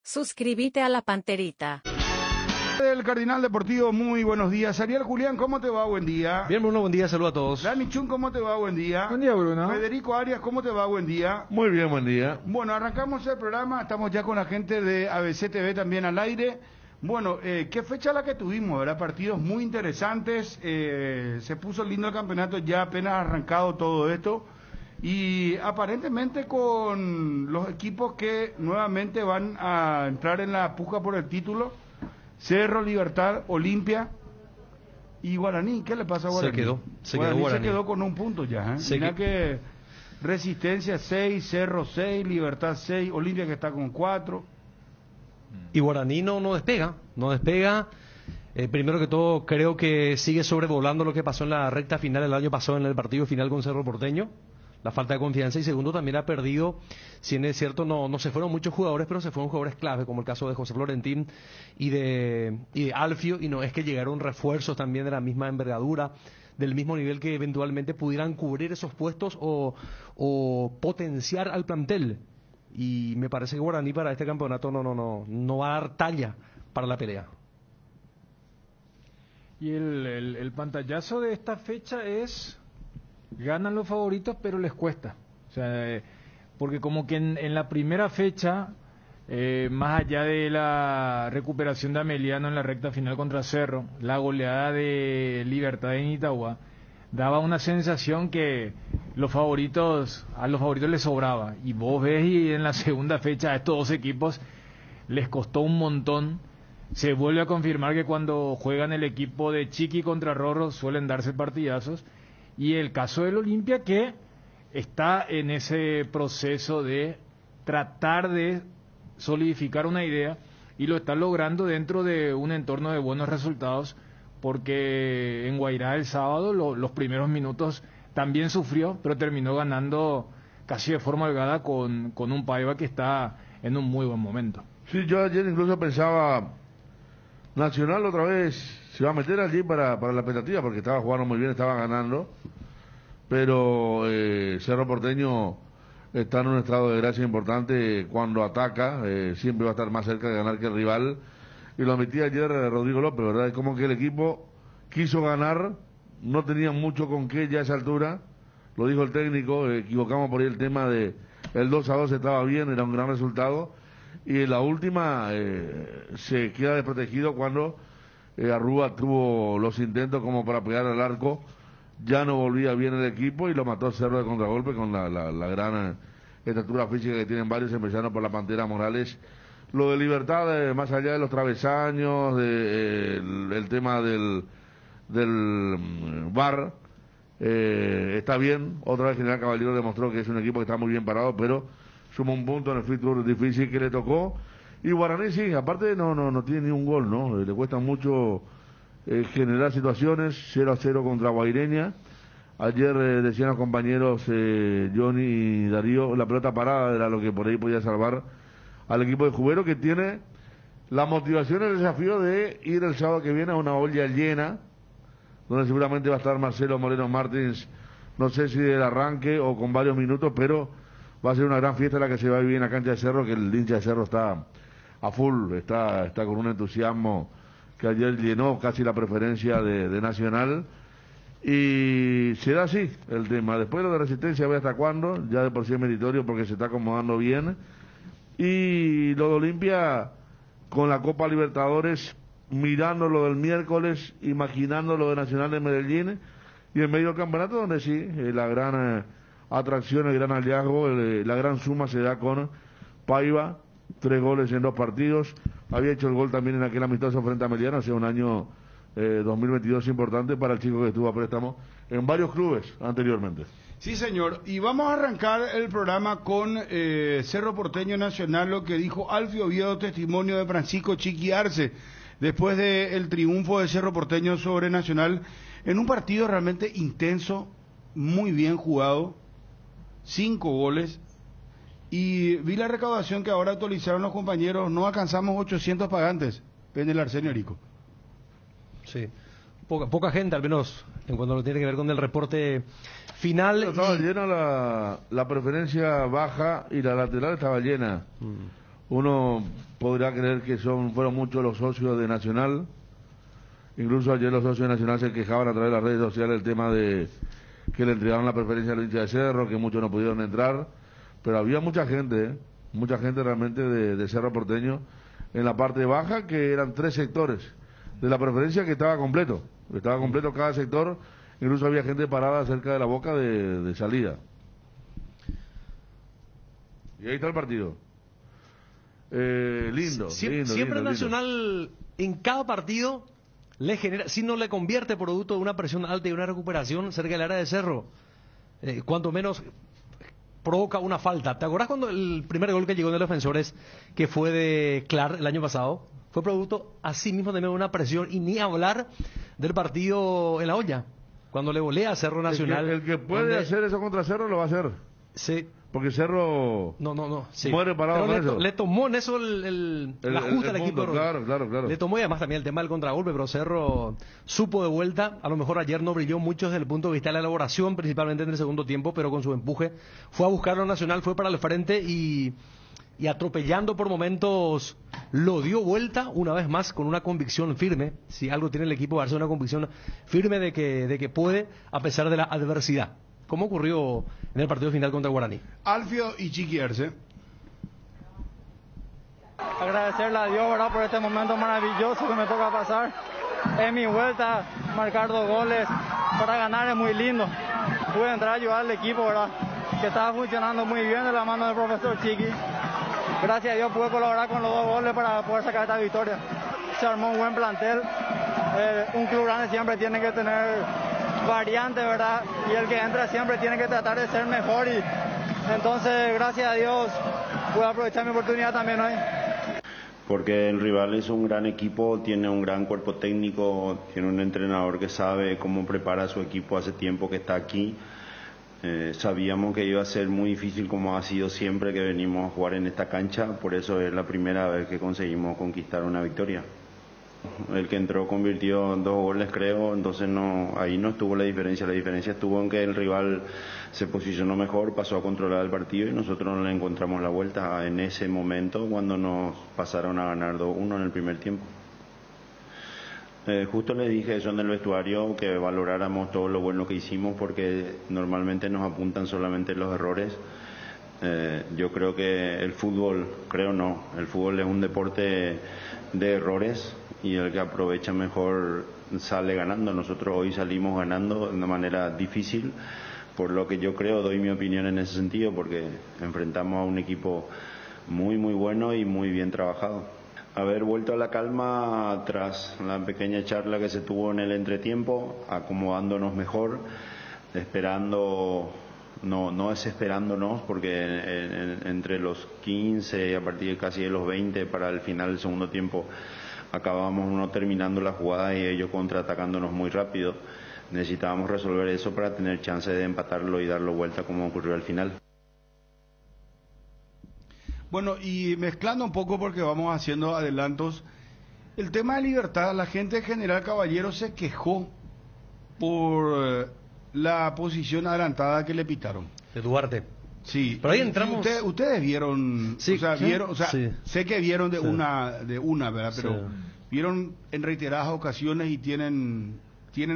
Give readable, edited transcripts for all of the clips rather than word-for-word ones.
Suscríbete a la Panterita. Del Cardinal Deportivo, muy buenos días. Ariel Julián, ¿cómo te va? Buen día. Bien, Bruno, buen día, saludos a todos. Dani Chun, ¿cómo te va? Buen día. Buen día, Bruno. Federico Arias, ¿cómo te va? Buen día. Muy bien, buen día. Bueno, arrancamos el programa, estamos ya con la gente de ABC TV también al aire. Bueno, qué fecha la que tuvimos, ¿verdad? Partidos muy interesantes, se puso lindo el campeonato, ya apenas arrancado todo esto. Y aparentemente con los equipos que nuevamente van a entrar en la puja por el título, Cerro, Libertad, Olimpia y Guaraní. ¿Qué le pasa a Guaraní? Se quedó Guaraní. Se quedó con un punto ya. Mira que Resistencia 6, Cerro 6, Libertad 6, Olimpia que está con 4. Y Guaraní no despega. Primero que todo, creo que sigue sobrevolando lo que pasó en la recta final el año pasado en el partido final con Cerro Porteño. La falta de confianza, y segundo, también ha perdido, si bien es cierto, no se fueron muchos jugadores, pero se fueron jugadores clave, como el caso de José Florentín y de Alfio, y no es que llegaron refuerzos también de la misma envergadura, del mismo nivel que eventualmente pudieran cubrir esos puestos o potenciar al plantel. Y me parece que Guaraní para este campeonato no va a dar talla para la pelea. Y el pantallazo de esta fecha es: ganan los favoritos, pero les cuesta. O sea, porque como que en la primera fecha, más allá de la recuperación de Ameliano en la recta final contra Cerro, la goleada de Libertad en Itagua, daba una sensación que a los favoritos les sobraba. Y vos ves, y en la segunda fecha a estos dos equipos les costó un montón. Se vuelve a confirmar que cuando juegan el equipo de Chiqui contra Rorro suelen darse partidazos. Y el caso del Olimpia, que está en ese proceso de tratar de solidificar una idea, y lo está logrando dentro de un entorno de buenos resultados, porque en Guairá el sábado los primeros minutos también sufrió, pero terminó ganando casi de forma holgada con un Paiva que está en un muy buen momento. Sí, yo ayer incluso pensaba, Nacional otra vez se va a meter allí para la expectativa, porque estaba jugando muy bien, estaba ganando, pero Cerro Porteño está en un estado de gracia importante cuando ataca, siempre va a estar más cerca de ganar que el rival, y lo admitía ayer Rodrigo López, ¿verdad? Es como que el equipo quiso ganar, no tenía mucho con qué ya a esa altura, lo dijo el técnico, equivocamos por ahí el tema de el 2-2 estaba bien, era un gran resultado, y en la última se queda desprotegido cuando Arrúa tuvo los intentos como para pegar al arco, ya no volvía bien el equipo y lo mató Cerro de contragolpe con la gran estatura física que tienen varios, empezando por la Pantera Morales. Lo de Libertad, más allá de los travesaños, el tema del VAR, está bien. Otra vez General Caballero demostró que es un equipo que está muy bien parado, pero suma un punto en el free tour difícil que le tocó. Y Guaraní sí, aparte no tiene ni un gol, ¿no? Le cuesta mucho generar situaciones. 0-0 contra Guaireña. Ayer decían los compañeros Johnny y Darío, la pelota parada era lo que por ahí podía salvar al equipo de Jubero, que tiene la motivación y el desafío de ir el sábado que viene a una olla llena, donde seguramente va a estar Marcelo Moreno Martins, no sé si del arranque o con varios minutos, pero va a ser una gran fiesta la que se va a vivir en la cancha de Cerro, que el hincha de Cerro está a full, está con un entusiasmo que ayer llenó casi la preferencia de Nacional, y será así el tema. Después lo de Resistencia, a ver hasta cuándo, ya de por sí es meritorio porque se está acomodando bien, y lo de Olimpia con la Copa Libertadores, mirando lo del miércoles, imaginando lo de Nacional de Medellín, y en medio del campeonato donde sí, la gran atracción, el gran hallazgo, la gran suma se da con Paiva, 3 goles en 2 partidos, había hecho el gol también en aquel amistoso frente a Meliano, hace un año 2022 importante para el chico que estuvo a préstamo en varios clubes anteriormente. Sí, señor, y vamos a arrancar el programa con Cerro Porteño Nacional, lo que dijo Alfio Oviedo, testimonio de Francisco Chiqui Arce, después del triunfo de Cerro Porteño sobre Nacional, en un partido realmente intenso, muy bien jugado, 5 goles, y vi la recaudación que ahora actualizaron los compañeros, no alcanzamos 800 pagantes en el Arsenio Erico. Sí, poca gente, al menos en cuanto lo tiene que ver con el reporte final. Estaba llena la preferencia baja y la lateral estaba llena. Uno podría creer que fueron muchos los socios de Nacional. Incluso ayer los socios de Nacional se quejaban a través de las redes sociales del tema de que le entregaron la preferencia al hincha de Cerro, que muchos no pudieron entrar. Pero había mucha gente realmente de Cerro Porteño en la parte baja, que eran 3 sectores de la preferencia que estaba completo cada sector. Incluso había gente parada cerca de la boca de salida. Y ahí está el partido. Lindo. Siempre Nacional en cada partido le genera, si no le convierte producto de una presión alta y una recuperación cerca del área de Cerro, cuanto menos provoca una falta. ¿Te acordás cuando el primer gol que llegó de los defensores, que fue de Clar el año pasado, fue producto así mismo de una presión, y ni hablar del partido en La Olla, cuando le volea a Cerro Nacional? El que puede hacer eso contra Cerro lo va a hacer. Sí. Porque Cerro sí. muere parado con eso. Le tomó en eso la justa al equipo. Claro. Le tomó, y además también el tema del contragolpe, pero Cerro supo de vuelta. A lo mejor ayer no brilló mucho desde el punto de vista de la elaboración, principalmente en el segundo tiempo, pero con su empuje fue a buscarlo Nacional, fue para el frente y atropellando por momentos lo dio vuelta una vez más con una convicción firme. Si algo tiene el equipo, darse una convicción firme de que puede, a pesar de la adversidad, como ocurrió en el partido final contra Guaraní. Alfio y Chiqui Arce. Agradecerle a Dios, ¿verdad?, por este momento maravilloso que me toca pasar. Es mi vuelta, marcar 2 goles para ganar es muy lindo. Pude entrar a ayudar al equipo, ¿verdad?, que estaba funcionando muy bien de la mano del profesor Chiqui. Gracias a Dios pude colaborar con los 2 goles para poder sacar esta victoria. Se armó un buen plantel. Un club grande siempre tiene que tener variante, ¿verdad? Y el que entra siempre tiene que tratar de ser mejor, y entonces gracias a Dios pude aprovechar mi oportunidad también hoy. Porque el rival es un gran equipo, tiene un gran cuerpo técnico, tiene un entrenador que sabe cómo prepara a su equipo, hace tiempo que está aquí. Sabíamos que iba a ser muy difícil, como ha sido siempre que venimos a jugar en esta cancha, por eso es la primera vez que conseguimos conquistar una victoria. El que entró convirtió 2 goles, creo, entonces ahí no estuvo la diferencia estuvo en que el rival se posicionó mejor, pasó a controlar el partido y nosotros no le encontramos la vuelta en ese momento cuando nos pasaron a ganar 2-1 en el primer tiempo. Justo le dije eso en el vestuario, que valoráramos todo lo bueno que hicimos, porque normalmente nos apuntan solamente los errores. Yo creo que el fútbol es un deporte de errores, y el que aprovecha mejor sale ganando. Nosotros hoy salimos ganando de una manera difícil, por lo que yo creo, doy mi opinión en ese sentido, porque enfrentamos a un equipo muy muy bueno y muy bien trabajado. Haber vuelto a la calma tras la pequeña charla que se tuvo en el entretiempo, acomodándonos mejor, esperando, no desesperándonos, porque entre los 15 y a partir de casi de los 20 para el final del segundo tiempo acabábamos no terminando la jugada y ellos contraatacándonos muy rápido. Necesitábamos resolver eso para tener chance de empatarlo y darlo vuelta como ocurrió al final. Bueno, y mezclando un poco, porque vamos haciendo adelantos, el tema de Libertad, la gente de General Caballero se quejó por la posición adelantada que le pitaron. De Duarte. Sí. Pero ahí entramos. Ustedes vieron, sí, sí. Sé que vieron de una, ¿verdad? Pero sí, vieron en reiteradas ocasiones y tienen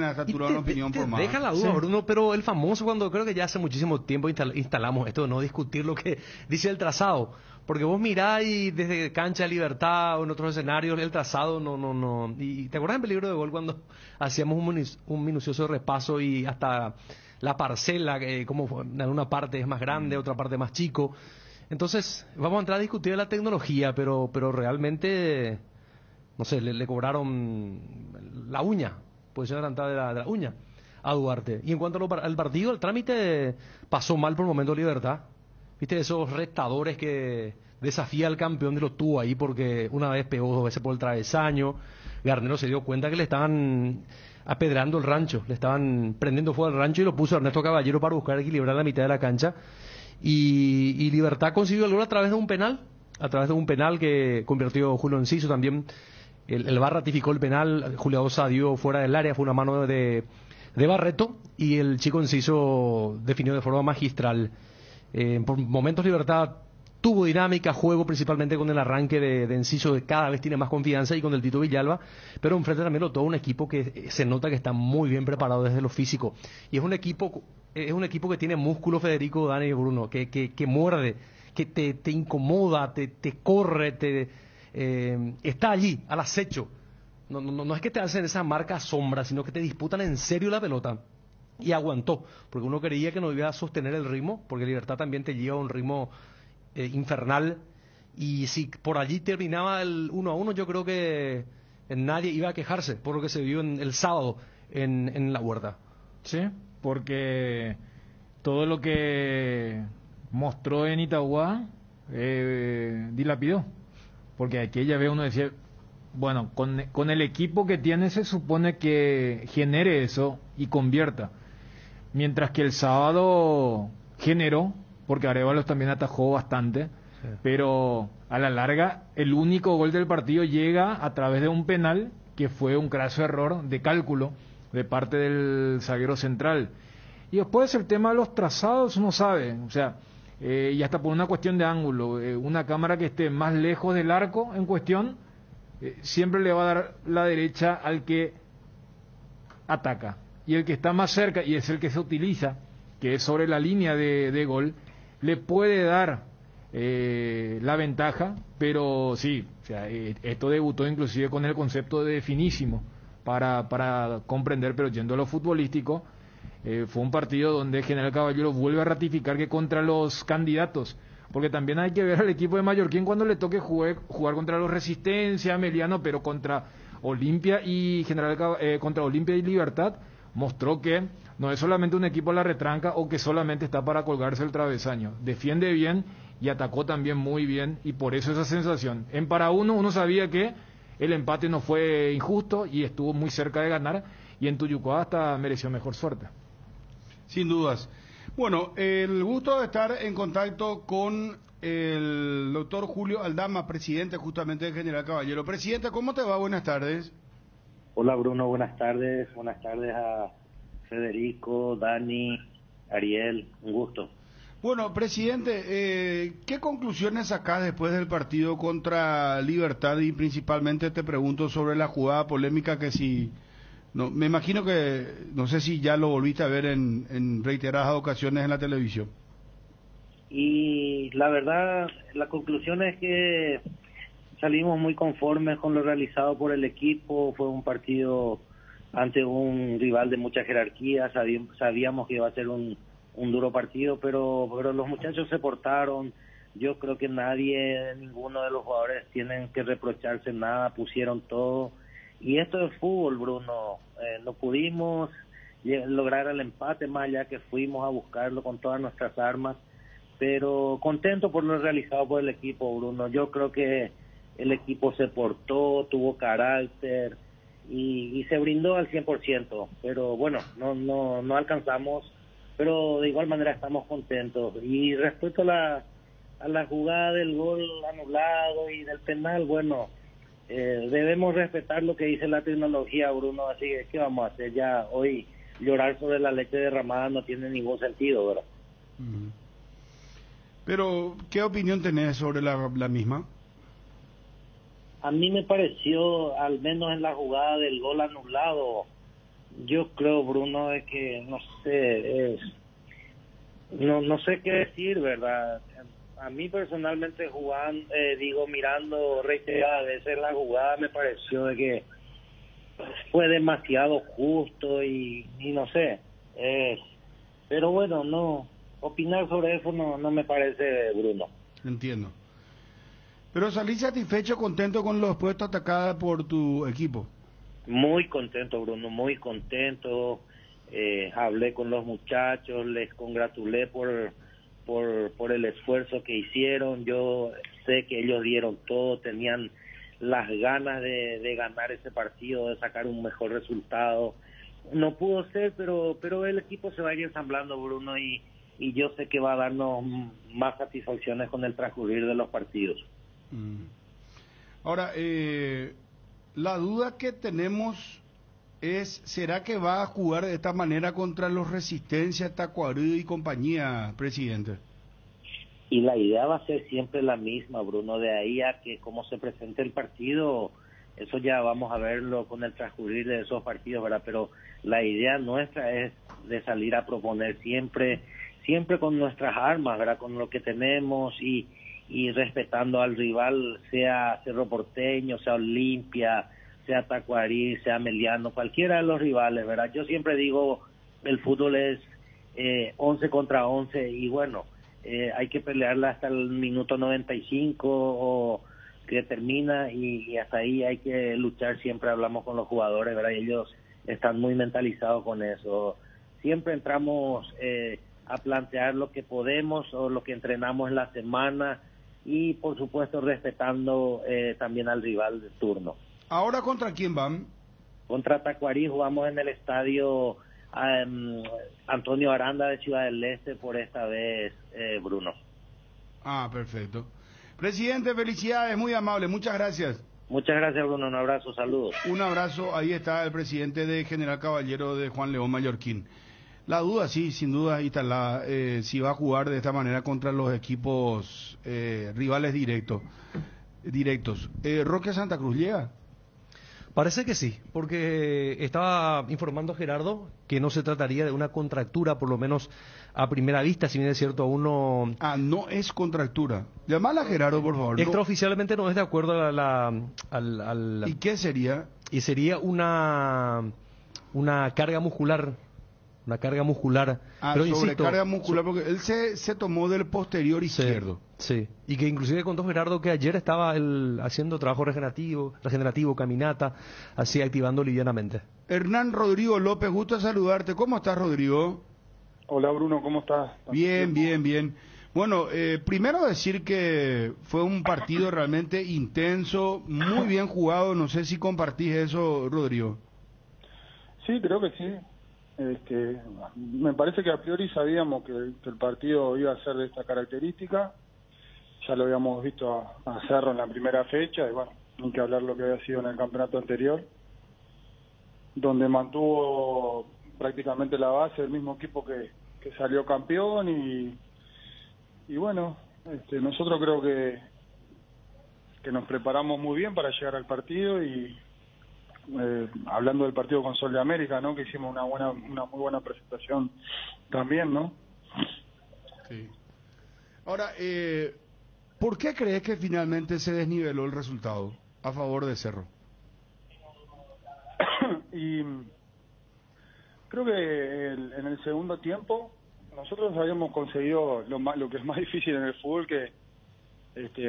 a esta altura una opinión formada. Deja la duda, Bruno, pero el famoso, cuando creo que ya hace muchísimo tiempo instalamos esto de no discutir lo que dice el trazado, porque vos mirás y desde Cancha de Libertad o en otros escenarios el trazado no. Y te acuerdas en Peligro de Gol cuando hacíamos un minucioso repaso y hasta la parcela, como en una parte es más grande, otra parte más chico. Entonces vamos a entrar a discutir la tecnología, pero realmente, no sé, le cobraron la uña, posición adelantada de la uña a Duarte. Y en cuanto al partido, el trámite pasó mal por el momento de Libertad. Viste, esos retadores que desafía al campeón de los tuvo ahí, porque una vez pegó 2 veces por el travesaño. Garnero se dio cuenta que le estaban apedrando el rancho, le estaban prendiendo fuego al rancho, y lo puso Ernesto Caballero para buscar equilibrar la mitad de la cancha. Y Libertad consiguió el gol a través de un penal que convirtió Julio Enciso también. El VAR ratificó el penal, Julio Osa dio fuera del área, fue una mano de Barreto, y el chico Enciso definió de forma magistral. Por momentos Libertad tuvo dinámica, juego principalmente con el arranque de Enciso, que cada vez tiene más confianza, y con el Tito Villalba, pero enfrente también todo un equipo que se nota que está muy bien preparado desde lo físico, y es un equipo que tiene músculo, Federico, Dani y Bruno, que muerde, que te incomoda, te corre, está allí, al acecho. No es que te hacen esa marca sombra, sino que te disputan en serio la pelota. Y aguantó, porque uno creía que no iba a sostener el ritmo, porque Libertad también te lleva a un ritmo infernal, y si por allí terminaba el 1-1, yo creo que nadie iba a quejarse por lo que se vio el sábado en la Huerta. Sí, porque todo lo que mostró en Itagua dilapidó, porque aquella vez uno decía, bueno, con el equipo que tiene se supone que genere eso y convierta, mientras que el sábado generó, porque Arévalos también atajó bastante, sí, pero a la larga el único gol del partido llega a través de un penal que fue un craso error de cálculo de parte del zaguero central. Y después el tema de los trazados, uno sabe, o sea, y hasta por una cuestión de ángulo, una cámara que esté más lejos del arco en cuestión, siempre le va a dar la derecha al que ataca, y el que está más cerca, y es el que se utiliza, que es sobre la línea de gol, le puede dar la ventaja, pero sí, o sea, esto debutó inclusive con el concepto de finísimo para comprender, pero yendo a lo futbolístico, fue un partido donde General Caballero vuelve a ratificar que contra los candidatos, porque también hay que ver al equipo de Mallorquín cuando le toque jugar contra los Resistencia, Meliano, pero contra Olimpia y contra Olimpia y Libertad, mostró que no es solamente un equipo a la retranca o que solamente está para colgarse el travesaño, defiende bien y atacó también muy bien, y por eso esa sensación. En para uno sabía que el empate no fue injusto y estuvo muy cerca de ganar, y en Tuyucó hasta mereció mejor suerte. Sin dudas. Bueno, el gusto de estar en contacto con el doctor Julio Aldama, presidente justamente de General Caballero. Presidente, ¿cómo te va? Buenas tardes. Hola Bruno, buenas tardes a Federico, Dani, Ariel, un gusto. Bueno, presidente, ¿qué conclusiones sacás después del partido contra Libertad? Y principalmente te pregunto sobre la jugada polémica que si... No, me imagino que, no sé si ya lo volviste a ver en reiteradas ocasiones en la televisión. Y la verdad, la conclusión es que salimos muy conformes con lo realizado por el equipo. Fue un partido ante un rival de mucha jerarquía, sabíamos que iba a ser un duro partido, pero los muchachos se portaron. Yo creo que ninguno de los jugadores tienen que reprocharse nada, pusieron todo. Y esto es fútbol, Bruno. No pudimos lograr el empate, más allá que fuimos a buscarlo con todas nuestras armas, pero contento por lo realizado por el equipo, Bruno. Yo creo que el equipo se portó, tuvo carácter y se brindó al 100%, pero bueno, no alcanzamos, pero de igual manera estamos contentos. Y respecto a la jugada del gol anulado y del penal, bueno, debemos respetar lo que dice la tecnología, Bruno, así que ¿qué vamos a hacer? Ya hoy llorar sobre la leche derramada no tiene ningún sentido, ¿verdad? Pero, ¿qué opinión tenés sobre la misma? A mí me pareció, al menos en la jugada del gol anulado, yo creo, Bruno, de que, no sé, no sé qué decir, ¿verdad? A mí personalmente mirando reiteradas veces la jugada, me pareció de que fue demasiado justo y no sé. Pero bueno, no opinar sobre eso no me parece, Bruno. Entiendo. Pero salí satisfecho, contento con los puestos atacados por tu equipo. Muy contento, Bruno, muy contento. Hablé con los muchachos, les congratulé por el esfuerzo que hicieron. Yo sé que ellos dieron todo, tenían las ganas de ganar ese partido, de sacar un mejor resultado. No pudo ser, pero el equipo se va a ir ensamblando, Bruno, y yo sé que va a darnos más satisfacciones con el transcurrir de los partidos. Ahora, la duda que tenemos es, ¿será que va a jugar de esta manera contra los Resistencia, Tacuarembó y compañía, presidente? y la idea va a ser siempre la misma, Bruno, de ahí a que cómo se presente el partido, eso ya vamos a verlo con el transcurrir de esos partidos, ¿verdad? Pero la idea nuestra es de salir a proponer siempre con nuestras armas, ¿verdad? Con lo que tenemos y respetando al rival, sea Cerro Porteño, sea Olimpia, sea Tacuarí, sea Meliano, cualquiera de los rivales, ¿verdad? Yo siempre digo, el fútbol es 11 contra 11 y bueno, hay que pelearla hasta el minuto 95 o que termina y hasta ahí hay que luchar. Siempre hablamos con los jugadores, ¿verdad? Y ellos están muy mentalizados con eso. Siempre entramos a plantear lo que podemos o lo que entrenamos en la semana y por supuesto respetando también al rival de turno. ¿Ahora contra quién van? Contra Tacuarí jugamos en el estadio Antonio Aranda de Ciudad del Este por esta vez, Bruno. Ah, perfecto. Presidente, felicidades, muy amable, muchas gracias. Muchas gracias, Bruno, un abrazo, saludos. Un abrazo, ahí está el presidente de General Caballero de Juan León Mallorquín. La duda, sí, sin duda, ahí está si va a jugar de esta manera contra los equipos rivales directos. ¿Roque Santa Cruz llega? Parece que sí, porque estaba informando Gerardo que no se trataría de una contractura, por lo menos a primera vista, si bien es cierto, aún no... Ah, no es contractura. Llamala a Gerardo, por favor. Extraoficialmente no es de acuerdo a ¿Y qué sería? Y sería una carga muscular. Una carga muscular. Pero sobrecarga muscular, porque él se tomó del posterior izquierdo. Sí, y que inclusive contó Gerardo que ayer estaba él haciendo trabajo regenerativo, caminata, así activando livianamente. Hernán Rodrigo López, gusto saludarte. ¿Cómo estás, Rodrigo? Hola, Bruno, ¿cómo estás? Bien. Bueno, primero decir que fue un partido realmente intenso, muy bien jugado. No sé si compartís eso, Rodrigo. Sí, creo que sí. Me parece que a priori sabíamos que el partido iba a ser de esta característica. Ya lo habíamos visto a Cerro en la primera fecha, y bueno, ni que hablar lo que había sido en el campeonato anterior, donde mantuvo prácticamente la base del mismo equipo que salió campeón y bueno, nosotros creo que nos preparamos muy bien para llegar al partido y hablando del partido con Sol de América, ¿no? Que hicimos una muy buena presentación también, ¿no? Sí. Ahora, ¿por qué crees que finalmente se desniveló el resultado a favor de Cerro? Y creo que en el segundo tiempo nosotros habíamos conseguido lo que es más difícil en el fútbol, que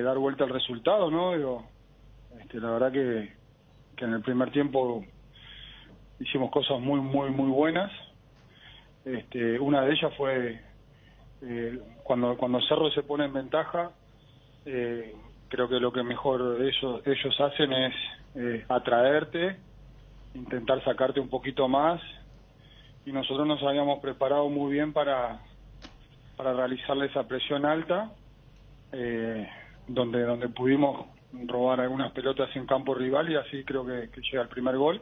dar vuelta al resultado, ¿no? La verdad que en el primer tiempo hicimos cosas muy buenas. Una de ellas fue cuando Cerro se pone en ventaja, creo que lo que mejor ellos hacen es atraerte, intentar sacarte un poquito más, y nosotros nos habíamos preparado muy bien para realizarle esa presión alta, donde pudimos robar algunas pelotas en campo rival y así creo que llega el primer gol.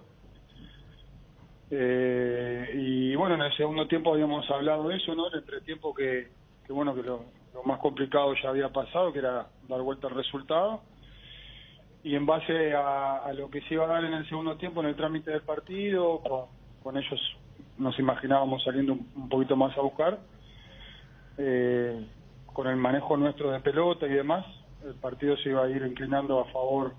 Y bueno, en el segundo tiempo habíamos hablado de eso, ¿no? En el entretiempo que bueno, que lo más complicado ya había pasado, que era dar vuelta al resultado, y en base a lo que se iba a dar en el segundo tiempo en el trámite del partido, con ellos nos imaginábamos saliendo un poquito más a buscar, con el manejo nuestro de pelota y demás, el partido se iba a ir inclinando a favor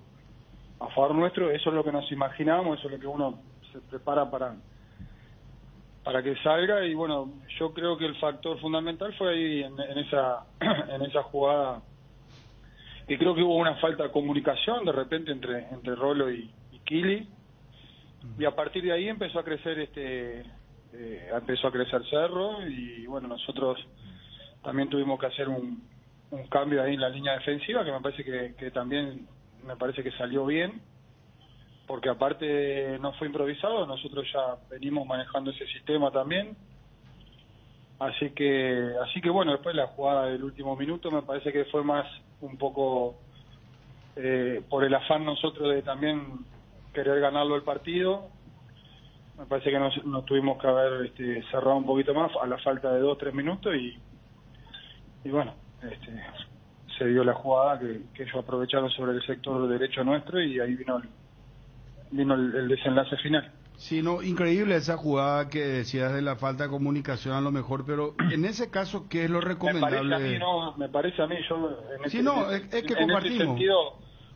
nuestro. Eso es lo que nos imaginábamos, eso es lo que uno se prepara para que salga, y bueno, yo creo que el factor fundamental fue ahí en esa jugada, que creo que hubo una falta de comunicación de repente entre Rolo y Kili, y a partir de ahí empezó a crecer Cerro, y bueno, nosotros también tuvimos que hacer un cambio ahí en la línea defensiva, que me parece que también salió bien, porque aparte no fue improvisado, nosotros ya venimos manejando ese sistema también, así que bueno, después la jugada del último minuto me parece que fue más un poco por el afán nosotros de también querer ganarlo el partido. Me parece que nos tuvimos que haber cerrado un poquito más a la falta de 2-3 minutos, y bueno, se dio la jugada que ellos aprovecharon sobre el sector derecho nuestro y ahí vino el desenlace final. Sí, no, increíble esa jugada que decías de la falta de comunicación a lo mejor, pero en ese caso, ¿qué es lo recomendable? Me parece a mí, yo es que en compartimos. ese sentido,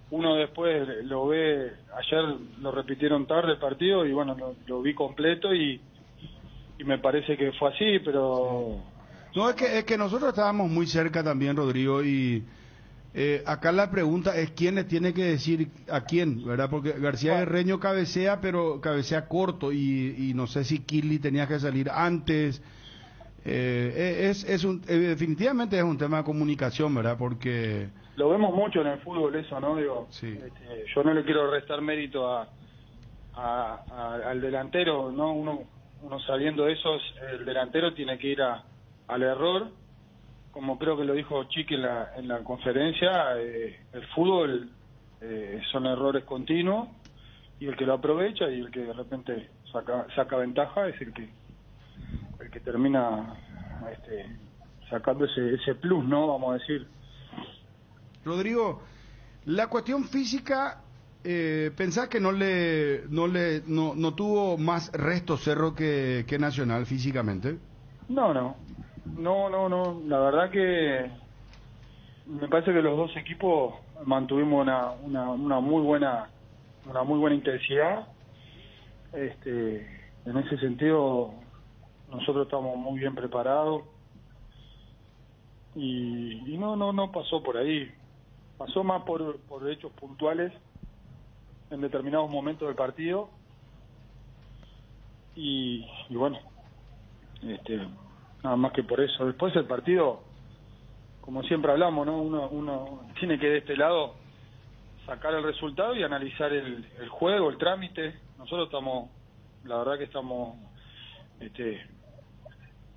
uno después lo ve, ayer lo repitieron tarde el partido y bueno, lo vi completo y me parece que fue así, pero... No, es que nosotros estábamos muy cerca también, Rodrigo, y acá la pregunta es quién le tiene que decir a quién, ¿verdad? Porque García Guerreño cabecea, pero cabecea corto y no sé si Kirli tenía que salir antes. Definitivamente es un tema de comunicación, ¿verdad? Porque... Lo vemos mucho en el fútbol eso, ¿no? Digo, sí. Yo no le quiero restar mérito al delantero, ¿no? Uno saliendo de esos, el delantero tiene que ir al error, como creo que lo dijo Chiqui en la conferencia, el fútbol son errores continuos y el que lo aprovecha y el que de repente saca ventaja es el que termina sacando ese plus, ¿no? Vamos a decir. Rodrigo, la cuestión física, ¿pensás que no tuvo más resto Cerro que Nacional físicamente? No, la verdad que me parece que los dos equipos mantuvimos una muy buena intensidad. En ese sentido nosotros estamos muy bien preparados y no pasó por ahí, pasó más por hechos puntuales en determinados momentos del partido y bueno, nada más que por eso. Después el partido, como siempre hablamos, ¿no? Uno tiene que de este lado sacar el resultado y analizar el juego, el trámite. Nosotros la verdad que estamos,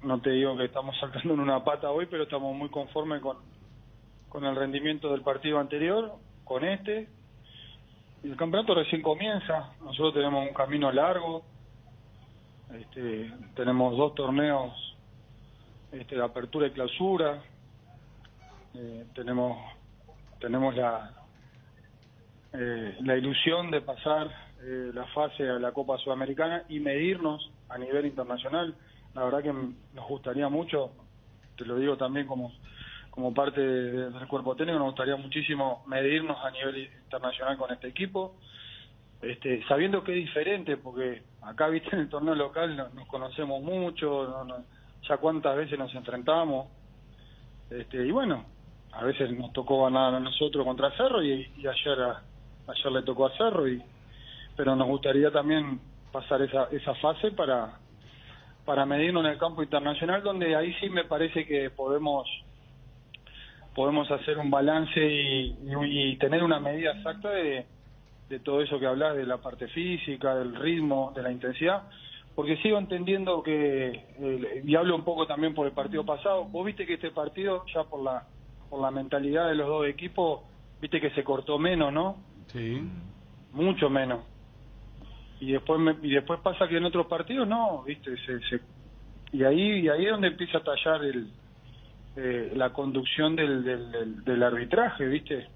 no te digo que estamos saltando en una pata hoy, pero estamos muy conformes con el rendimiento del partido anterior, con y el campeonato recién comienza. Nosotros tenemos un camino largo, tenemos 2 torneos de apertura y clausura, tenemos la ilusión de pasar la fase a la Copa Sudamericana y medirnos a nivel internacional. La verdad que nos gustaría mucho, te lo digo también como parte del cuerpo técnico, nos gustaría muchísimo medirnos a nivel internacional con este equipo, sabiendo que es diferente, porque acá, viste, en el torneo local nos conocemos mucho, ya cuántas veces nos enfrentamos, y bueno, a veces nos tocó ganar a nosotros contra Cerro y ayer le tocó a Cerro, pero nos gustaría también pasar esa fase para medirnos en el campo internacional, donde ahí sí me parece que podemos hacer un balance y tener una medida exacta de todo eso que hablas, de la parte física, del ritmo, de la intensidad, porque sigo entendiendo que, y hablo un poco también por el partido pasado, vos viste que este partido, ya por la mentalidad de los dos equipos, viste que se cortó menos, ¿no? Sí. Mucho menos. Y después pasa que en otros partidos no, viste, y ahí es donde empieza a tallar la conducción del arbitraje, viste.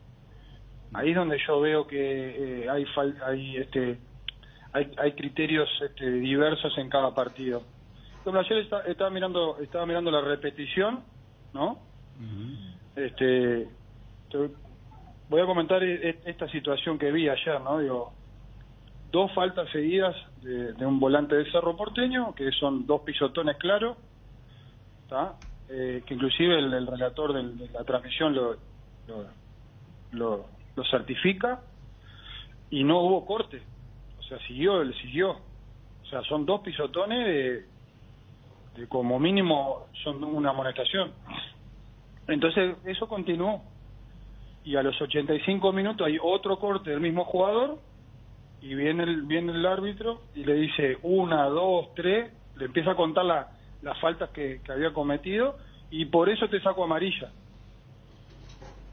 Ahí es donde yo veo que hay criterios diversos en cada partido. Como ayer estaba mirando la repetición, ¿no? Voy a comentar esta situación que vi ayer, ¿no? Digo, 2 faltas seguidas de un volante de Cerro Porteño, que son 2 pisotones claros, ¿tá? Que inclusive el relator de la transmisión lo certifica, y no hubo corte, o sea, siguió. O sea, son 2 pisotones de como mínimo son una amonestación. Entonces eso continuó, y a los 85 minutos hay otro corte del mismo jugador, y viene el árbitro y le dice 1, 2, 3, le empieza a contar las faltas que había cometido, y por eso te saco amarilla.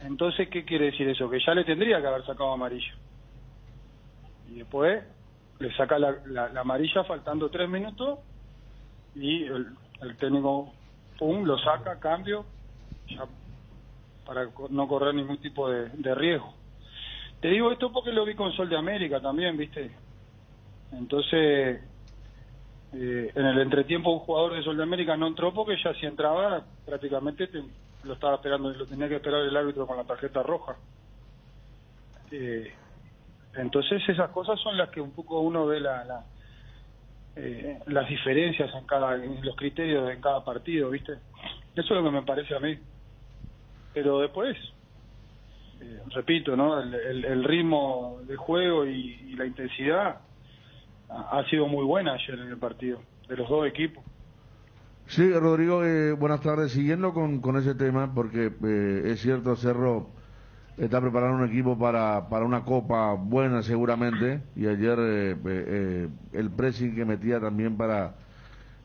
Entonces, ¿qué quiere decir eso? Que ya le tendría que haber sacado amarilla. Y después le saca la amarilla faltando 3 minutos, y el técnico, lo saca, cambio, ya no correr ningún tipo de riesgo. Te digo esto porque lo vi con Sol de América también, ¿viste? Entonces, en el entretiempo un jugador de Sol de América no entró porque ya si entraba prácticamente lo estaba esperando, lo tenía que esperar el árbitro con la tarjeta roja. Entonces esas cosas son las que un poco uno ve las diferencias en los criterios en cada partido, ¿viste? Eso es lo que me parece a mí. Pero después, repito, ¿no? El ritmo de juego y la intensidad ha sido muy buena ayer en el partido, de los dos equipos. Sí, Rodrigo, buenas tardes. Siguiendo con ese tema, porque es cierto, Cerro está preparando un equipo para una copa buena seguramente, y ayer el pressing que metía también para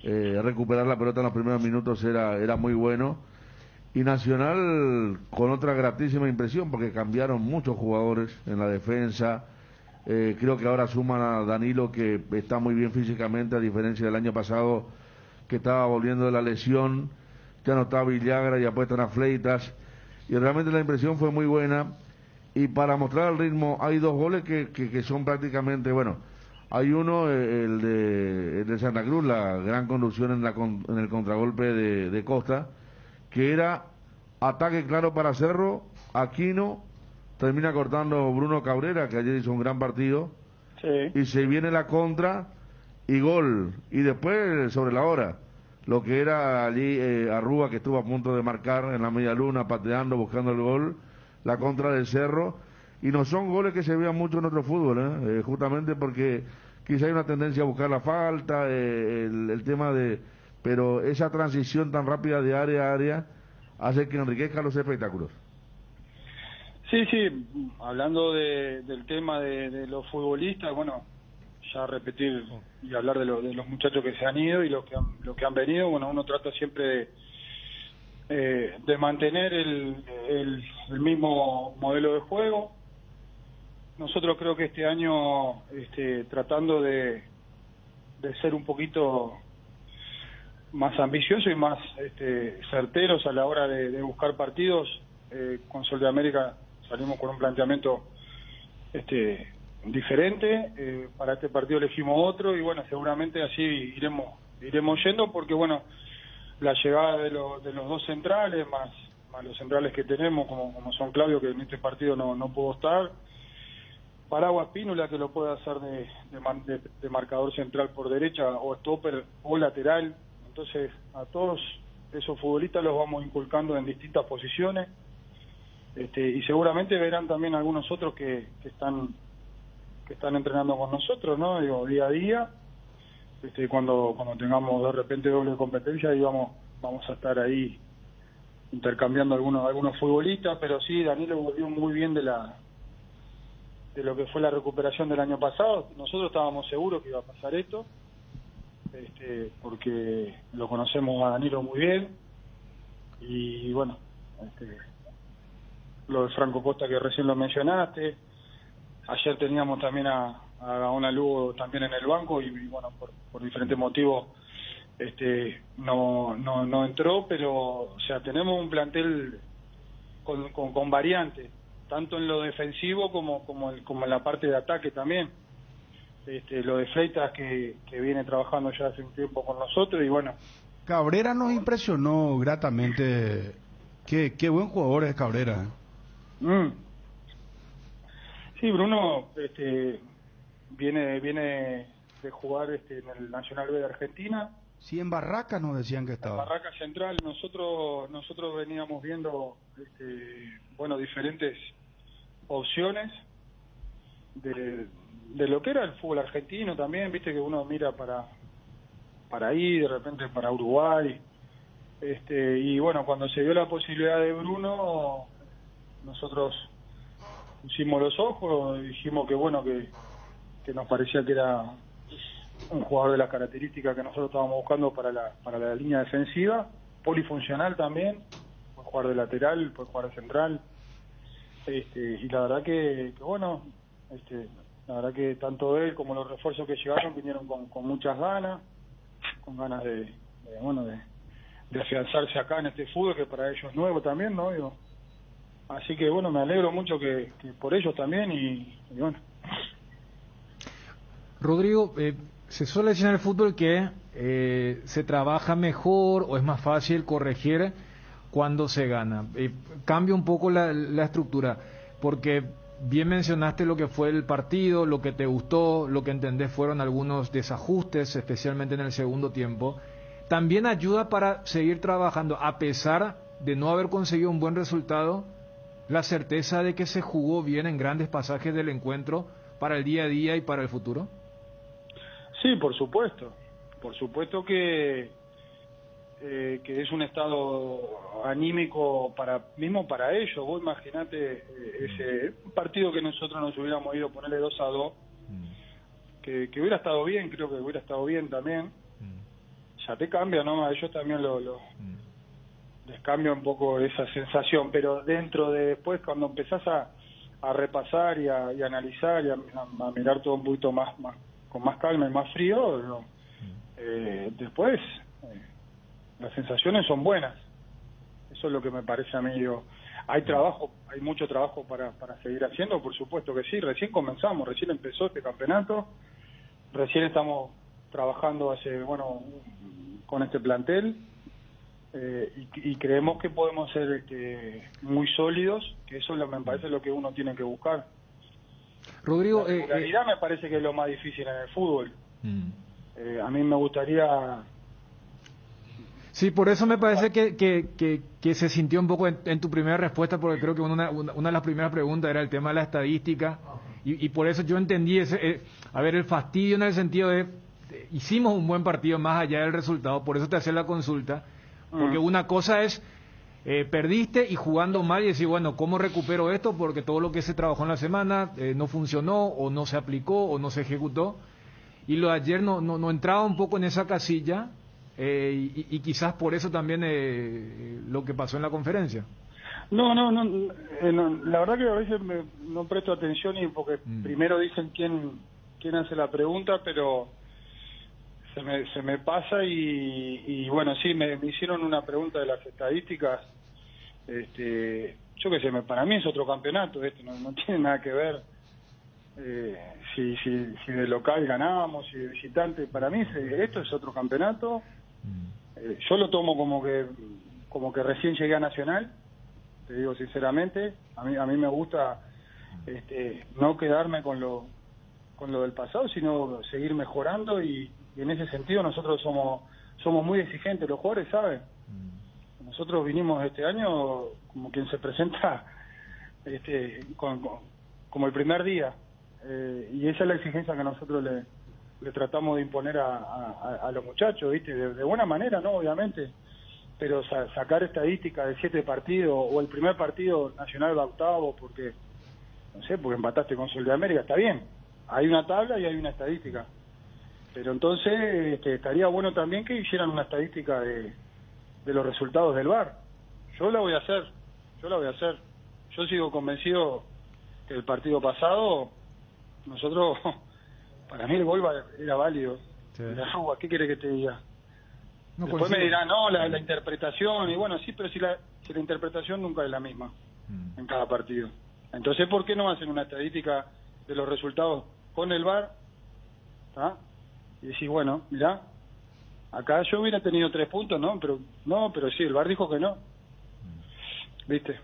recuperar la pelota en los primeros minutos era muy bueno. Y Nacional con otra gratísima impresión, porque cambiaron muchos jugadores en la defensa. Creo que ahora suman a Danilo, que está muy bien físicamente, a diferencia del año pasado, que estaba volviendo de la lesión. Ya no está Villagra, ya apuestan a Fleitas, y realmente la impresión fue muy buena. Y para mostrar el ritmo, hay dos goles que son prácticamente, bueno, hay uno, el de Santa Cruz, la gran conducción en el contragolpe de Costa, que era ataque claro para Cerro. Aquino termina cortando Bruno Cabrera, que ayer hizo un gran partido, sí. Y se viene la contra y gol. Y después, sobre la hora, lo que era allí Arrúa, que estuvo a punto de marcar en la media luna, pateando, buscando el gol, la contra del Cerro. Y no son goles que se vean mucho en otro fútbol, justamente porque quizá hay una tendencia a buscar la falta, el tema de... Pero esa transición tan rápida de área a área hace que enriquezca los espectáculos. Sí, hablando del tema de los futbolistas, bueno, ya repetir y hablar de los muchachos que se han ido y los que han venido, bueno, uno trata siempre de mantener el mismo modelo de juego. Nosotros creo que este año, tratando de ser un poquito más ambiciosos y más certeros a la hora de buscar partidos, con Sol de América salimos con un planteamiento diferente. Para este partido elegimos otro y bueno, seguramente así iremos yendo, porque bueno, la llegada de los dos centrales más los centrales que tenemos, como son Claudio, que en este partido no pudo estar, Paraguas Pínula, que lo puede hacer de marcador central por derecha, o stopper o lateral. Entonces a todos esos futbolistas los vamos inculcando en distintas posiciones, y seguramente verán también algunos otros que están entrenando con nosotros, ¿no? Digo, día a día. Cuando tengamos de repente doble competencia, y vamos a estar ahí intercambiando algunos futbolistas. Pero sí, Danilo volvió muy bien de lo que fue la recuperación del año pasado. Nosotros estábamos seguros que iba a pasar esto, porque lo conocemos a Danilo muy bien. Y bueno, lo de Franco Costa, que recién lo mencionaste. Ayer teníamos también a Gaona Lugo también en el banco, y bueno, por diferentes motivos no entró, pero o sea, tenemos un plantel con variantes, tanto en lo defensivo como en la parte de ataque también. Lo de Fleitas, que viene trabajando ya hace un tiempo con nosotros, y bueno. Cabrera nos impresionó gratamente. Qué buen jugador es Cabrera. Sí, Bruno viene de jugar en el Nacional B de Argentina. Sí, en Barracas nos decían que estaba. En Barracas Central. Nosotros veníamos viendo bueno, diferentes opciones de lo que era el fútbol argentino también, viste que uno mira para ahí, de repente para Uruguay, y bueno, cuando se dio la posibilidad de Bruno, nosotros pusimos los ojos y dijimos que bueno, que nos parecía que era un jugador de las características que nosotros estábamos buscando para la línea defensiva, polifuncional también, puede jugar de lateral, puede jugar de central, y la verdad que bueno, la verdad que tanto él como los refuerzos que llegaron vinieron con muchas ganas, con ganas de afianzarse acá en este fútbol, que para ellos es nuevo también, ¿no? Digo, Así que bueno, me alegro mucho que por ellos también y bueno. Rodrigo, se suele decir en el fútbol que se trabaja mejor o es más fácil corregir cuando se gana. Cambia un poco la estructura, porque bien mencionaste lo que fue el partido, lo que te gustó, lo que entendés fueron algunos desajustes, especialmente en el segundo tiempo. También ayuda para seguir trabajando, a pesar de no haber conseguido un buen resultado, la certeza de que se jugó bien en grandes pasajes del encuentro para el día a día y para el futuro. Sí, por supuesto que es un estado anímico mismo para ellos. Vos imaginate ese partido que nosotros nos hubiéramos ido a ponerle 2-2, que hubiera estado bien, creo que hubiera estado bien también. Ya te cambia, ¿no? A ellos también les cambia un poco esa sensación, pero dentro de después, cuando empezás a repasar y a analizar y a mirar todo un poquito más con más calma y más frío, ¿no? Después las sensaciones son buenas. Eso es lo que me parece a mí. Hay mucho trabajo para seguir haciendo, por supuesto que sí. Recién comenzamos, recién empezó este campeonato, recién estamos trabajando con este plantel, y creemos que podemos ser muy sólidos, que eso me parece lo que uno tiene que buscar. Rodrigo, la regularidad me parece que es lo más difícil en el fútbol. A mí me gustaría... Sí, por eso me parece que se sintió un poco en tu primera respuesta, porque creo que una de las primeras preguntas era el tema de la estadística, y por eso yo entendí el fastidio en el sentido de hicimos un buen partido más allá del resultado, por eso te hacía la consulta, porque una cosa es perdiste y jugando mal y decir, bueno, ¿cómo recupero esto? Porque todo lo que se trabajó en la semana no funcionó, o no se aplicó, o no se ejecutó, y lo de ayer no entraba un poco en esa casilla, y quizás por eso también lo que pasó en la conferencia. No, la verdad que a veces no presto atención, y porque primero dicen quién hace la pregunta, pero se me pasa, y bueno, sí, me hicieron una pregunta de las estadísticas. Yo qué sé, para mí es otro campeonato, no tiene nada que ver si de local ganábamos, si de visitante. Para mí esto es otro campeonato. Yo lo tomo como que recién llegué a Nacional, te digo sinceramente. A mí me gusta no quedarme con lo del pasado, sino seguir mejorando, y en ese sentido nosotros somos muy exigentes, los jugadores saben. Nosotros vinimos este año como quien se presenta como el primer día, y esa es la exigencia que nosotros le tratamos de imponer a los muchachos, ¿viste? De buena manera, ¿no? Obviamente, pero sacar estadística de 7 partidos, o el primer partido Nacional va octavo porque empataste con Sol de América, está bien, hay una tabla y hay una estadística, pero entonces estaría bueno también que hicieran una estadística de los resultados del VAR. Yo la voy a hacer. Yo sigo convencido que el partido pasado nosotros, para mí el gol era válido. Sí. ¿Qué quiere que te diga? Después me dirán, la interpretación, y bueno, sí, pero si la interpretación nunca es la misma en cada partido. Entonces, ¿por qué no hacen una estadística de los resultados con el VAR? ¿Ah? Y decís, bueno, mirá, acá yo hubiera tenido 3 puntos, pero sí, el VAR dijo que no. ¿Viste?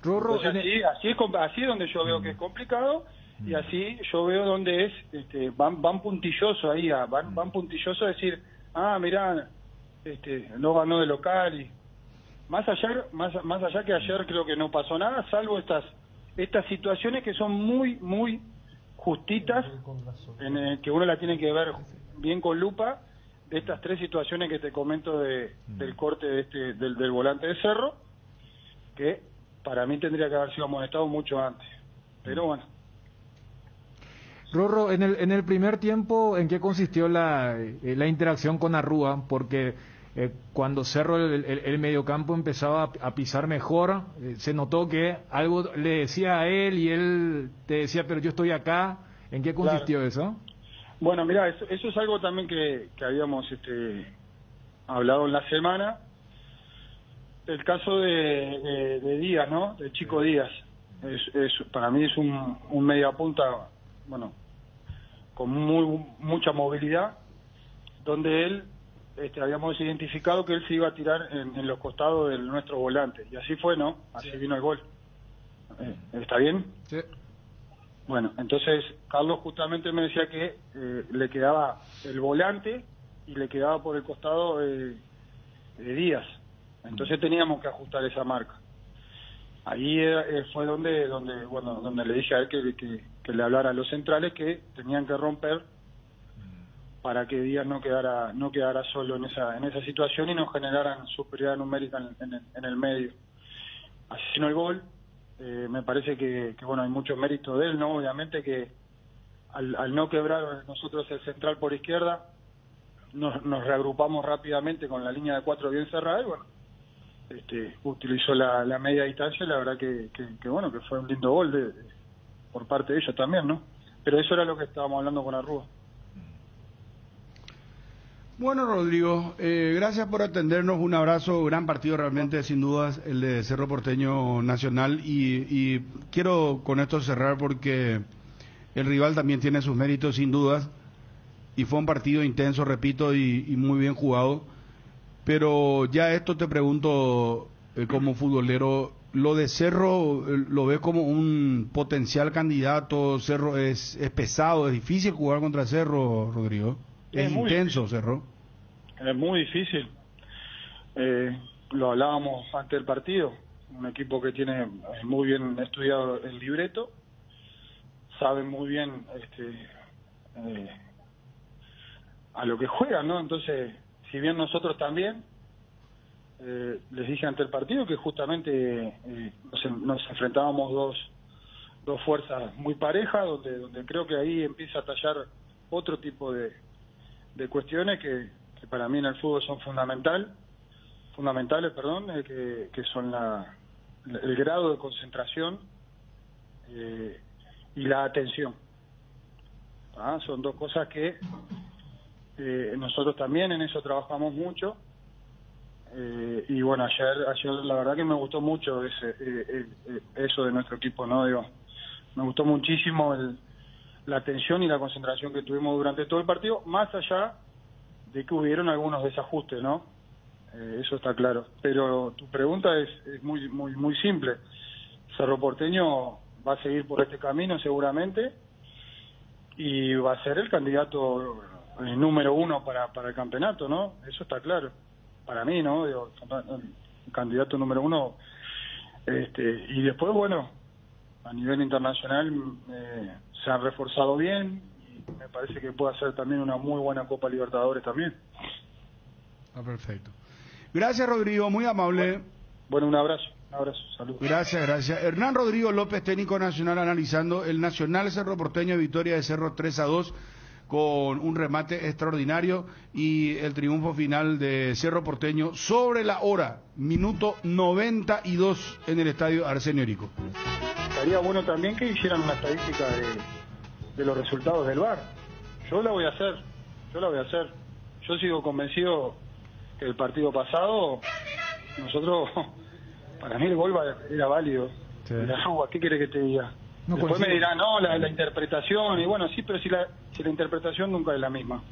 Entonces, así es donde yo veo que es complicado, y así yo veo donde es, van puntillosos ahí, van puntillosos a decir, mirá, no ganó de local, y más allá que ayer creo que no pasó nada, salvo estas situaciones que son muy, muy justitas, que uno la tiene que ver bien con lupa, de estas 3 situaciones que te comento del corte del volante de Cerro, que para mí tendría que haber sido amonestado mucho antes, pero bueno. Rorro, en el primer tiempo, ¿en qué consistió la interacción con Arrúa? Porque cuando Cerro el mediocampo empezaba a pisar mejor, se notó que algo le decía a él y él te decía, pero yo estoy acá. ¿En qué consistió eso? Bueno, mira, eso es algo también que habíamos hablado en la semana, el caso de Díaz, ¿no? De Chico Díaz. Para mí es un media punta, bueno, con mucha movilidad, donde él habíamos identificado que él se iba a tirar en los costados de nuestro volante. Y así fue, ¿no? Así vino el gol. ¿Está bien? Sí. Bueno, entonces Carlos justamente me decía que le quedaba el volante y le quedaba por el costado de Díaz. Entonces teníamos que ajustar esa marca. Ahí fue donde le dije a él que le hablara a los centrales que tenían que romper para que Díaz no quedara solo en esa situación y no generaran superioridad numérica en el medio. Así no el gol. Me parece que bueno, hay mucho mérito de él, ¿no? Obviamente que al no quebrar nosotros el central por izquierda, nos reagrupamos rápidamente con la línea de 4 bien cerrada y bueno, utilizó la media distancia. La verdad que bueno, que fue un lindo gol por parte de ellos también, ¿no? Pero eso era lo que estábamos hablando con Arrúa. Bueno, Rodrigo, gracias por atendernos, un abrazo, gran partido realmente, sin dudas, el de Cerro Porteño Nacional, y quiero con esto cerrar porque el rival también tiene sus méritos, sin dudas, y fue un partido intenso, repito, y muy bien jugado, pero ya esto te pregunto como futbolero, lo de Cerro, ¿lo ves como un potencial candidato? Cerro es pesado, es difícil jugar contra Cerro, Rodrigo. Es intenso, Cerro. Es muy difícil. Lo hablábamos antes del partido. Un equipo que tiene muy bien estudiado el libreto, sabe muy bien a lo que juegan, ¿no? Entonces, si bien nosotros también, les dije ante el partido que justamente nos enfrentábamos dos fuerzas muy parejas, donde creo que ahí empieza a tallar otro tipo de cuestiones que para mí en el fútbol son fundamentales, que son el grado de concentración y la atención. Son dos cosas que nosotros también en eso trabajamos mucho, y bueno, ayer la verdad que me gustó mucho eso de nuestro equipo, ¿no? Digo, me gustó muchísimo la atención y la concentración que tuvimos durante todo el partido, más allá de que hubieron algunos desajustes, ¿no? Eso está claro. Pero tu pregunta es muy muy muy simple. Cerro Porteño va a seguir por este camino seguramente y va a ser el candidato número 1 para el campeonato, ¿no? Eso está claro. Para mí, ¿no? Digo, el candidato número 1. Y después, bueno, a nivel internacional se han reforzado bien y me parece que puede hacer también una muy buena Copa Libertadores también. Perfecto. Gracias, Rodrigo, muy amable. Bueno, un abrazo, saludos. Gracias. Hernán Rodrigo López, técnico nacional, analizando el Nacional Cerro Porteño, victoria de Cerro 3-2 con un remate extraordinario y el triunfo final de Cerro Porteño sobre la hora, minuto 92 en el estadio Arsenio Erico. Estaría bueno también que hicieran una estadística de los resultados del VAR. Yo la voy a hacer. Yo sigo convencido que el partido pasado, nosotros, para mí el gol era válido. Sí. ¿Qué quiere que te diga? No, después me dirán, no, la interpretación, y bueno, sí, pero si la interpretación nunca es la misma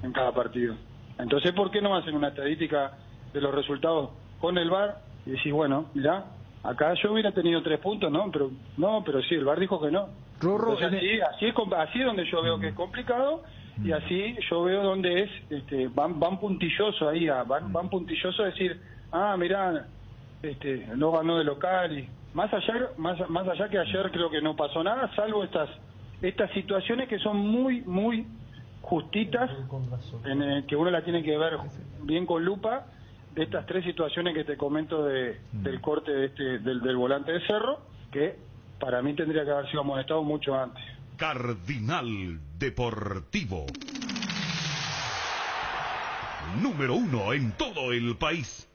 en cada partido. Entonces, ¿por qué no hacen una estadística de los resultados con el VAR? Y decís, bueno, mirá, acá yo hubiera tenido 3 puntos, ¿no? Pero sí, el VAR dijo que no. Entonces, así es donde yo veo que es complicado, y así yo veo donde es, van puntillosos ahí, van puntillosos a decir, mirá, no ganó de local, y más allá que ayer creo que no pasó nada, salvo estas situaciones que son muy, muy justitas, que uno la tiene que ver bien con lupa, de estas 3 situaciones que te comento del corte del volante de Cerro, que para mí tendría que haber sido amonestado mucho antes. Cardinal Deportivo, número 1 en todo el país.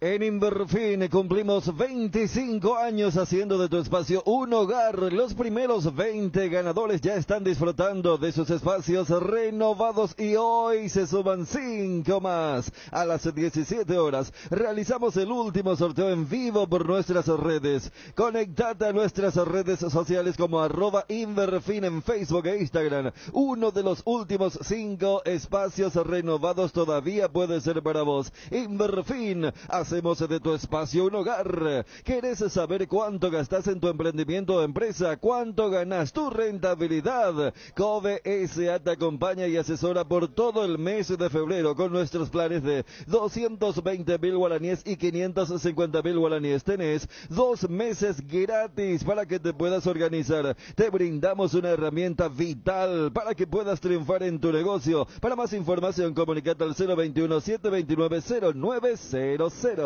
En Inverfin cumplimos 25 años haciendo de tu espacio un hogar. Los primeros 20 ganadores ya están disfrutando de sus espacios renovados y hoy se suman 5 más. A las 17 horas realizamos el último sorteo en vivo por nuestras redes. Conectate a nuestras redes sociales como @Inverfin en Facebook e Instagram. Uno de los últimos 5 espacios renovados todavía puede ser para vos. Inverfin, hacemos de tu espacio un hogar. ¿Querés saber cuánto gastas en tu emprendimiento o empresa? ¿Cuánto ganas? Tu rentabilidad. Cove S.A. te acompaña y asesora por todo el mes de febrero con nuestros planes de 220.000 guaraníes y 550.000 guaraníes. Tenés 2 meses gratis para que te puedas organizar. Te brindamos una herramienta vital para que puedas triunfar en tu negocio. Para más información, comunicate al 021-729-0900.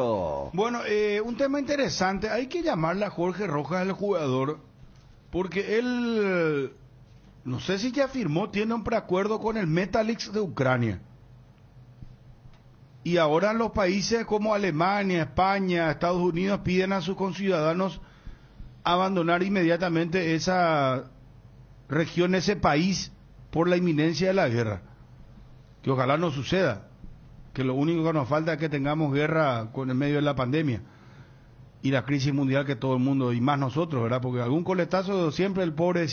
Bueno, un tema interesante. Hay que llamarle a Jorge Rojas, el jugador, porque él, no sé si ya firmó, tiene un preacuerdo con el Metalix de Ucrania. Y ahora los países como Alemania, España, Estados Unidos piden a sus conciudadanos abandonar inmediatamente esa región, ese país, por la inminencia de la guerra. Que ojalá no suceda. Que lo único que nos falta es que tengamos guerra con el medio de la pandemia y la crisis mundial que todo el mundo, y más nosotros, ¿verdad? Porque algún coletazo siempre el pobre,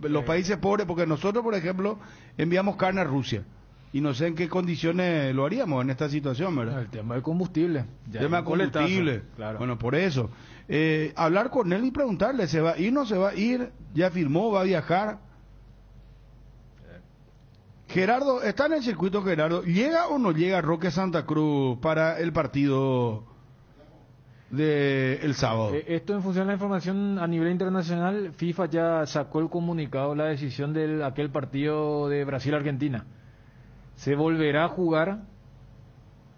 los países pobres, porque nosotros, por ejemplo, enviamos carne a Rusia y no sé en qué condiciones lo haríamos en esta situación, ¿verdad? El tema del combustible. El tema del combustible, claro. Bueno, por eso. Hablar con él y preguntarle, ¿se va a ir, no se va a ir? ¿Ya firmó, va a viajar? Gerardo, está en el circuito Gerardo. ¿Llega o no llega Roque Santa Cruz para el partido del sábado? Esto en función de la información a nivel internacional, FIFA ya sacó el comunicado, la decisión de aquel partido de Brasil-Argentina. Se volverá a jugar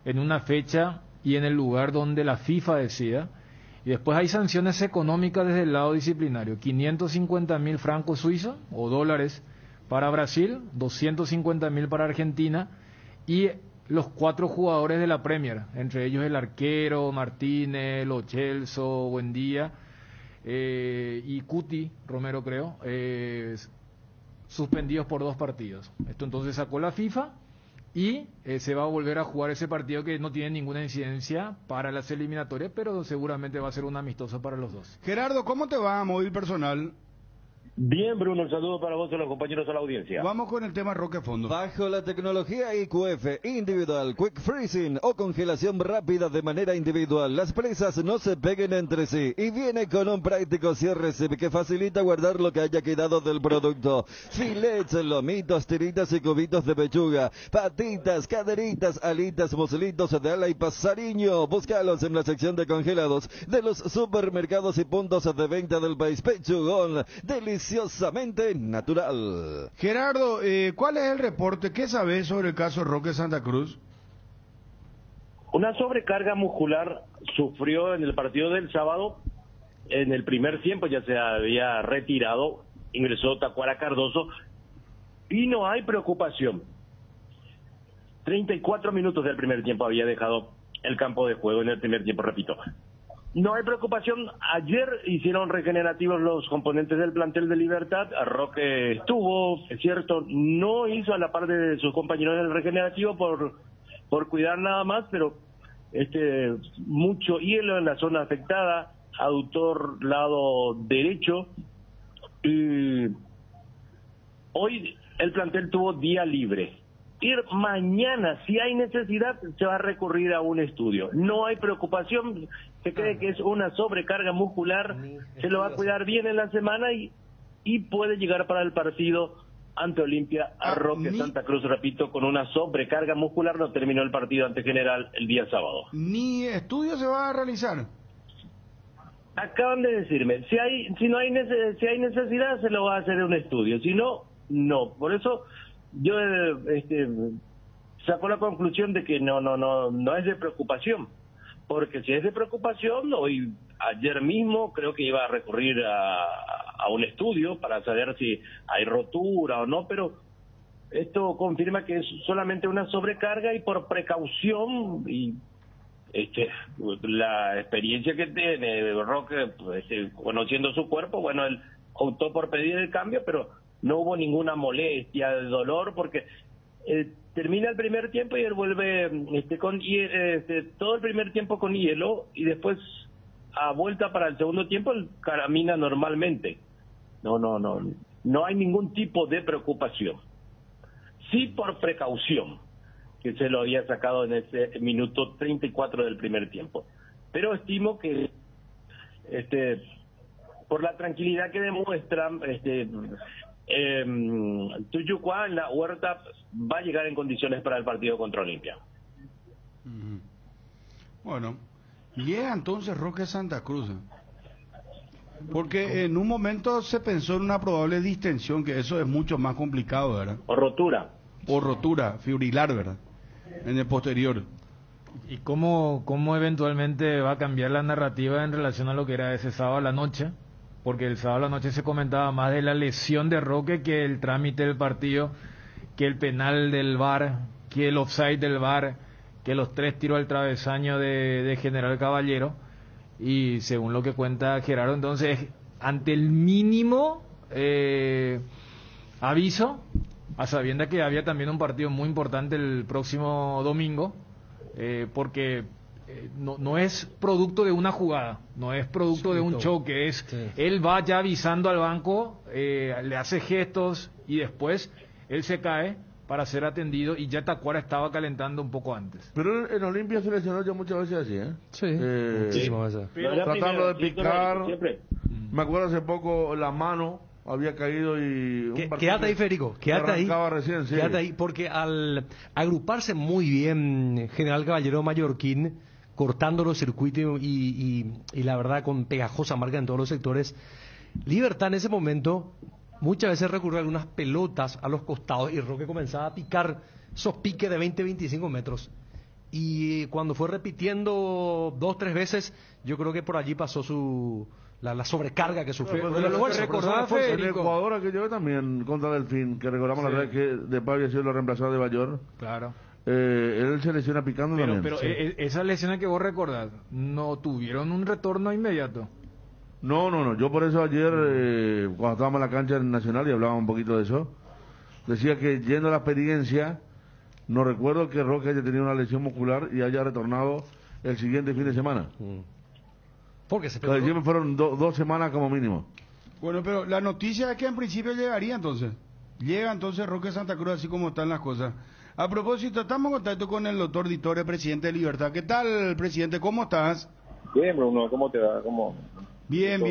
en una fecha y en el lugar donde la FIFA decida. Y después hay sanciones económicas desde el lado disciplinario. 550.000 francos suizos o dólares para Brasil, 250.000 para Argentina y los 4 jugadores de la Premier, entre ellos el arquero, Martínez, Lo Celso, Buendía y Cuti, Romero creo, suspendidos por 2 partidos. Esto entonces sacó la FIFA y se va a volver a jugar ese partido que no tiene ninguna incidencia para las eliminatorias, pero seguramente va a ser un amistoso para los dos. Gerardo, ¿cómo te va, móvil personal? Bien, Bruno, un saludo para vos y los compañeros de la audiencia. Vamos con el tema Roque Fondo. Bajo la tecnología IQF individual, Quick Freezing o congelación rápida de manera individual, las presas no se peguen entre sí y viene con un práctico cierre zip que facilita guardar lo que haya quedado del producto. Filets, lomitos, tiritas y cubitos de pechuga, patitas, caderitas, alitas, muslitos de ala y pasariño. Búscalos en la sección de congelados de los supermercados y puntos de venta del país. Pechugón, deliciosamente natural. Gerardo, ¿cuál es el reporte? ¿Qué sabes sobre el caso Roque Santa Cruz? Una sobrecarga muscular sufrió en el partido del sábado. En el primer tiempo ya se había retirado, ingresó Tacuara Cardoso y no hay preocupación. 34 minutos del primer tiempo había dejado el campo de juego en el primer tiempo, repito. No hay preocupación. Ayer hicieron regenerativos los componentes del plantel de Libertad. Roque estuvo, es cierto, no hizo a la par de sus compañeros del regenerativo por cuidar nada más, pero mucho hielo en la zona afectada, aductor lado derecho. Y hoy el plantel tuvo día libre. Ir mañana, si hay necesidad, se va a recurrir a un estudio. No hay preocupación, se cree que es una sobrecarga muscular, se lo va a cuidar bien en la semana y puede llegar para el partido ante Olimpia a Roque Santa Cruz, repito, con una sobrecarga muscular. No terminó el partido ante General el día sábado. ¿Ni estudio se va a realizar? Acaban de decirme, si hay necesidad, se lo va a hacer un estudio, si no, no. Por eso yo saco la conclusión de que no es de preocupación, porque si es de preocupación, ayer mismo creo que iba a recurrir a un estudio para saber si hay rotura o no, pero esto confirma que es solamente una sobrecarga y por precaución y la experiencia que tiene Roque, pues, conociendo su cuerpo, bueno, él optó por pedir el cambio, pero no hubo ninguna molestia, dolor, porque termina el primer tiempo y él vuelve todo el primer tiempo con hielo, y después a vuelta para el segundo tiempo él camina normalmente. No hay ningún tipo de preocupación. Sí, por precaución, que se lo había sacado en ese minuto 34 del primer tiempo. Pero estimo que por la tranquilidad que demuestra Tuyucuá en la Huerta va a llegar en condiciones para el partido contra Olimpia. Bueno, llega entonces Roque Santa Cruz, porque en un momento se pensó en una probable distensión, que eso es mucho más complicado, ¿verdad? O rotura fibrilar, ¿verdad? En el posterior. ¿Y cómo eventualmente va a cambiar la narrativa en relación a lo que era ese sábado a la noche? Porque el sábado a la noche se comentaba más de la lesión de Roque que el trámite del partido, que el penal del VAR, que el offside del VAR, que los 3 tiros al travesaño de General Caballero. Y según lo que cuenta Gerardo, entonces, ante el mínimo aviso, a sabiendas que había también un partido muy importante el próximo domingo, porque no es producto de una jugada, no es producto de un choque, él va ya avisando al banco, le hace gestos y después él se cae para ser atendido, y ya Tacuara estaba calentando un poco antes. Pero en Olimpia se lesionó ya muchas veces así, ¿eh? Sí, muchísimas veces. Tratando de picar, me acuerdo hace poco la mano había caído y... Quédate ahí, Federico, quédate ahí, porque al agruparse muy bien General Caballero Mallorquín, cortando los circuitos y la verdad con pegajosa marca en todos los sectores, Libertad en ese momento muchas veces recurrió a algunas pelotas a los costados y Roque comenzaba a picar esos piques de 20-25 metros. Y cuando fue repitiendo 2-3 veces, yo creo que por allí pasó la sobrecarga que sufrió. El Ecuador que llegó también contra Delfín, que recordamos la verdad que después había sido lo reemplazado de Bayor. Claro. Él se lesiona picando también. Pero esas lesiones que vos recordás, ¿no tuvieron un retorno inmediato? No. Yo por eso ayer, cuando estábamos en la cancha del Nacional y hablábamos un poquito de eso, decía que yendo a la experiencia, no recuerdo que Roque haya tenido una lesión muscular y haya retornado el siguiente fin de semana. Porque siempre fueron 2 semanas como mínimo. Bueno, pero la noticia es que en principio llegaría entonces. Llega entonces Roque Santa Cruz, así como están las cosas. A propósito, estamos en contacto con el doctor Ditore, presidente de Libertad. ¿Qué tal, presidente? ¿Cómo estás? Bien, Bruno, ¿cómo te va? Bien,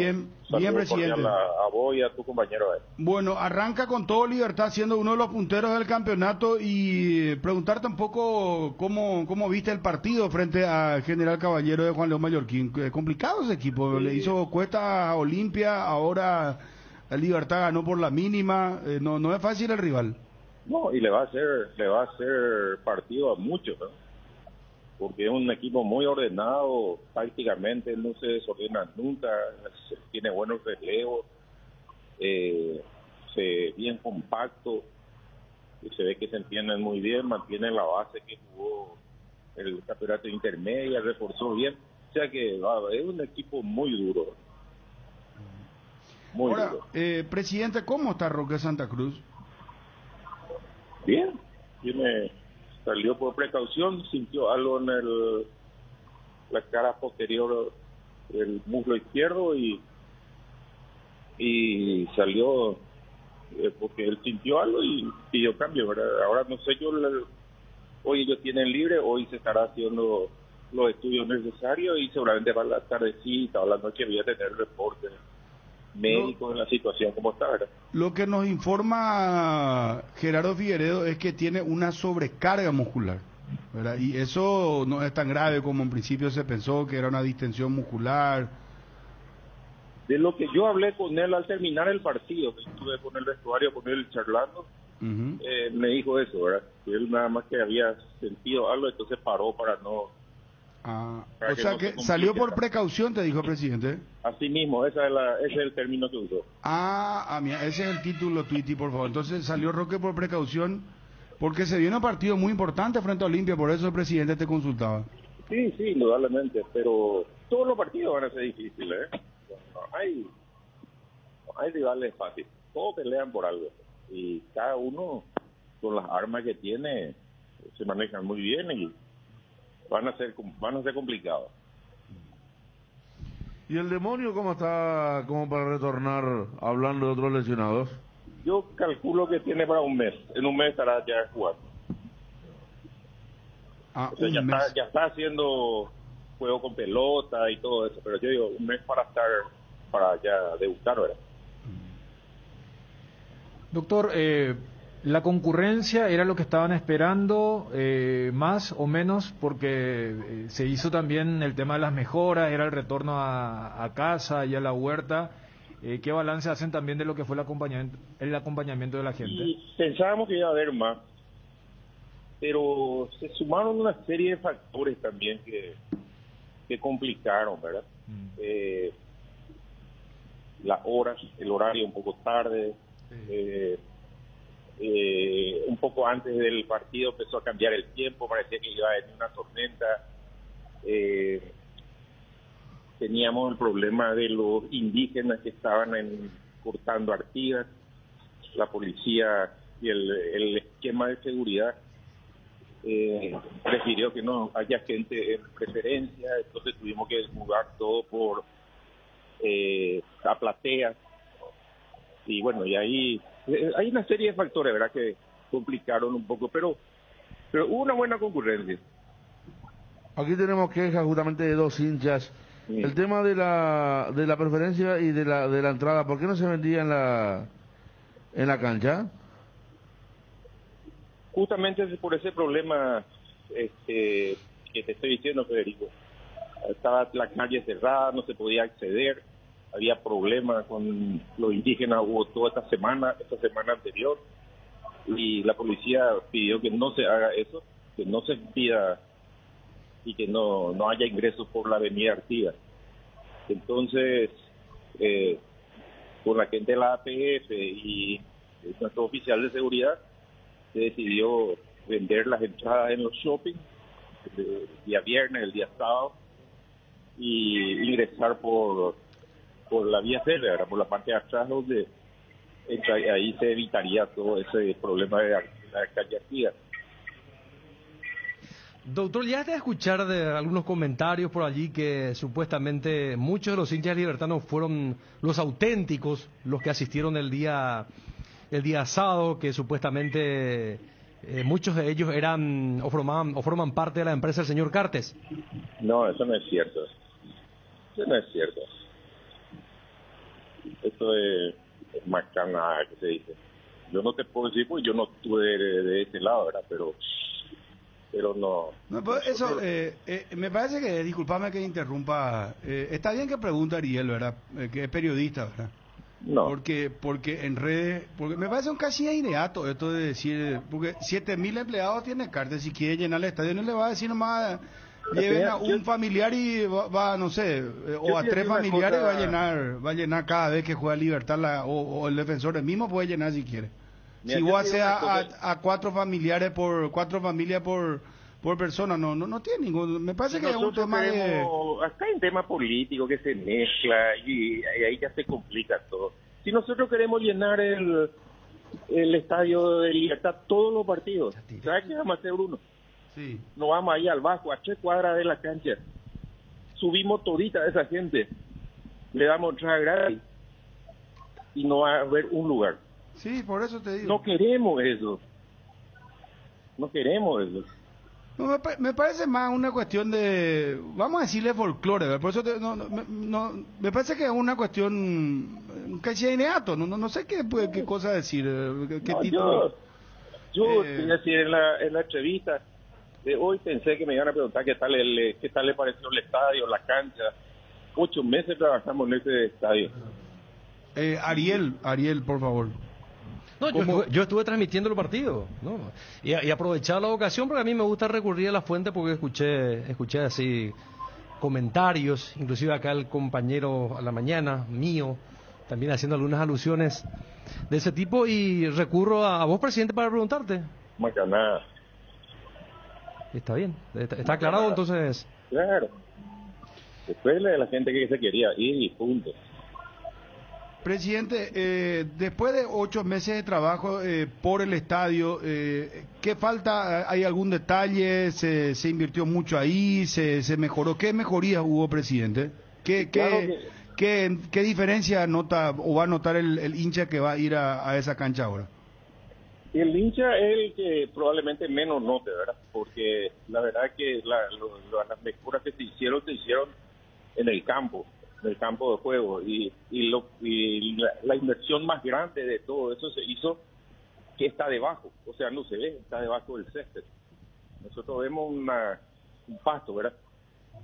presidente. A vos y a tu compañero. Bueno, arranca con todo Libertad, siendo uno de los punteros del campeonato, y preguntarte un poco cómo viste el partido frente a General Caballero de Juan León Mallorquín. Complicado ese equipo, sí. Le hizo cuesta a Olimpia, ahora Libertad ganó por la mínima, no es fácil el rival. No, y le va a hacer partido a muchos, ¿no? Porque es un equipo muy ordenado, prácticamente no se desordena nunca, tiene buenos relevos, bien compacto, y se ve que se entienden muy bien, mantienen la base que jugó el campeonato intermedia, reforzó bien, o sea que es un equipo muy duro. Ahora, presidente, ¿cómo está Roque Santa Cruz? Bien, salió por precaución, sintió algo en la cara posterior del muslo izquierdo y salió porque él sintió algo y pidió cambio, ¿verdad? Ahora no sé hoy ellos tienen libre, hoy se estará haciendo los estudios necesarios y seguramente para la tardecita o la noche voy a tener reporte médico en la situación como está, ¿verdad? Lo que nos informa Gerardo Figueredo es que tiene una sobrecarga muscular, ¿verdad? Y eso no es tan grave como en principio se pensó, que era una distensión muscular. De lo que yo hablé con él al terminar el partido, que estuve con el vestuario, con él charlando, me dijo eso, ¿verdad? Que él nada más que había sentido algo, entonces paró para no... o sea que salió por precaución, te dijo el presidente. Así mismo, ese es el término que usó. Mira, ese es el título, Twitty, por favor. Entonces salió Roque por precaución, porque se viene un partido muy importante frente a Olimpia, por eso el presidente te consultaba. Sí, indudablemente, pero todos los partidos van a ser difíciles, ¿eh? No hay rivales fáciles, todos pelean por algo y cada uno con las armas que tiene se manejan muy bien y van a ser complicados. ¿Y el demonio cómo está como para retornar, hablando de otros lesionados? Yo calculo que tiene para un mes, en un mes estará ya jugando. O sea, ya está haciendo juego con pelota y todo eso, pero yo digo, un mes para ya debutar, ¿verdad? Doctor, la concurrencia era lo que estaban esperando, más o menos, porque se hizo también el tema de las mejoras, era el retorno a casa y a la huerta. ¿Qué balance hacen también de lo que fue el acompañamiento de la gente? Y pensábamos que iba a haber más, pero se sumaron una serie de factores también que complicaron, ¿verdad? Las horas, el horario un poco tarde, un poco antes del partido empezó a cambiar el tiempo, parecía que iba a venir una tormenta. Teníamos el problema de los indígenas que estaban cortando Artigas, la policía y el esquema de seguridad prefirió que no haya gente en preferencia, entonces tuvimos que jugar todo por a platea y bueno, y ahí hay una serie de factores, ¿verdad?, que complicaron un poco, pero hubo una buena concurrencia. Aquí tenemos quejas justamente de dos hinchas. Sí. El tema de la preferencia y de la entrada, ¿por qué no se vendía en la cancha? Justamente por ese problema que te estoy diciendo, Federico. Estaba la calle cerrada, no se podía acceder, había problemas con los indígenas, hubo toda esta semana anterior, y la policía pidió que no se haga eso, que no se pida y que no haya ingresos por la avenida Artigas. Entonces, con la gente de la APF y nuestro oficial de seguridad, se decidió vender las entradas en los shopping el día viernes, el día sábado, y ingresar por la vía férrea, por la parte de atrás, donde ahí se evitaría todo ese problema de la calle Artigas. Doctor, ya te a escuchar de algunos comentarios por allí que supuestamente muchos de los hinchas libertanos fueron los auténticos, los que asistieron el día sábado, que supuestamente muchos de ellos eran o forman parte de la empresa del señor Cartes. No, eso no es cierto. Esto es macanada, que se dice. Yo no te puedo decir, pues yo no estuve de ese lado, ¿verdad? Pero no. Pues eso, me parece que, discúlpame que interrumpa, está bien que pregunta Ariel, ¿verdad? Que es periodista, ¿verdad? No. Porque en redes, porque me parece un casi aireato esto de decir, porque 7.000 empleados tiene Cartes, si quiere llenar el estadio no le va a decir nomás, lleven a un familiar y va no sé, o a 3 familiares va a llenar cada vez que juega Libertad, o el defensor el mismo puede llenar si quiere. Mira, si vos haces a 4 familiares por 4 familias por persona, no tiene ningún, me parece que es un tema acá hay un tema político que se mezcla y ahí ya se complica todo. Si nosotros queremos llenar el estadio de Libertad todos los partidos, ¿sabes qué vamos a hacer, Bruno? Sí. Nos vamos ahí al bajo, a 3 cuadras de la cancha, subimos todita a esa gente, le damos entrada gratis y no va a haber un lugar. Sí, por eso te digo. No queremos eso. No, me parece más una cuestión de, vamos a decirle folclore, ¿verdad? Por eso me parece que es una cuestión casi innato, no sé qué cosa decir, qué título. Yo te iba a decir en la entrevista de hoy, pensé que me iban a preguntar qué tal le pareció el estadio, la cancha. 8 meses trabajamos en ese estadio. Ariel, por favor. No, yo estuve transmitiendo el partido, ¿no? Y aprovechar la ocasión, porque a mí me gusta recurrir a la fuente, porque escuché así comentarios, inclusive acá el compañero a la mañana mío, también haciendo algunas alusiones de ese tipo, y recurro a vos, presidente, para preguntarte. Macanada. Está bien, está aclarado entonces. Claro. Después la gente que se quería ir y punto. Presidente, después de 8 meses de trabajo por el estadio, ¿qué falta? ¿Hay algún detalle? ¿Se invirtió mucho ahí? ¿Se mejoró? ¿Qué mejorías hubo, presidente? ¿Qué diferencia nota o va a notar el hincha que va a ir a esa cancha ahora? El hincha es el que probablemente menos note, ¿verdad? Porque la verdad que las mejoras que se hicieron en el campo de juego y la inversión más grande de todo eso se hizo que está debajo, o sea, no se ve, está debajo del césped. Nosotros vemos un pasto, ¿verdad?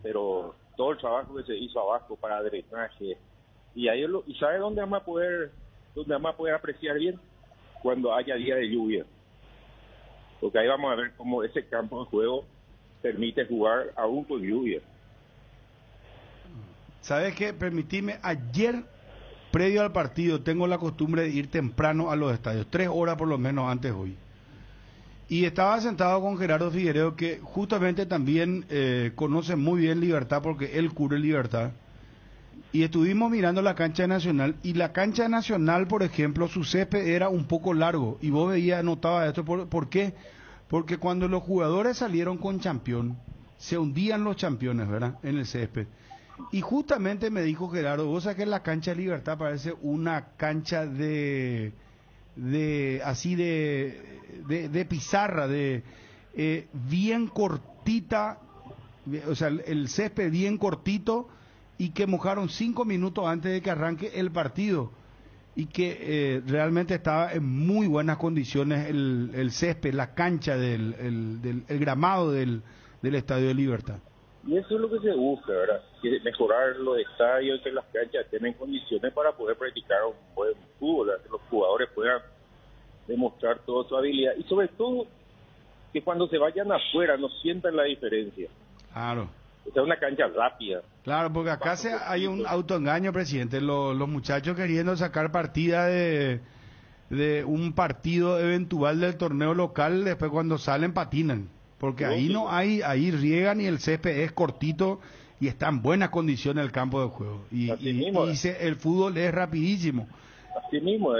Pero todo el trabajo que se hizo abajo para drenaje y ahí y ¿sabe dónde vamos a poder apreciar bien? Cuando haya día de lluvia, porque ahí vamos a ver cómo ese campo de juego permite jugar aún con lluvia. ¿Sabes qué? Permitime, ayer, previo al partido, tengo la costumbre de ir temprano a los estadios, 3 horas por lo menos antes hoy. Y estaba sentado con Gerardo Figueiredo, que justamente también conoce muy bien Libertad, porque él cubre Libertad. Y estuvimos mirando la cancha Nacional, y la cancha Nacional, por ejemplo, su césped era un poco largo, y vos veías, notabas esto, ¿por qué? Porque cuando los jugadores salieron con campeón, se hundían los campeones, ¿verdad?, en el césped. Y justamente me dijo Gerardo, vos sabés que la cancha de Libertad parece una cancha de pizarra, bien cortita, o sea, el césped bien cortito, y que mojaron 5 minutos antes de que arranque el partido, y que realmente estaba en muy buenas condiciones el césped, la cancha, el gramado del Estadio de Libertad. Y eso es lo que se busca, ¿verdad? Que mejorar los estadios, que las canchas tienen condiciones para poder practicar un buen fútbol, que los jugadores puedan demostrar toda su habilidad, y sobre todo que cuando se vayan afuera no sientan la diferencia. Claro. O sea, una cancha rápida. Claro, porque acá hay un autoengaño, presidente. Los muchachos queriendo sacar partida de un partido eventual del torneo local, después cuando salen patinan. Porque ahí no hay, ahí riegan y el césped es cortito y está en buenas condiciones el campo de juego. Y el fútbol es rapidísimo. Así mismo,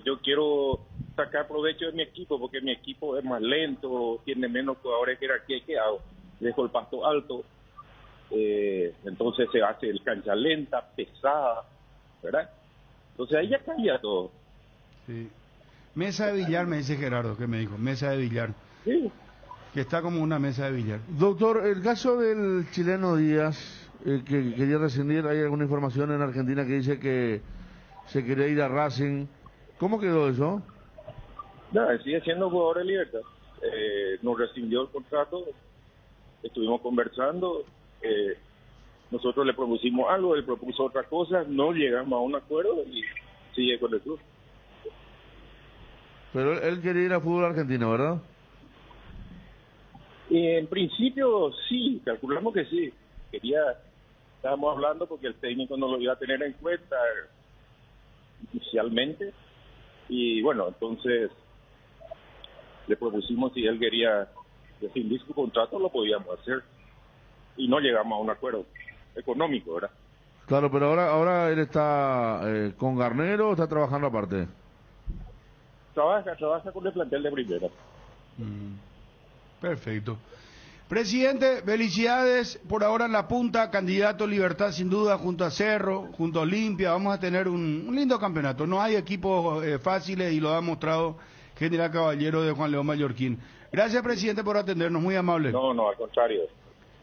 yo quiero sacar provecho de mi equipo porque mi equipo es más lento, tiene menos jugadores de jerarquía. ¿Qué hago? Dejo el pasto alto. Entonces se hace el cancha lenta, pesada, ¿verdad? Entonces ahí ya cambia todo. Sí. Mesa de billar, me dice Gerardo, que me dijo, mesa de billar. Sí. Que está como una mesa de billar. Doctor, el caso del chileno Díaz, que quería rescindir, hay alguna información en Argentina que dice que se quería ir a Racing. ¿Cómo quedó eso? Nada, sigue siendo jugador de Libertad. Nos rescindió el contrato, estuvimos conversando. Nosotros le propusimos algo, él propuso otra cosa, no llegamos a un acuerdo y sigue con el club. Pero él quería ir a fútbol argentino, ¿verdad? En principio sí, calculamos que sí. Estábamos hablando porque el técnico no lo iba a tener en cuenta inicialmente, y bueno, entonces le propusimos si él quería rescindir su contrato, lo podíamos hacer. Y no llegamos a un acuerdo económico, ¿verdad? Claro, pero ahora él está con Garnero o está trabajando aparte. Trabaja con el plantel de primera. Perfecto. Presidente, felicidades por ahora en la punta, candidato Libertad sin duda, junto a Cerro, junto a Olimpia. Vamos a tener un lindo campeonato. No hay equipos fáciles y lo ha mostrado General Caballero de Juan León Mallorquín. Gracias, presidente, por atendernos, muy amable. No, al contrario.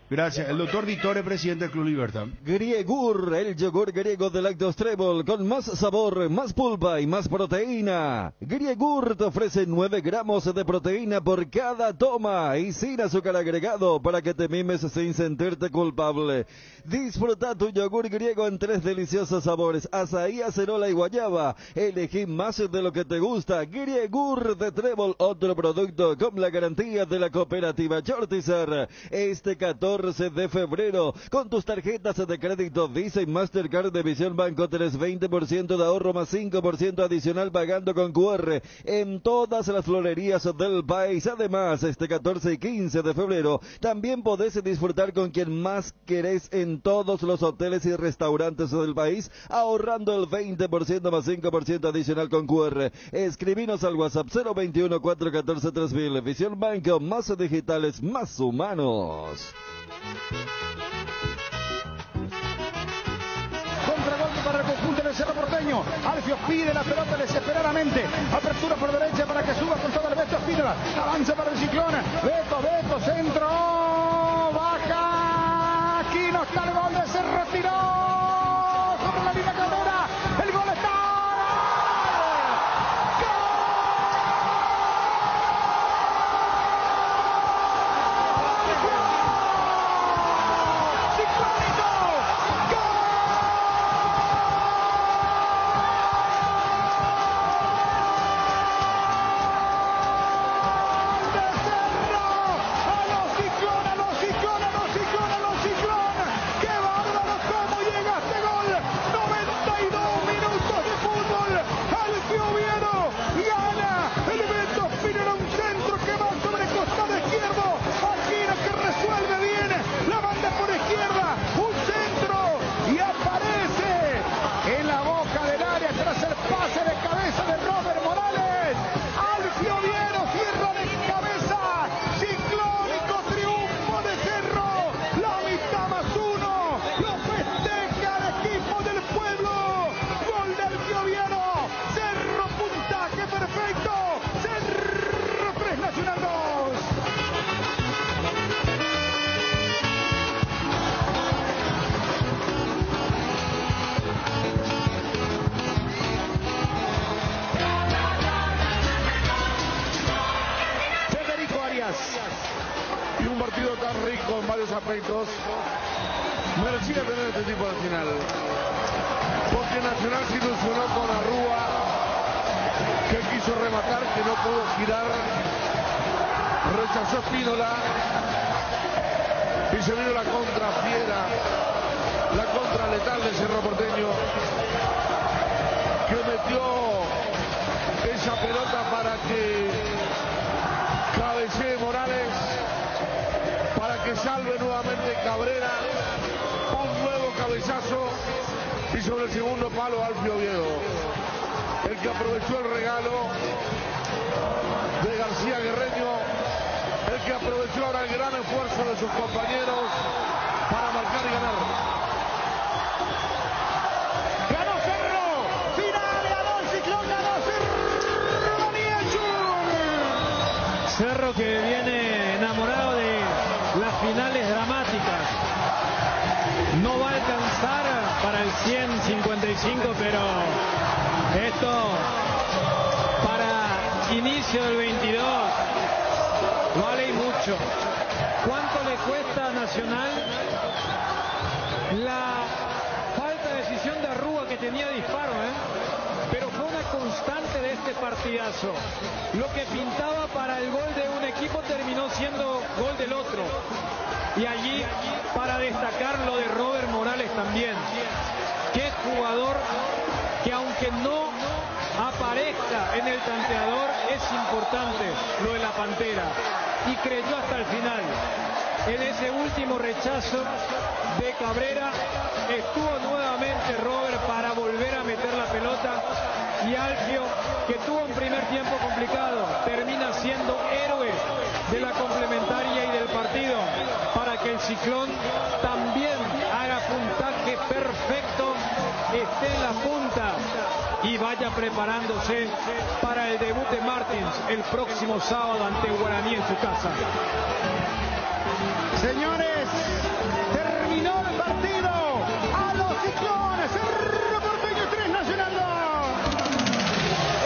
Gracias. El doctor Ditore, presidente del Club Libertad. Griegur, el yogur griego de Lactos Trébol, con más sabor, más pulpa y más proteína. Griegur te ofrece 9 gramos de proteína por cada toma y sin azúcar agregado para que te mimes sin sentirte culpable. Disfruta tu yogur griego en 3 deliciosos sabores, azaí, acerola y guayaba. Elegí más de lo que te gusta. Griegur de Trébol, otro producto con la garantía de la cooperativa Chortizer. Este 14 14 de febrero. Con tus tarjetas de crédito Visa y Mastercard de Visión Banco tenés 20% de ahorro más 5% adicional pagando con QR en todas las florerías del país. Además, este 14 y 15 de febrero también podés disfrutar con quien más querés en todos los hoteles y restaurantes del país, ahorrando el 20% más 5% adicional con QR. Escribinos al WhatsApp 021 414 3000. Visión Banco, más digitales, más humanos. Contragolpe para el conjunto del Cerro Porteño. Alfio pide la pelota desesperadamente. Apertura por derecha para que suba con todo el Beto Espínola. Avanza para el Ciclón. Beto, centro. Baja. Aquí no está el gol de Cerro. Tiró sobre la línea Cabrera. El gol está. Y un partido tan rico en varios aspectos merecía tener este tipo de final, porque Nacional se ilusionó con Arrúa, que quiso rematar, que no pudo girar, rechazó Espínola y se vino la contra fiera, la contra letal de Cerro Porteño, que metió esa pelota para que cabecee Morales, para que salve nuevamente Cabrera, un nuevo cabezazo y sobre el segundo palo Alfio Oviedo, el que aprovechó el regalo de García Guerreño, el que aprovechó ahora el gran esfuerzo de sus compañeros para marcar y ganar. ¡Ganó Cerro! ¡Final! ¡Ganó el Ciclón! ¡Ganó Cerro! Cerro que viene enamorado de las finales dramáticas. No va a alcanzar para el 155, pero esto para inicio del 22 vale mucho. ¿Cuánto le cuesta a Nacional la falta de decisión de Arrúa, que tenía disparo, pero fue una constante de este partidazo? Lo que pintaba para el gol de un equipo terminó siendo gol del otro. Y allí, para destacar lo de Robert Morales también. Qué jugador que, aunque no aparezca en el tanteador, es importante lo de la Pantera. Y creyó hasta el final. En ese último rechazo de Cabrera estuvo nuevamente Robert para volver a meter la pelota. Y Alfio, que tuvo un primer tiempo complicado, termina siendo héroe de la complementaria y del partido, para que el Ciclón también haga puntaje perfecto, esté en la punta y vaya preparándose para el debut de Martins el próximo sábado ante Guaraní en su casa. Señores, terminó el partido. A los Ciclones, Cerro Porteño 3, Nacional 2.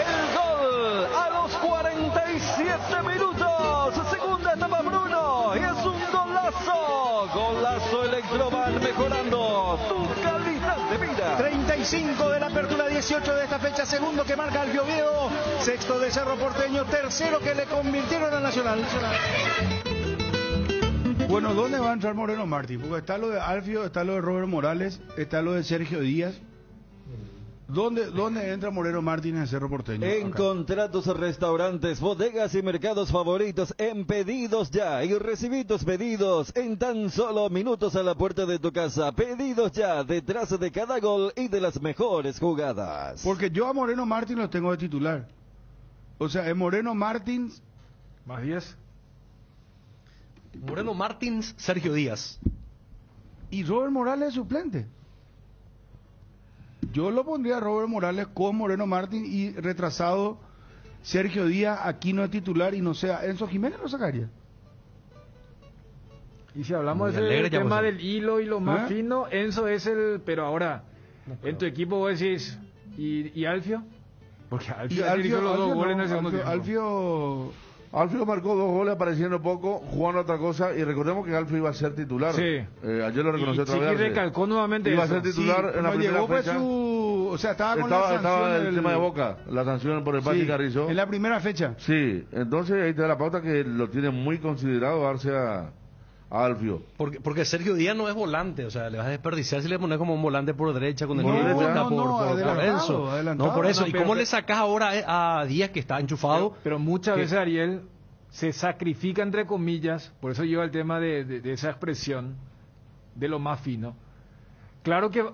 El gol a los 47 minutos. Segunda etapa, Bruno. Y es un golazo. Golazo Electroban, mejorando tu calidad de vida. 35 de la apertura, 18 de esta fecha. Segundo que marca Alfio Oviedo. Sexto de Cerro Porteño. Tercero que le convirtieron a Nacional. Bueno, ¿dónde va a entrar Moreno Martín? Porque está lo de Alfio, está lo de Robert Morales, está lo de Sergio Díaz. ¿Dónde entra Moreno Martín en Cerro Porteño? Encontrá tus restaurantes, bodegas y mercados favoritos en Pedidos Ya y recibí tus pedidos en tan solo minutos a la puerta de tu casa. Pedidos Ya, detrás de cada gol y de las mejores jugadas. Porque yo a Moreno Martín lo tengo de titular. O sea, es Moreno Martín... Más 10. Moreno Martins, Sergio Díaz. Y Robert Morales es suplente. Yo lo pondría a Robert Morales con Moreno Martín y retrasado Sergio Díaz, aquí no es titular y no sea Enzo Jiménez, lo sacaría. Y si hablamos del tema del hilo y lo más fino, Enzo es el... Pero ahora, en tu equipo vos decís, ¿y Alfio? Porque Alfio hizo los 2 goles en el segundo tiempo. Alfio marcó 2 goles apareciendo poco, jugando otra cosa, y recordemos que Alfio iba a ser titular. Sí. Ayer lo reconoció otra vez. Y recalcó nuevamente iba eso. a ser titular en la primera fecha. O sea, estaba el tema de Boca, la sanción por el Pati Carrizo. En la primera fecha. Sí, entonces ahí te da la pauta que lo tiene muy considerado darse a Alfio. Porque Sergio Díaz no es volante, o sea, le vas a desperdiciar si le pones como un volante por derecha con el por Enzo. No, por eso. ¿Y cómo le sacás ahora a Díaz que está enchufado? Pero muchas veces Ariel se sacrifica entre comillas, por eso lleva el tema de esa expresión de lo más fino. Claro que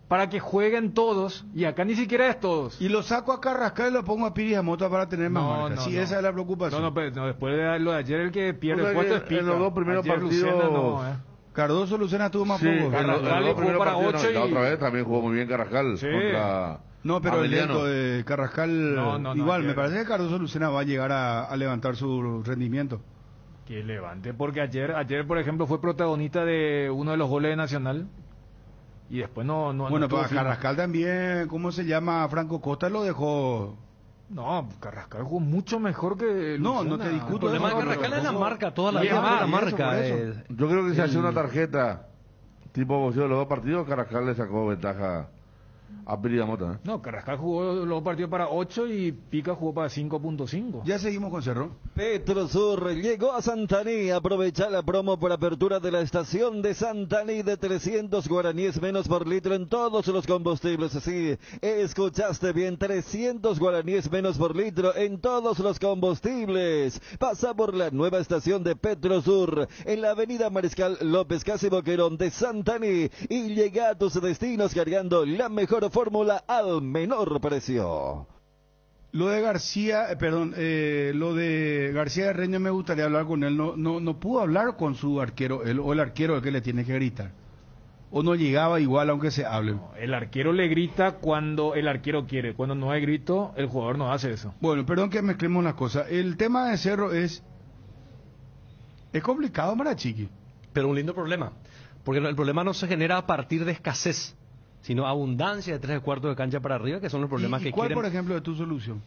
para que jueguen todos, y acá ni siquiera es todos. Y lo saco a Carrascal y lo pongo a Piris a Mota para tener más marcas. Sí, esa es la preocupación. No, después de lo de ayer el que pierde el puesto es Pica. En los 2 primeros ayer partidos... Cardoso Lucena tuvo más poco. Carrascal jugó para 8 La otra vez también jugó muy bien Carrascal contra... No, pero el lento de Carrascal, igual, ayer. Me parece que Cardoso Lucena va a llegar a levantar su rendimiento. Que levante, porque ayer, por ejemplo, fue protagonista de uno de los goles de Nacional. Y después no bueno, para Carrascal también, ¿cómo se llama? Franco Costa lo dejó. No, Carrascal jugó mucho mejor que Lucena. No te discuto. El problema de Carrascal es la marca, toda la vida la marca. Yo creo que si hace una tarjeta tipo boxeo de los 2 partidos, Carrascal le sacó ventaja a Piridamota. No, Carrascal jugó los 2 partidos para 8 y Pica jugó para 5.5. Ya seguimos con Cerro. Petrosur llegó a Santaní. Aprovecha la promo por apertura de la estación de Santaní de 300 guaraníes menos por litro en todos los combustibles. Sí, escuchaste bien, 300 guaraníes menos por litro en todos los combustibles. Pasa por la nueva estación de Petrosur en la avenida Mariscal López Casi Boquerón de Santaní y llega a tus destinos cargando la mejor fórmula al menor precio. Lo de García, lo de García Reño me gustaría hablar con él. No pudo hablar con su arquero, o el arquero el que le tiene que gritar. O no llegaba igual aunque se hable. No, el arquero le grita cuando el arquero quiere. Cuando no hay grito, el jugador no hace eso. Bueno, perdón que mezclemos las cosas. El tema de Cerro es complicado para Chiqui. Pero un lindo problema. Porque el problema no se genera a partir de escasez, sino abundancia de 3/4 de cancha para arriba, que son los problemas que ¿cuál, quieren... por ejemplo, de tu solución?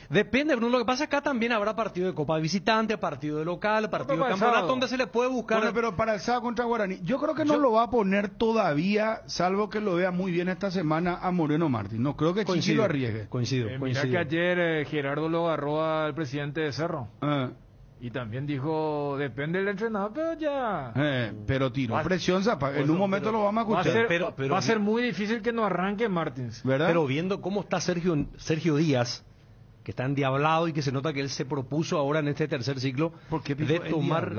Depende, Bruno. Lo que pasa acá también habrá partido de Copa Visitante, partido de local, partido de campeonato, donde se le puede buscar... Bueno, pero para el sábado contra Guaraní, yo creo que no lo va a poner todavía, salvo que lo vea muy bien esta semana a Moreno Martín. No creo que Chiqui lo arriesgue. Coincido. Mira que ayer Gerardo lo agarró al presidente de Cerro. Y también dijo, depende del entrenador, pero ya... pero tiró presión, en un momento lo vamos a escuchar. Va a ser muy difícil que no arranque Martins. ¿Verdad? Pero viendo cómo está Sergio Díaz, que está endiablado y que se nota que él se propuso ahora en este tercer ciclo de tomar...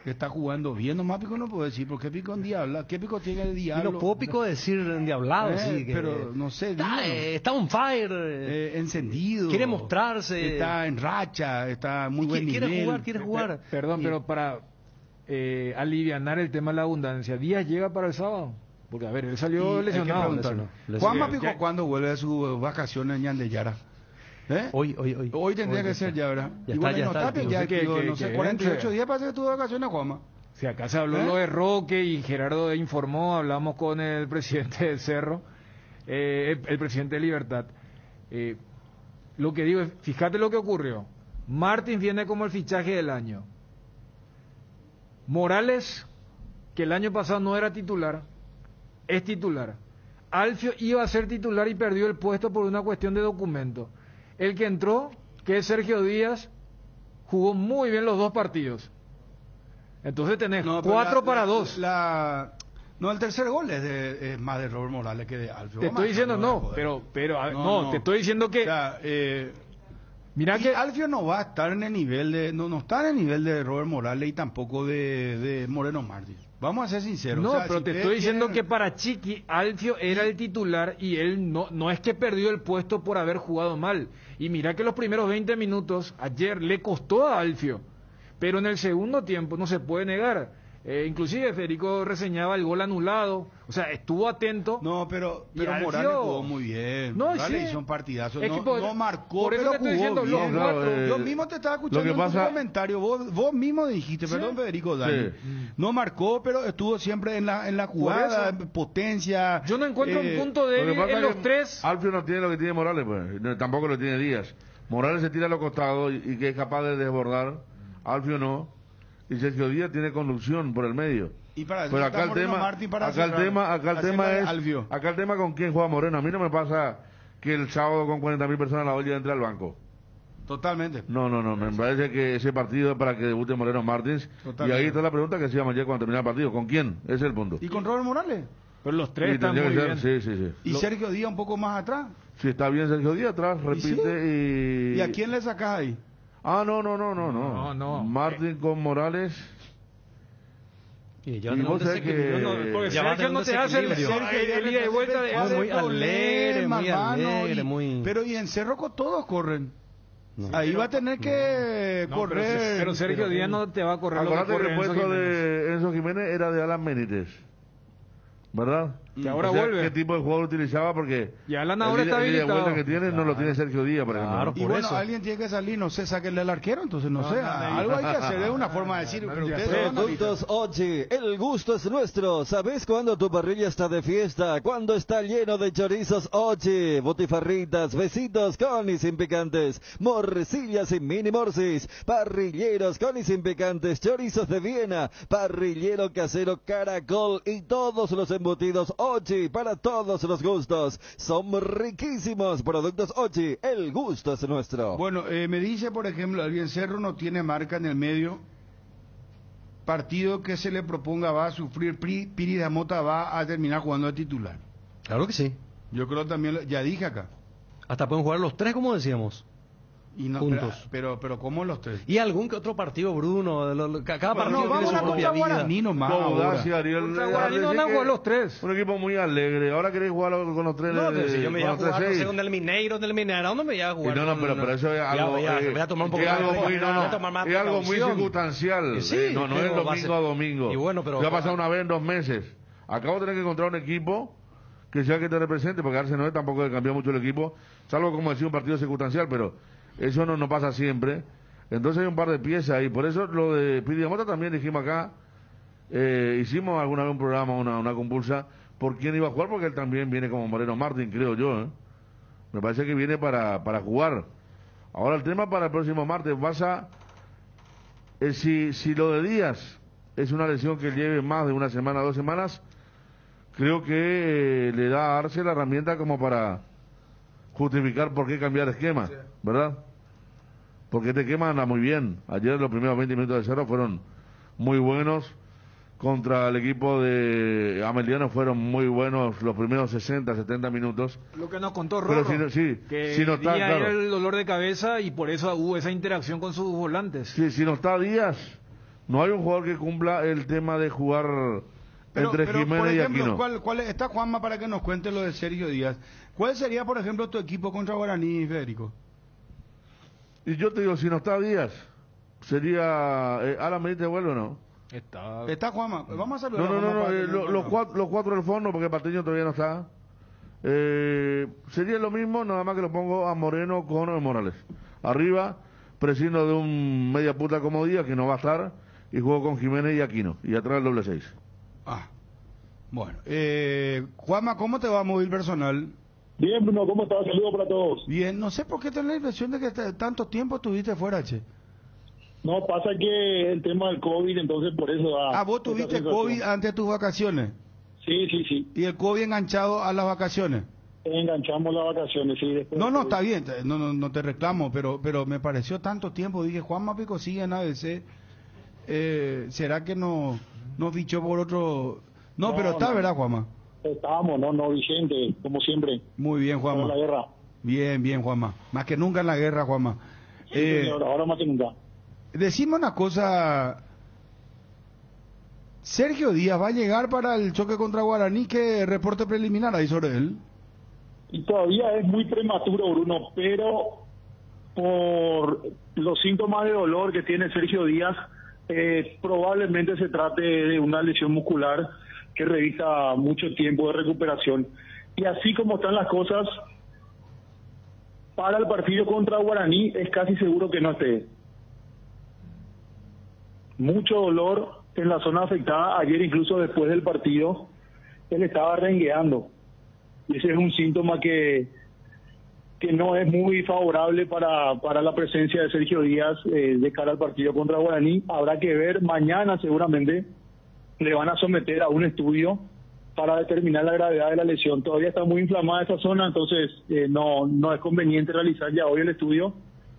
que está jugando bien, nomás Pico no puedo decir, ¿por qué Pico endiablado? ¿Qué Pico tiene el diablo? Y no puedo Pico decir endiablado, sí. Pero no sé, está on fire. Encendido. Quiere mostrarse. Está en racha, está muy buen nivel. Quiere jugar. Perdón, pero para alivianar el tema de la abundancia, Díaz llega para el sábado. Porque, a ver, él salió lesionado. Juanma Pico, ¿cuándo vuelve a sus vacaciones en Ñandeyara? Hoy tendría que ser ya, ¿verdad? Ya está. No sé, 48 días para que tuvo vacaciones, Juanma. Si acá se habló lo de Roque y Gerardo informó, hablamos con el presidente del Cerro, el presidente de Libertad. Lo que digo es, fíjate lo que ocurrió. Martín viene como el fichaje del año. Morales, que el año pasado no era titular, es titular. Alfio iba a ser titular y perdió el puesto por una cuestión de documento. El que entró, que es Sergio Díaz, jugó muy bien los 2 partidos. Entonces tenés No, pero 4 para 2. No, el tercer gol es más de Robert Morales que de Alfio. Te estoy diciendo te estoy diciendo que... O sea, mira que Alfio no va a estar en el nivel de... No está en el nivel de Robert Morales y tampoco de Moreno Martins. Vamos a ser sinceros. No, o sea, pero si te estoy diciendo que para Chiqui, Alfio era el titular y él no es que perdió el puesto por haber jugado mal. Y mira que los primeros 20 minutos ayer le costó a Alfio, pero en el segundo tiempo no se puede negar. Inclusive Federico reseñaba el gol anulado, o sea, estuvo atento. No, pero Alfio... Morales jugó muy bien. No, Morales sí. hizo un partidazo. Equipo... No marcó, por eso pero te estoy jugó diciendo, bien. los cuatro. Yo mismo te estaba escuchando en tu comentario. Vos mismo dijiste, perdón, Federico, Dani. Sí. No marcó, pero estuvo siempre en la jugada, en potencia. Yo no encuentro un punto débil en los tres. Alfio no tiene lo que tiene Morales, pues. No, tampoco lo tiene Díaz. Morales se tira a los costados y que es capaz de desbordar. Alfio no. Y Sergio Díaz tiene conducción por el medio. Pero acá el tema con quién juega Moreno. A mí no me pasa que el sábado con 40.000 personas a la olla entre al banco. Totalmente. No, me parece que ese partido es para que debute Moreno Martins. Totalmente. Y ahí está la pregunta que hacíamos ayer cuando terminaba el partido. ¿Con quién? Ese es el punto. ¿Y con Robert Morales? Pero los tres están muy bien. Sí. ¿Y Sergio Díaz un poco más atrás? Sí, está bien Sergio Díaz atrás, repite ¿Y a quién le sacás ahí? No. Martín con Morales. Y ya vos sabés que... porque Sergio no te hace el ida y vuelta de... Muy alegre, muy... Pero y en Cerro todos corren. Ahí va a tener que correr. Pero Sergio Díaz no te va a correr. Acordate que el puesto de Enzo Jiménez era de Alan Benítez, ¿verdad? Que ahora vuelve. ¿Qué tipo de jugador utilizaba? Porque y Alan ahora está habilitado. El que tiene no lo tiene Sergio Díaz, por ejemplo. Y bueno, alguien tiene que salir, no sé, sáquenle al arquero, entonces no sé, algo hay que hacer, es una forma de decir. Productos Ochi, el gusto es nuestro. ¿Sabes cuándo tu parrilla está de fiesta? Cuando está lleno de chorizos Ochi, botifarritas, besitos con y sin picantes, morcillas y mini morcis, parrilleros con y sin picantes, chorizos de Viena, parrillero casero Caracol y todos los embutidos Ochi para todos los gustos. Son riquísimos. Productos Ochi, el gusto es nuestro. Bueno, me dice, por ejemplo, alguien, Cerro no tiene marca en el medio. Partido que se le proponga va a sufrir. Piri Damota va a terminar jugando de titular. Claro que sí. Yo creo también, ya dije acá. Hasta pueden jugar los tres, como decíamos. Y no, juntos. Pero ¿cómo los tres? Y algún que otro partido, Bruno. Cada partido no, tiene su propia vida. Guaraní nomás. Contra Guaraní no van a jugar los tres. Un equipo muy alegre. Ahora queréis jugar con los tres. No, pero si yo me iba a jugar, no sé, con el Mineiro, no me iba a jugar. No, pero eso es algo. Voy a tomar un poco más. Es algo muy circunstancial. Sí, no es domingo a domingo. Y bueno, pero. Va a pasar una vez en 2 meses. Acabo de tener que encontrar un equipo que sea que te represente, porque Arce no es tampoco que cambió mucho el equipo, salvo como decía un partido circunstancial, pero eso no pasa siempre. Entonces hay un par de piezas y por eso lo de Pidiamota también dijimos acá, hicimos alguna vez un programa, una compulsa, por quién iba a jugar, porque él también viene como Moreno Martín, creo yo, me parece que viene para jugar. Ahora el tema para el próximo martes, si lo de Díaz es una lesión que lleve más de una semana, 2 semanas, creo que le da a Arce la herramienta como para justificar por qué cambiar esquema, ¿verdad? Porque este esquema anda muy bien. Ayer los primeros 20 minutos de Cerro fueron muy buenos. Contra el equipo de Ameliano fueron muy buenos los primeros 60, 70 minutos. Lo que nos contó Rorro, que si no está, Díaz claro, era el dolor de cabeza y por eso hubo esa interacción con sus volantes. Sí, si no está Díaz, no hay un jugador que cumpla el tema de jugar entre Jiménez por ejemplo, y Aquino. ¿cuál está Juanma para que nos cuente lo de Sergio Díaz? ¿Cuál sería, por ejemplo, tu equipo contra Guaraní, Federico? Y yo te digo, si no está Díaz, sería... ¿Alan Benítez vuelve o no? Está Juanma. Vamos a saludar. No, los cuatro del fondo, porque Patiño todavía no está. Sería lo mismo, nada más que lo pongo a Moreno con Morales. Arriba, prescindo de un media puta como Díaz, que no va a estar, y juego con Jiménez y Aquino. Y atrás el doble 6. Bueno. Juanma, ¿cómo te va a mover personal? Bien, Bruno, ¿cómo estás? Saludos para todos. Bien, no sé por qué tenés la impresión de que tanto tiempo estuviste fuera, che. No, pasa que el tema del COVID, entonces por eso... ¿Vos tuviste COVID antes de tus vacaciones? Sí. ¿Y el COVID enganchado a las vacaciones? Enganchamos las vacaciones, sí. Después no, está bien, no te reclamo, pero me pareció tanto tiempo. Dije, Juanma Pico sigue en ABC. ¿Será que no fichó por otro? No, pero está, ¿verdad, Juanma? Estábamos, no, vigente, como siempre. Muy bien, Juanma. Para la guerra. Bien, Juanma. Más que nunca en la guerra, Juanma. Sí, señor, ahora más que nunca. Decime una cosa. Sergio Díaz va a llegar para el choque contra Guaraní. ¿Qué reporte preliminar hay sobre él? Y todavía es muy prematuro, Bruno, pero por los síntomas de dolor que tiene Sergio Díaz, probablemente se trate de una lesión muscular que revisa mucho tiempo de recuperación. Y así como están las cosas, para el partido contra Guaraní es casi seguro que no esté. Mucho dolor en la zona afectada. Ayer, incluso después del partido, él estaba rengueando. Y ese es un síntoma que no es muy favorable para la presencia de Sergio Díaz de cara al partido contra Guaraní. Habrá que ver, mañana seguramente le van a someter a un estudio para determinar la gravedad de la lesión. Todavía está muy inflamada esa zona, entonces no es conveniente realizar ya hoy el estudio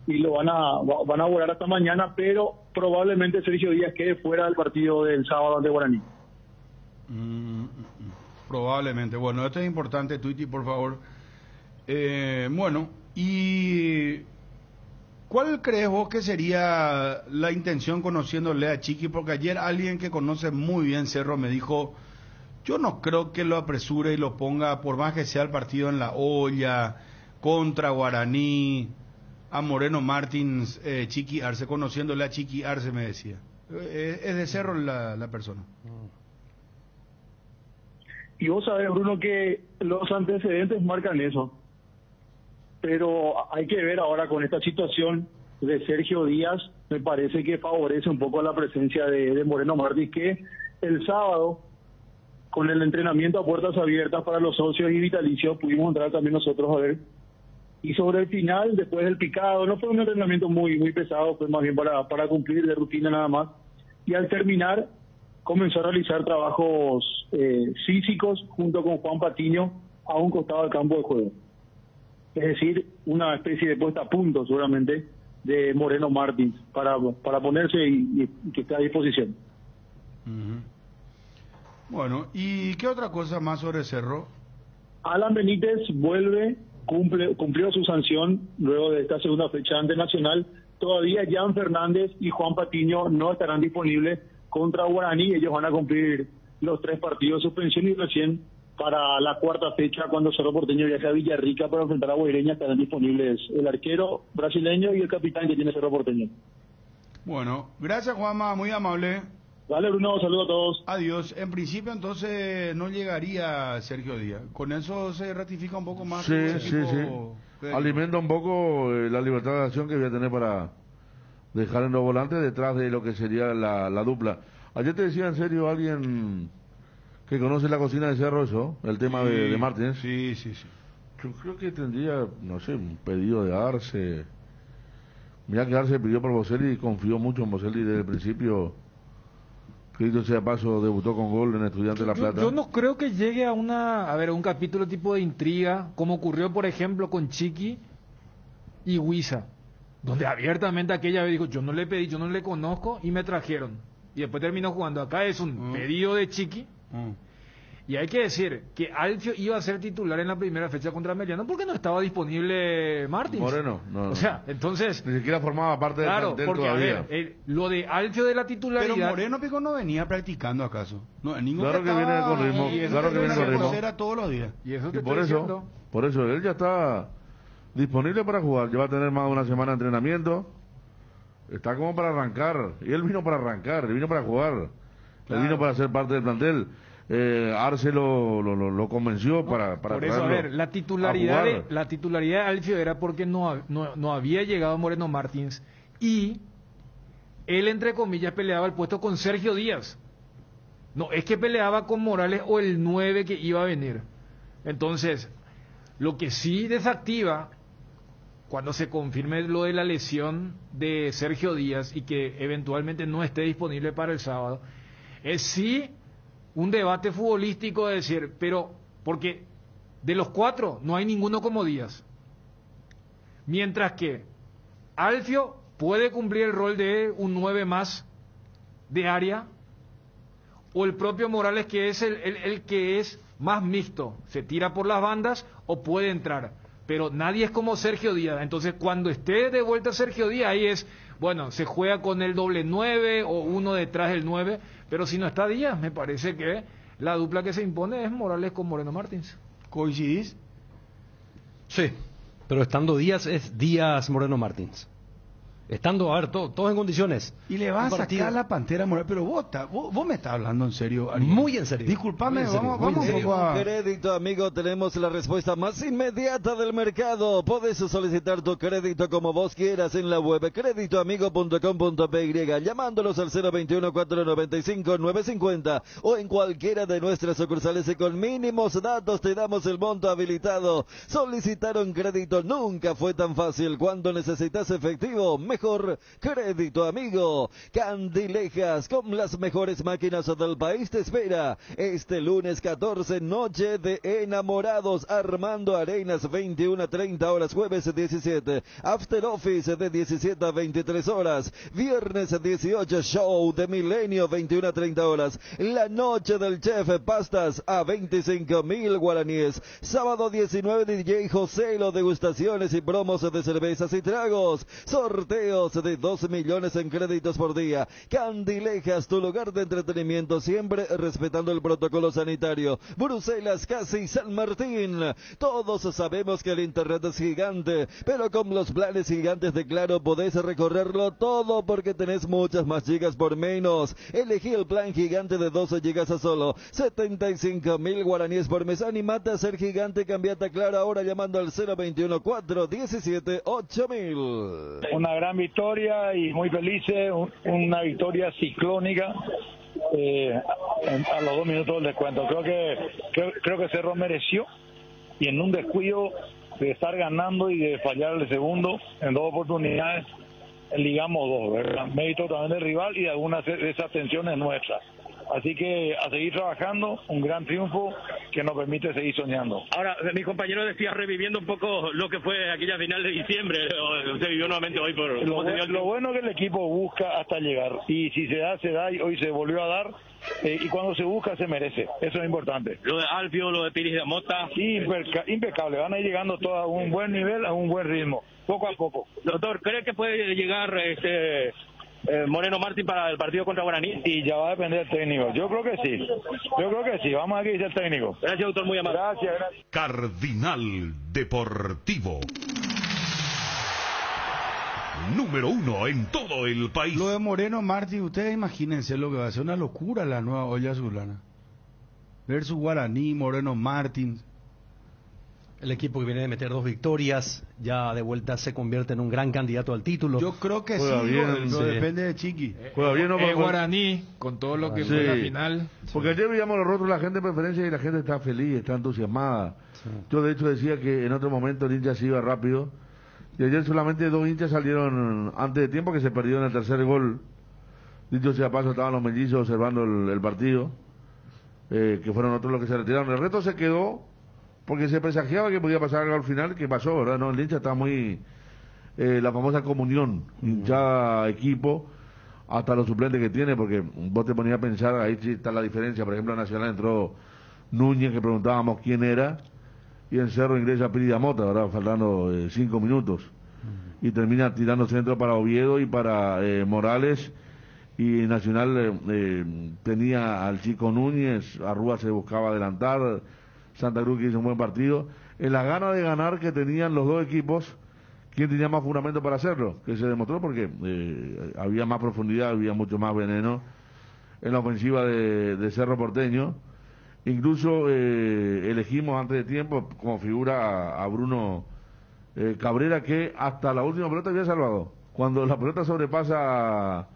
y lo van a abordar hasta mañana, pero probablemente Sergio Díaz quede fuera del partido del sábado ante Guaraní. Probablemente. Bueno, esto es importante, Tuiti, por favor. Bueno, ¿y cuál crees vos que sería la intención conociéndole a Chiqui? Porque ayer alguien que conoce muy bien Cerro me dijo, yo no creo que lo apresure y lo ponga, por más que sea el partido en la olla, contra Guaraní, a Moreno Martins, Chiqui Arce, conociéndole a Chiqui Arce, me decía. Es de Cerro la persona. Y vos sabés, Bruno, que los antecedentes marcan eso. Pero hay que ver ahora con esta situación de Sergio Díaz, me parece que favorece un poco la presencia de Moreno Martins, que el sábado, con el entrenamiento a puertas abiertas para los socios y vitalicios, pudimos entrar también nosotros a ver. Y sobre el final, después del picado, no fue un entrenamiento muy pesado, fue más bien para cumplir de rutina nada más. Y al terminar, comenzó a realizar trabajos físicos junto con Juan Patiño a un costado del campo de juego. Es decir, una especie de puesta a punto seguramente de Moreno Martins para ponerse y que esté a disposición. Bueno, ¿y qué otra cosa más sobre Cerro? Alan Benítez cumplió su sanción luego de esta segunda fecha ante Nacional. Todavía Jan Fernández y Juan Patiño no estarán disponibles contra Guaraní. Ellos van a cumplir los 3 partidos de suspensión y recién para la cuarta fecha, cuando Cerro Porteño viaje a Villarrica para enfrentar a Guaireña, estarán disponibles el arquero brasileño y el capitán que tiene Cerro Porteño. Bueno, gracias, Juanma, muy amable. Dale, Bruno, saludos a todos. Adiós. En principio, entonces, no llegaría Sergio Díaz. Con eso se ratifica un poco más. Sí. Alimenta un poco la libertad de acción que voy a tener para dejar en los volantes detrás de lo que sería la dupla. Ayer te decía en serio alguien que conoce la cocina de Cerro, eso, el tema de Martínez. Sí. Yo creo que tendría, no sé, un pedido de Arce. Mira que Arce pidió por Boselli y confió mucho en Boselli desde el principio. Que dicho sea paso, debutó con gol en Estudiantes de La Plata. Yo no creo que llegue a un capítulo tipo de intriga, como ocurrió, por ejemplo, con Chiqui y Huiza, donde abiertamente aquella vez dijo, yo no le pedí, yo no le conozco, y me trajeron. Y después terminó jugando. Acá es un pedido de Chiqui. Y hay que decir que Alfio iba a ser titular en la primera fecha contra Meliano porque no estaba disponible Martins. Moreno, no. O sea, entonces... Ni siquiera formaba parte del plantel porque, todavía. A ver, lo de Alfio de la titularidad... Pero Moreno Pico no venía practicando, ¿acaso? No, en ningún claro que viene con ritmo. Claro que viene con ritmo. Todos los días. Y eso te por eso él ya está disponible para jugar. Ya va a tener más de una semana de entrenamiento. Está como para arrancar. Y él vino para arrancar, él vino para jugar. Él vino para ser parte del plantel. Arce lo convenció para por eso, a ver, la titularidad de Alfio era porque no había llegado Moreno Martins y él, entre comillas, peleaba el puesto con Sergio Díaz. No es que peleaba con Morales o el 9 que iba a venir. Entonces, lo que sí desactiva cuando se confirme lo de la lesión de Sergio Díaz y que eventualmente no esté disponible para el sábado, es sí un debate futbolístico de decir, pero porque de los 4 no hay ninguno como Díaz. Mientras que Alfio puede cumplir el rol de un 9 más de área, o el propio Morales, que es el que es más mixto, se tira por las bandas o puede entrar, pero nadie es como Sergio Díaz. Entonces cuando esté de vuelta Sergio Díaz, ahí es, bueno, se juega con el doble 9 o uno detrás del 9, pero si no está Díaz, me parece que la dupla que se impone es Morales con Moreno Martins. ¿Coincidís? Sí, pero estando Díaz es Díaz Moreno Martins. Estando, a ver, todos en condiciones. Y le vas a sacar la Pantera Morales, pero vos me estás hablando en serio, Ariel. Muy en serio. Disculpame, vamos un En poco a... Crédito Amigo tenemos la respuesta más inmediata del mercado. Puedes solicitar tu crédito como vos quieras en la web creditoamigo.com.py, llamándolos al 021-495-950 o en cualquiera de nuestras sucursales, y con mínimos datos te damos el monto habilitado. Solicitar un crédito nunca fue tan fácil. Cuando necesitas efectivo, mejor Crédito Amigo. Candilejas, con las mejores máquinas del país, te espera este lunes 14, noche de enamorados. Armando Arenas, 21 a 30 horas, jueves 17, After Office de 17 a 23 horas, viernes 18, show de Milenio, 21 a 30 horas, la noche del chef, pastas a 25.000 guaraníes, sábado 19, DJ Joselo, degustaciones y promos de cervezas y tragos, sorteos de 2 millones en créditos por día. Candilejas, tu lugar de entretenimiento, siempre respetando el protocolo sanitario. Bruselas, casi San Martín. Todos sabemos que el internet es gigante, pero con los planes gigantes de Claro podés recorrerlo todo, porque tenés muchas más gigas por menos. Elegí el plan gigante de 12 gigas a solo 75.000 guaraníes por mes. Animate a ser gigante, cambiate a Claro ahora llamando al 021-417-8000. Una gran victoria y muy felices, una victoria ciclónica. A los 2 minutos del descuento creo que Cerro mereció, y en un descuido de estar ganando y de fallar el segundo en 2 oportunidades, ligamos 2, ¿verdad? Mérito también del rival y de algunas de esas tensiones nuestras. Así que a seguir trabajando, un gran triunfo que nos permite seguir soñando. Ahora, mi compañero decía, reviviendo un poco lo que fue aquella final de diciembre, se vivió nuevamente hoy por... Lo bueno que el equipo busca hasta llegar, y si se da, y hoy se volvió a dar, y cuando se busca se merece, eso es importante. Lo de Alfio, lo de Piris de Mota... Impecable, van a ir llegando todos a un buen nivel, a un buen ritmo, poco a poco. Doctor, ¿cree que puede llegar Moreno Martín para el partido contra Guaraní? Y ya va a depender del técnico. Yo creo que sí. Vamos a ver qué dice el técnico. Gracias, doctor, muy amable. Gracias. Cardinal Deportivo. Número 1 en todo el país. Lo de Moreno Martín, ustedes imagínense lo que va a ser, una locura la nueva olla azulana. Versus Guaraní, Moreno Martín. El equipo que viene de meter 2 victorias, ya de vuelta se convierte en un gran candidato al título. Yo creo que Juega sí, bien, pero sí. depende de Chiqui. Juega bien, ¿no? Guaraní, con todo lo que fue la final. Porque ayer veíamos los rostros de la gente de preferencia y la gente está feliz, está entusiasmada. Sí. Yo de hecho decía que en otro momento el hincha se iba rápido, y ayer solamente 2 hinchas salieron antes de tiempo, que se perdió en el tercer gol. Dicho sea paso, estaban los mellizos observando el partido, que fueron otros los que se retiraron. El resto se quedó porque se presagiaba que podía pasar algo al final, que pasó, ¿verdad? No, el hincha está muy... la famosa comunión, hinchada, equipo, hasta los suplentes que tiene, porque vos te ponías a pensar, ahí sí está la diferencia. Por ejemplo, en Nacional entró Núñez, que preguntábamos quién era, y en Cerro ingresa Piri Mota, ¿verdad? Faltando 5 minutos. Y termina tirando centro para Oviedo y para Morales, y Nacional tenía al chico Núñez, Arrúa se buscaba adelantar, Santa Cruz que hizo un buen partido. En la gana de ganar que tenían los 2 equipos, ¿quién tenía más fundamento para hacerlo? Que se demostró porque había más profundidad, había mucho más veneno en la ofensiva de Cerro Porteño. Incluso elegimos antes de tiempo como figura a Bruno Cabrera, que hasta la última pelota había salvado. Cuando la pelota sobrepasa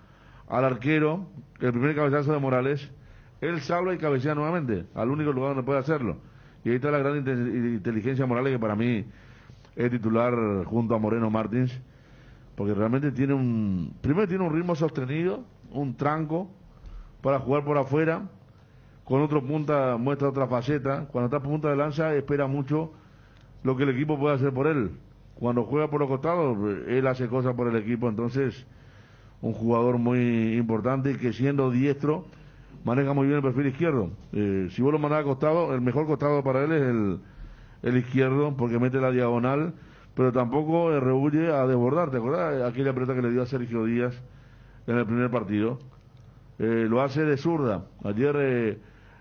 al arquero, el primer cabezazo de Morales, él salva y cabecea nuevamente al único lugar donde puede hacerlo. Y ahí está la gran inteligencia Morales, que para mí es titular junto a Moreno Martins, porque realmente primero tiene un ritmo sostenido, un tranco para jugar por afuera, con otro punta muestra otra faceta. Cuando está punta de lanza espera mucho lo que el equipo puede hacer por él. Cuando juega por los costados, él hace cosas por el equipo. Entonces, un jugador muy importante y que siendo diestro maneja muy bien el perfil izquierdo. Si vos lo mandás a costado, el mejor costado para él es el izquierdo, porque mete la diagonal, pero tampoco rehuye a desbordar. ¿Te acordás aquella pelota que le dio a Sergio Díaz en el primer partido? Lo hace de zurda. Ayer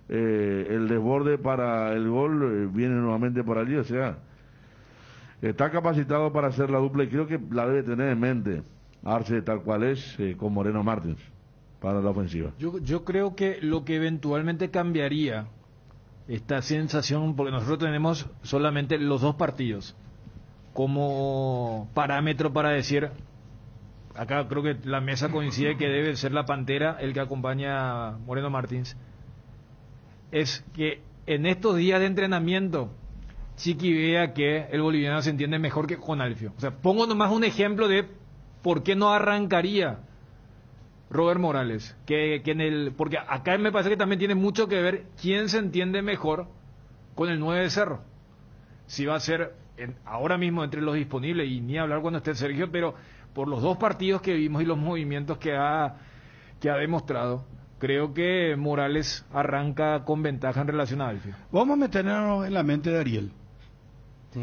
el desborde para el gol viene nuevamente por allí, o sea, está capacitado para hacer la dupla y creo que la debe tener en mente Arce tal cual es con Moreno Martins para la ofensiva. Yo creo que lo que eventualmente cambiaría esta sensación, porque nosotros tenemos solamente los 2 partidos como parámetro para decir, acá creo que la mesa coincide que debe ser la Pantera el que acompaña a Moreno Martins, es que en estos días de entrenamiento Chiqui vea que el boliviano se entiende mejor que con Alfio. O sea, pongo nomás un ejemplo de por qué no arrancaría Robert Morales, porque acá me parece que también tiene mucho que ver quién se entiende mejor con el 9 de Cerro. Si va a ser ahora mismo entre los disponibles, y ni hablar cuando esté Sergio, pero por los 2 partidos que vimos y los movimientos que ha demostrado, creo que Morales arranca con ventaja en relación a Alfio. Vamos a meternos en la mente de Ariel,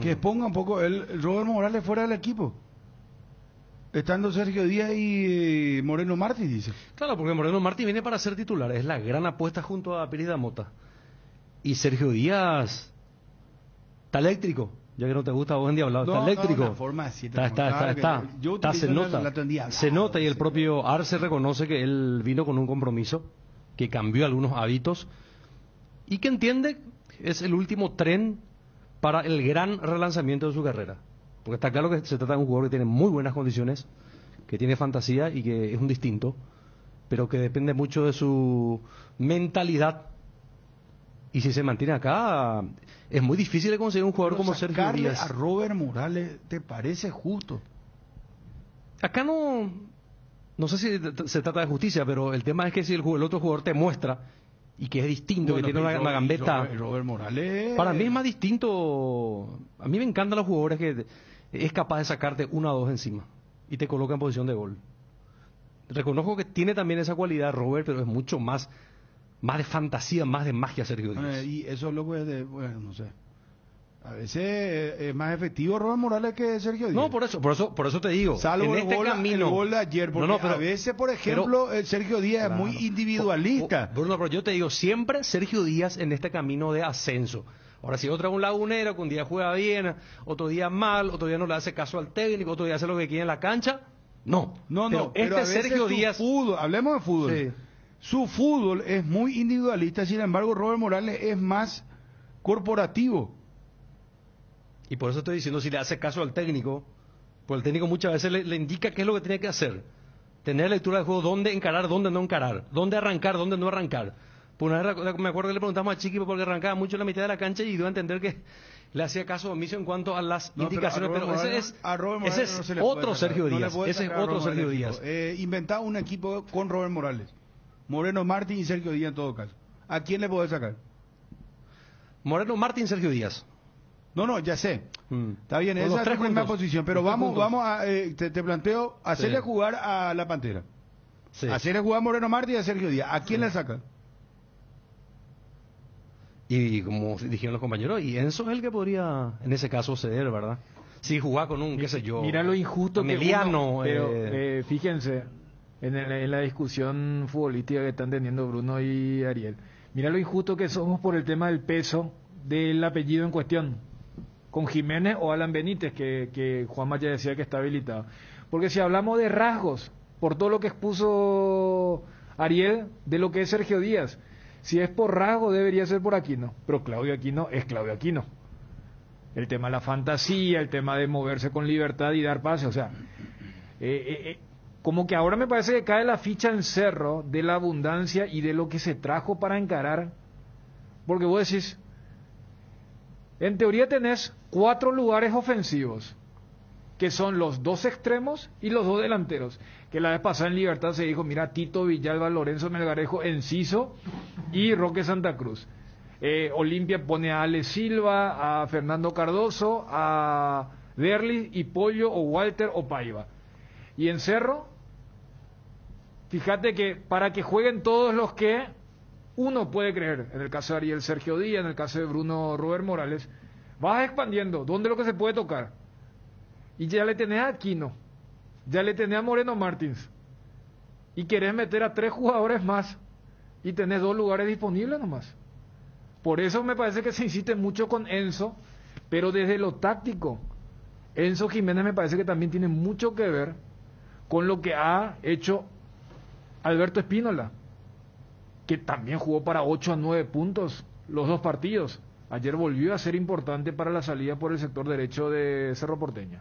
que exponga un poco el Robert Morales fuera del equipo, estando Sergio Díaz y Moreno Martins, dice. Claro, porque Moreno Martins viene para ser titular, es la gran apuesta junto a Pérez Mota. Y Sergio Díaz está eléctrico, ya que no te gusta vos en día hablar, está eléctrico. No, forma así, se nota y el propio Arce reconoce que él vino con un compromiso, que cambió algunos hábitos y que entiende es el último tren para el gran relanzamiento de su carrera. Porque está claro que se trata de un jugador que tiene muy buenas condiciones, que tiene fantasía y que es un distinto, pero que depende mucho de su mentalidad. Y si se mantiene acá, es muy difícil de conseguir un jugador como Sergio Díaz. A Robert Morales, ¿te parece justo? Acá no sé si se trata de justicia, pero el tema es que si el otro jugador te muestra y que es distinto, bueno, que tiene una gambeta. Robert Morales. Para mí es más distinto. A mí me encantan los jugadores que es capaz de sacarte 1 o 2 encima y te coloca en posición de gol. Reconozco que tiene también esa cualidad Robert, pero es mucho más de fantasía, más de magia Sergio Díaz. Y eso es lo que bueno, no sé. A veces es más efectivo Robert Morales que Sergio Díaz. No, por eso te digo. Salvo en el gol de ayer, porque pero, a veces, por ejemplo, Sergio Díaz es muy individualista. Bruno, pero yo te digo, siempre Sergio Díaz en este camino de ascenso. Ahora, si otro es un lagunero, que un día juega bien, otro día mal, otro día no le hace caso al técnico, otro día hace lo que quiere en la cancha, no. Pero Sergio Díaz... Fútbol, hablemos de fútbol. Sí. Su fútbol es muy individualista, sin embargo, Robert Morales es más corporativo. Y por eso estoy diciendo, si le hace caso al técnico, pues el técnico muchas veces le indica qué es lo que tiene que hacer. Tener lectura de juego, dónde encarar, dónde no encarar, dónde arrancar, dónde no arrancar. Por una vez me acuerdo que le preguntamos a Chiqui porque arrancaba mucho en la mitad de la cancha y dio a entender que le hacía caso omiso en cuanto a las indicaciones, pero ese es otro Sergio Díaz. Ese es otro Sergio Díaz. Inventaba un equipo con Robert Morales, Moreno Martins y Sergio Díaz en todo caso. ¿A quién le podés sacar? Moreno Martins, Sergio Díaz. No, ya sé. Está bien, esa es la primera posición. Pero vamos a, te planteo, hacerle jugar a la Pantera. Sí. Hacerle jugar a Moreno Martins y a Sergio Díaz. ¿A quién le saca? Y como dijeron los compañeros, y Enzo es el que podría, en ese caso, ceder, ¿verdad? Si jugar con un, qué sé yo... Mira lo injusto mediano, que pero, fíjense, en la discusión futbolística que están teniendo Bruno y Ariel, mira lo injusto que somos por el tema del peso del apellido en cuestión, con Jiménez o Alan Benítez, que Juanma ya decía que está habilitado. Porque si hablamos de rasgos, por todo lo que expuso Ariel, de lo que es Sergio Díaz, si es por rasgo debería ser por Aquino, pero Claudio Aquino es Claudio Aquino. El tema de la fantasía, el tema de moverse con libertad y dar pase, o sea, como que ahora me parece que cae la ficha en Cerro de la abundancia y de lo que se trajo para encarar, porque vos decís, en teoría tenés 4 lugares ofensivos, que son los 2 extremos y los 2 delanteros, que la vez pasada en Libertad se dijo, mira, Tito Villalba, Lorenzo Melgarejo, Enciso y Roque Santa Cruz. Olimpia pone a Ale Silva, a Fernando Cardoso, a Derli y Pollo o Walter o Paiva. Y en Cerro, fíjate que para que jueguen todos los que uno puede creer, en el caso de Ariel Sergio Díaz, en el caso de Bruno Robert Morales, vas expandiendo, ¿dónde es lo que se puede tocar? Y ya le tenés a Aquino, ya le tenés a Moreno Martins, y querés meter a 3 jugadores más, y tenés 2 lugares disponibles nomás. Por eso me parece que se insiste mucho con Enzo, pero desde lo táctico, Enzo Jiménez me parece que también tiene mucho que ver con lo que ha hecho Alberto Espínola, que también jugó para 8 a 9 puntos los 2 partidos. Ayer volvió a ser importante para la salida por el sector derecho de Cerro Porteño.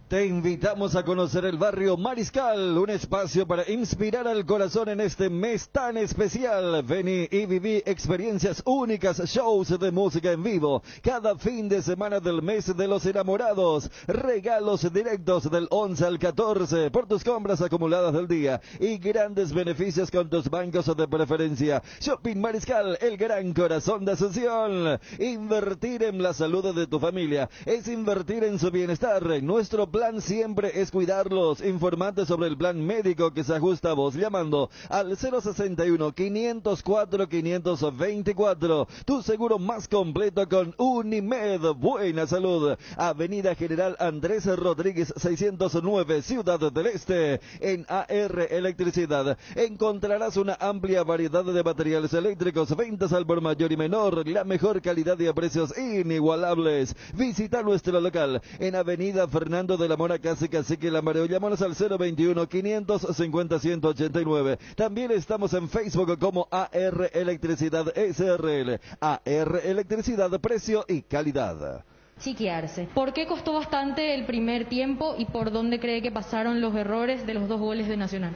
Te invitamos a conocer el barrio Mariscal, un espacio para inspirar al corazón en este mes tan especial. Vení y viví experiencias únicas, shows de música en vivo, cada fin de semana del mes de los enamorados, regalos directos del 11 al 14 por tus compras acumuladas del día y grandes beneficios con tus bancos de preferencia. Shopping Mariscal, el gran corazón de Asunción. Invertir en la salud de tu familia es invertir en su bienestar. Nuestro plan siempre es cuidarlos. Informate sobre el plan médico que se ajusta a vos llamando al 061-504-524. Tu seguro más completo con Unimed. Buena salud. Avenida General Andrés Rodríguez 609, Ciudad del Este. En AR Electricidad encontrarás una amplia variedad de materiales eléctricos, ventas al por mayor y menor, la mejor calidad y a precios inigualables. Visita nuestro local en Avenida Fernando de la Mora, casi Cacique La Mareo. Llámanos al 021-550-189. También estamos en Facebook como AR Electricidad SRL. AR Electricidad, precio y calidad. Chiqui Arce, ¿por qué costó bastante el primer tiempo y por dónde cree que pasaron los errores de los 2 goles de Nacional?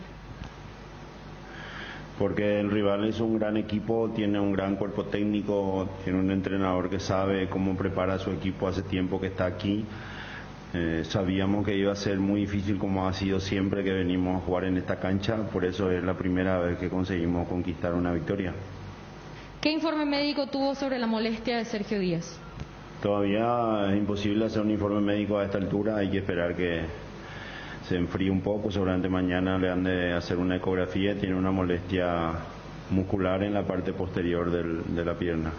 Porque el rival es un gran equipo, tiene un gran cuerpo técnico, tiene un entrenador que sabe cómo prepara a su equipo, hace tiempo que está aquí. Sabíamos que iba a ser muy difícil, como ha sido siempre que venimos a jugar en esta cancha, por eso es la primera vez que conseguimos conquistar una victoria. ¿Qué informe médico tuvo sobre la molestia de Sergio Díaz? Todavía es imposible hacer un informe médico a esta altura, hay que esperar que se enfríe un poco, seguramente mañana le han de hacer una ecografía, tiene una molestia muscular en la parte posterior de la pierna.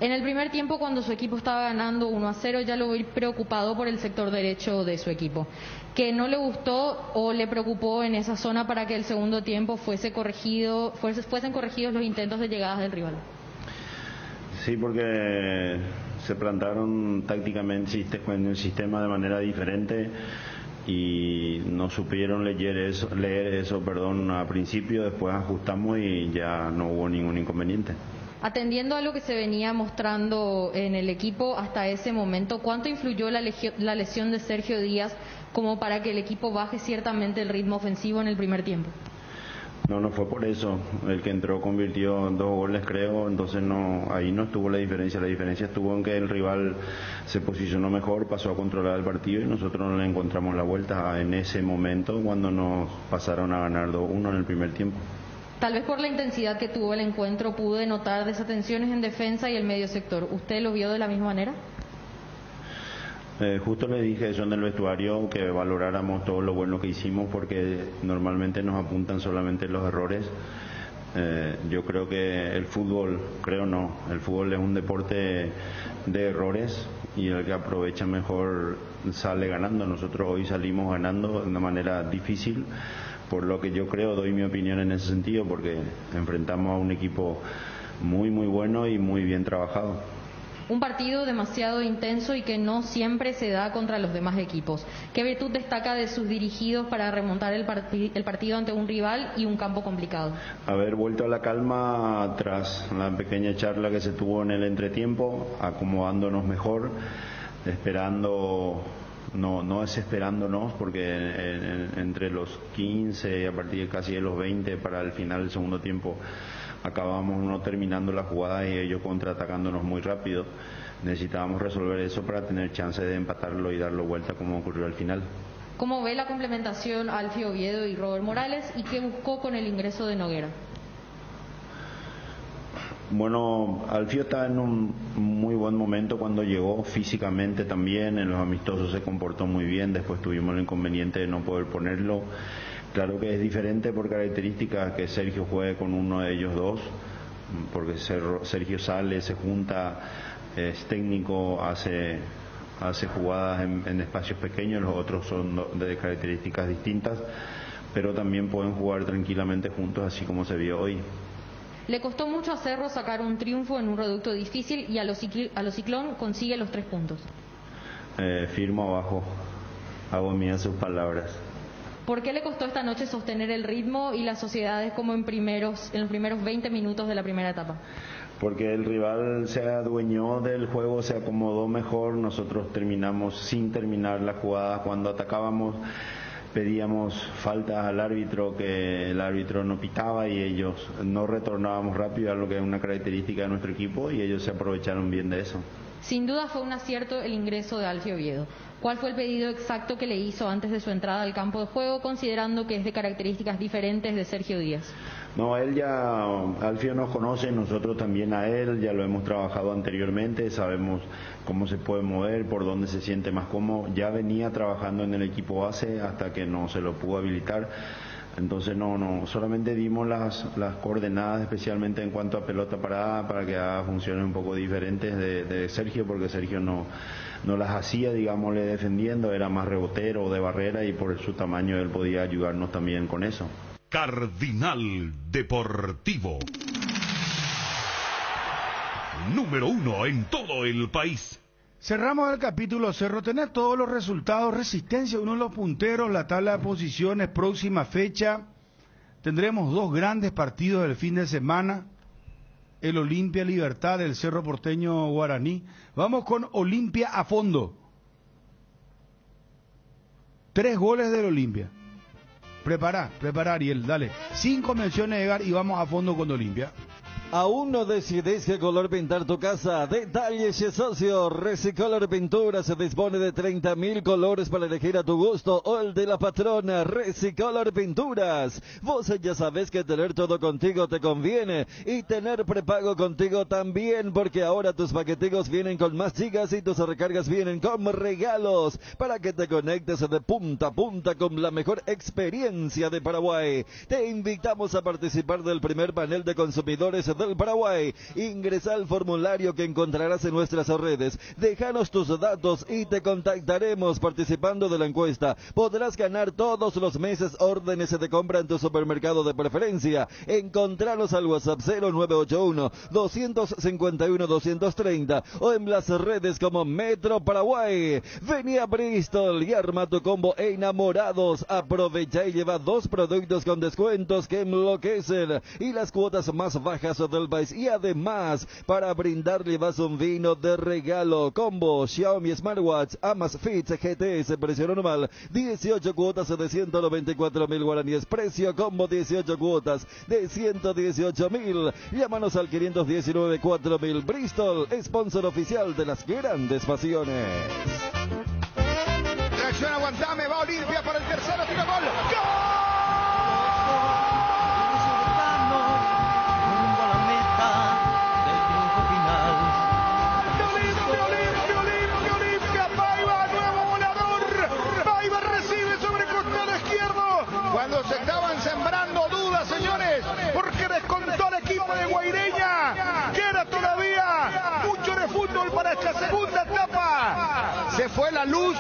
En el primer tiempo, cuando su equipo estaba ganando 1-0, ya lo vi preocupado por el sector derecho de su equipo. ¿Qué no le gustó o le preocupó en esa zona para que el segundo tiempo fuesen corregidos los intentos de llegadas del rival? Sí, porque se plantaron tácticamente en el sistema de manera diferente y no supieron leer eso a principio, después ajustamos y ya no hubo ningún inconveniente. Atendiendo a lo que se venía mostrando en el equipo hasta ese momento, ¿cuánto influyó la lesión de Sergio Díaz como para que el equipo baje ciertamente el ritmo ofensivo en el primer tiempo? No fue por eso. El que entró convirtió 2 goles, creo, entonces ahí no estuvo la diferencia. La diferencia estuvo en que el rival se posicionó mejor, pasó a controlar el partido y nosotros no le encontramos la vuelta en ese momento cuando nos pasaron a ganar 2-1 en el primer tiempo. Tal vez por la intensidad que tuvo el encuentro pude notar desatenciones en defensa y el medio sector. ¿Usted lo vio de la misma manera? Justo le dije eso en el vestuario, que valoráramos todo lo bueno que hicimos porque normalmente nos apuntan solamente los errores. Yo creo que el fútbol es un deporte de errores y el que aprovecha mejor sale ganando. Nosotros hoy salimos ganando de una manera difícil, por lo que yo creo, doy mi opinión en ese sentido, porque enfrentamos a un equipo muy muy bueno y muy bien trabajado. Un partido demasiado intenso y que no siempre se da contra los demás equipos. ¿Qué virtud destaca de sus dirigidos para remontar el partido ante un rival y un campo complicado? Haber vuelto a la calma tras la pequeña charla que se tuvo en el entretiempo, acomodándonos mejor, esperando, no desesperándonos, porque entre los 15 y a partir de casi de los 20 para el final del segundo tiempo acabamos no terminando la jugada y ellos contraatacándonos muy rápido. Necesitábamos resolver eso para tener chance de empatarlo y darlo vuelta como ocurrió al final. ¿Cómo ve la complementación Alfio Oviedo y Robert Morales y qué buscó con el ingreso de Noguera? Bueno, Alfio está en un muy buen momento cuando llegó, físicamente también, en los amistosos se comportó muy bien, después tuvimos el inconveniente de no poder ponerlo. Claro que es diferente por características que Sergio juegue con uno de ellos dos, porque Sergio sale, se junta, es técnico, hace jugadas en espacios pequeños, los otros son de características distintas, pero también pueden jugar tranquilamente juntos, así como se vio hoy. Le costó mucho a Cerro sacar un triunfo en un reducto difícil y a los Ciclón consigue los 3 puntos. Firmo abajo, hago mías sus palabras. ¿Por qué le costó esta noche sostener el ritmo y las sociedades como en los primeros 20 minutos de la primera etapa? Porque el rival se adueñó del juego, se acomodó mejor, nosotros terminamos sin terminar la jugada. Cuando atacábamos pedíamos faltas al árbitro, que el árbitro no pitaba y ellos no retornábamos rápido, a lo que es una característica de nuestro equipo, y ellos se aprovecharon bien de eso. Sin duda fue un acierto el ingreso de Alfio Oviedo. ¿Cuál fue el pedido exacto que le hizo antes de su entrada al campo de juego, considerando que es de características diferentes de Sergio Díaz? No, Alfio nos conoce, nosotros también a él, ya lo hemos trabajado anteriormente, sabemos cómo se puede mover, por dónde se siente más cómodo. Ya venía trabajando en el equipo base hasta que no se lo pudo habilitar. Entonces solamente dimos las coordenadas, especialmente en cuanto a pelota parada, para que haga funciones un poco diferentes de Sergio, porque Sergio no las hacía, digámosle, defendiendo, era más rebotero o de barrera, y por su tamaño él podía ayudarnos también con eso. Cardinal Deportivo, número 1 en todo el país. Cerramos el capítulo Cerro. Tenés todos los resultados, Resistencia, uno de los punteros, la tabla de posiciones, próxima fecha. Tendremos 2 grandes partidos del fin de semana. El Olimpia Libertad, el Cerro Porteño Guaraní. Vamos con Olimpia a fondo. 3 goles del Olimpia. Prepara Ariel, dale. 5 menciones de Edgar y vamos a fondo con Olimpia. ¿Aún no decidís qué color pintar tu casa? Detalles socio. Recicolor Pinturas se dispone de 30.000 colores para elegir a tu gusto, o el de la patrona. Recicolor Pinturas. Vos ya sabés que tener todo contigo te conviene, y tener prepago contigo también, porque ahora tus paquetigos vienen con más gigas y tus recargas vienen con regalos, para que te conectes de punta a punta con la mejor experiencia de Paraguay. Te invitamos a participar del primer panel de consumidores del Paraguay. Ingresa al formulario que encontrarás en nuestras redes. Déjanos tus datos y te contactaremos. Participando de la encuesta podrás ganar todos los meses órdenes de compra en tu supermercado de preferencia. Encontranos al WhatsApp 0981-251-230 o en las redes como Metro Paraguay. Vení a Bristol y arma tu combo enamorados. Aprovecha y lleva 2 productos con descuentos que enloquecen y las cuotas más bajas del país, y además para brindar llevas un vino de regalo. Combo Xiaomi Smartwatch Amazfit GTS, precio normal 18 cuotas de 194.000 guaraníes, precio combo 18 cuotas de 118.000. Llámanos al 519-4000. Bristol, sponsor oficial de las grandes pasiones. Reacción, aguantame, va Olimpia para el tercero, tira gol. ¡Gol! Cuando se estaban sembrando dudas, señores, porque descontó el equipo de Guaireña. Queda todavía mucho de fútbol para esta segunda etapa. Se fue la luz,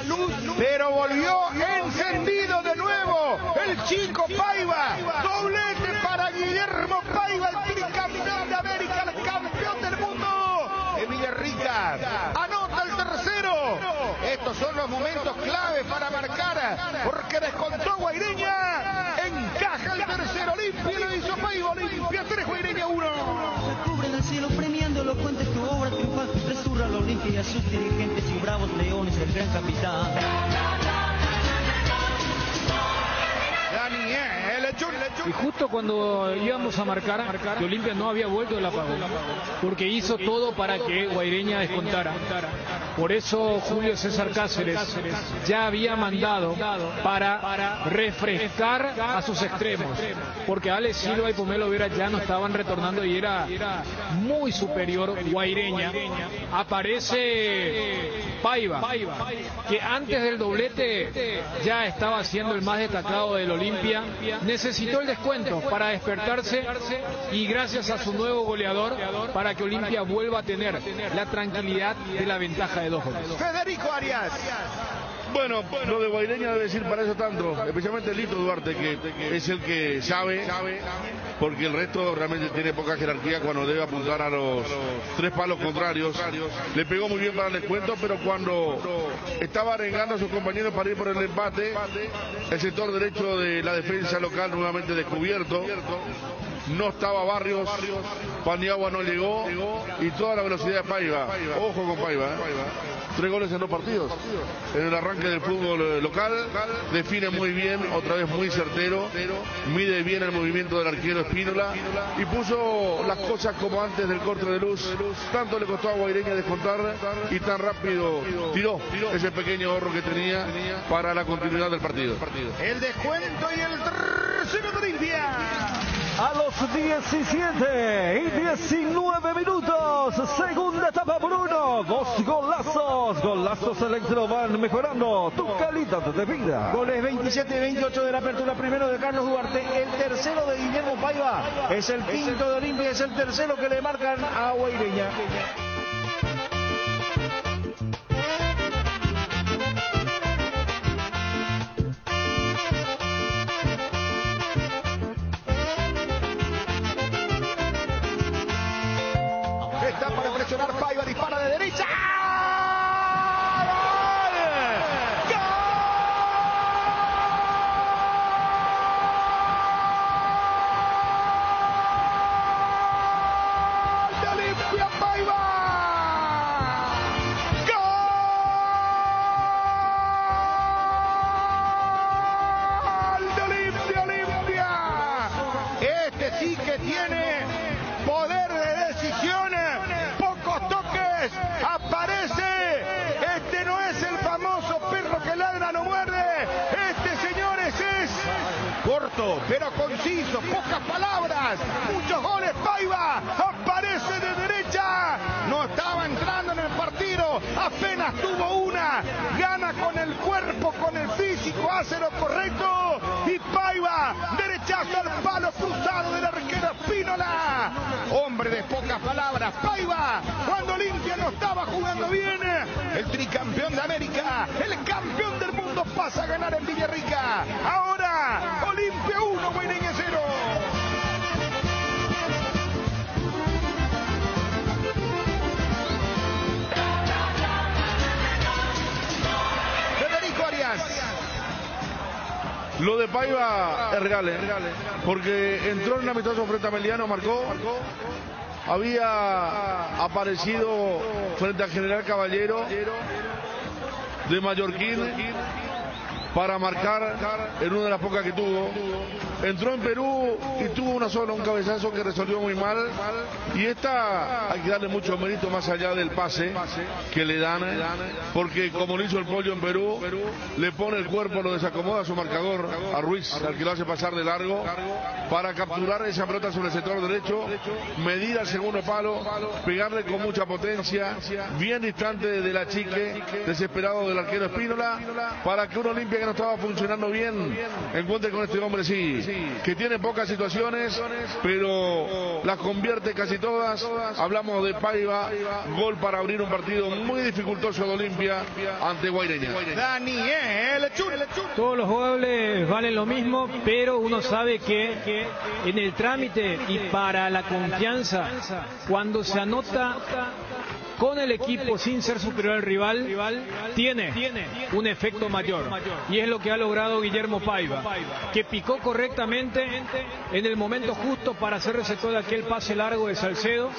pero volvió encendido de nuevo el chico Paiva. Doblete para Guillermo Paiva, el tricampeón de América, el campeón del mundo. Villarrica anota el tercero. Estos son los momentos clave para marcar, porque descontó Guaireña. Encaja el tercero, Olimpia lo hizo Paiva. Olimpia 3, Guaireña 1. Se cubre en el cielo premiando elocuente tu obra triunfal. Resurra la Olimpia y a sus dirigentes y bravos leones del gran capitán. Y justo cuando íbamos a marcar, que Olimpia no había vuelto del apagón, porque hizo todo para que Guaireña descontara. Por eso Julio César Cáceres ya había mandado para refrescar a sus extremos, porque Alex Silva y Pomelo Vera ya no estaban retornando y era muy superior Guaireña. Aparece Paiva, que antes del doblete ya estaba siendo el más destacado del Olimpia. Olimpia necesitó el descuento para despertarse y gracias a su nuevo goleador para que Olimpia vuelva a tener la tranquilidad de la ventaja de 2 goles. Federico Arias. Bueno, lo de Guaireña debe decir para eso tanto, especialmente Lito Duarte, que es el que sabe, porque el resto realmente tiene poca jerarquía cuando debe apuntar a los 3 palos contrarios. Le pegó muy bien para el descuento, pero cuando estaba arengando a sus compañeros para ir por el empate, el sector derecho de la defensa local nuevamente descubierto. No estaba Barrios, Paniagua no llegó y toda la velocidad de Paiva. Ojo con Paiva, 3 goles en 2 partidos. En el arranque del fútbol local, define muy bien, otra vez muy certero, mide bien el movimiento del arquero Espínola y puso las cosas como antes del corte de luz. Tanto le costó a Guaireña descontar y tan rápido tiró ese pequeño ahorro que tenía para la continuidad del partido. El descuento y el tercero de Olimpia. A los 17 y 19 minutos, segunda etapa por 1, 2 golazos Electro van mejorando tu calidad de vida. Goles 27 y 28 de la apertura, primero de Carlos Duarte, el tercero de Guillermo Paiva, es el quinto de Olimpia, es el tercero que le marcan a Guaireña. Está para presionar Paiva, dispara de derecha. Sí que tiene poder de decisión, pocos toques, aparece, este no es el famoso perro que ladra no muerde, este señores es corto pero conciso, pocas palabras, muchos goles. Paiva aparece de derecha, no estaba entrando en el partido, apenas tuvo una, gana con el cuerpo, con el físico, hace lo correcto y Paiva, derechazo al palo cruzado del arquero Espínola. Hombre de pocas palabras, Paiva, cuando Olimpia no estaba jugando bien, el tricampeón de América, el campeón del mundo pasa a ganar en Villarrica. Ahora, Olimpia 1, Guaireña 0. Federico Arias. Lo de Paiva es real, porque entró en el amistoso frente a Meliano, marcó, había aparecido frente al General Caballero de Mallorquín para marcar en una de las pocas que tuvo. Entró en Perú y tuvo un cabezazo que resolvió muy mal. Y esta hay que darle mucho mérito más allá del pase que le dan, porque como lo hizo el Pollo en Perú, le pone el cuerpo, lo desacomoda a su marcador, a Ruiz, al que lo hace pasar de largo, para capturar esa pelota sobre el sector derecho, medir al segundo palo, pegarle con mucha potencia, bien distante de la chique, desesperado del arquero Espínola, para que un Olimpia que no estaba funcionando bien encuentre con este hombre, sí, que tiene pocas situaciones, pero las convierte casi todas. Hablamos de Paiva, gol para abrir un partido muy dificultoso de Olimpia ante Guaireña. Daniel Chur. Todos los goles valen lo mismo, pero uno sabe que en el trámite y para la confianza, cuando se anota con el equipo sin ser superior al rival, tiene un efecto mayor. Y es lo que ha logrado Guillermo Paiva, que picó correctamente en el momento justo para hacer receptor de aquel pase largo de Salcedo.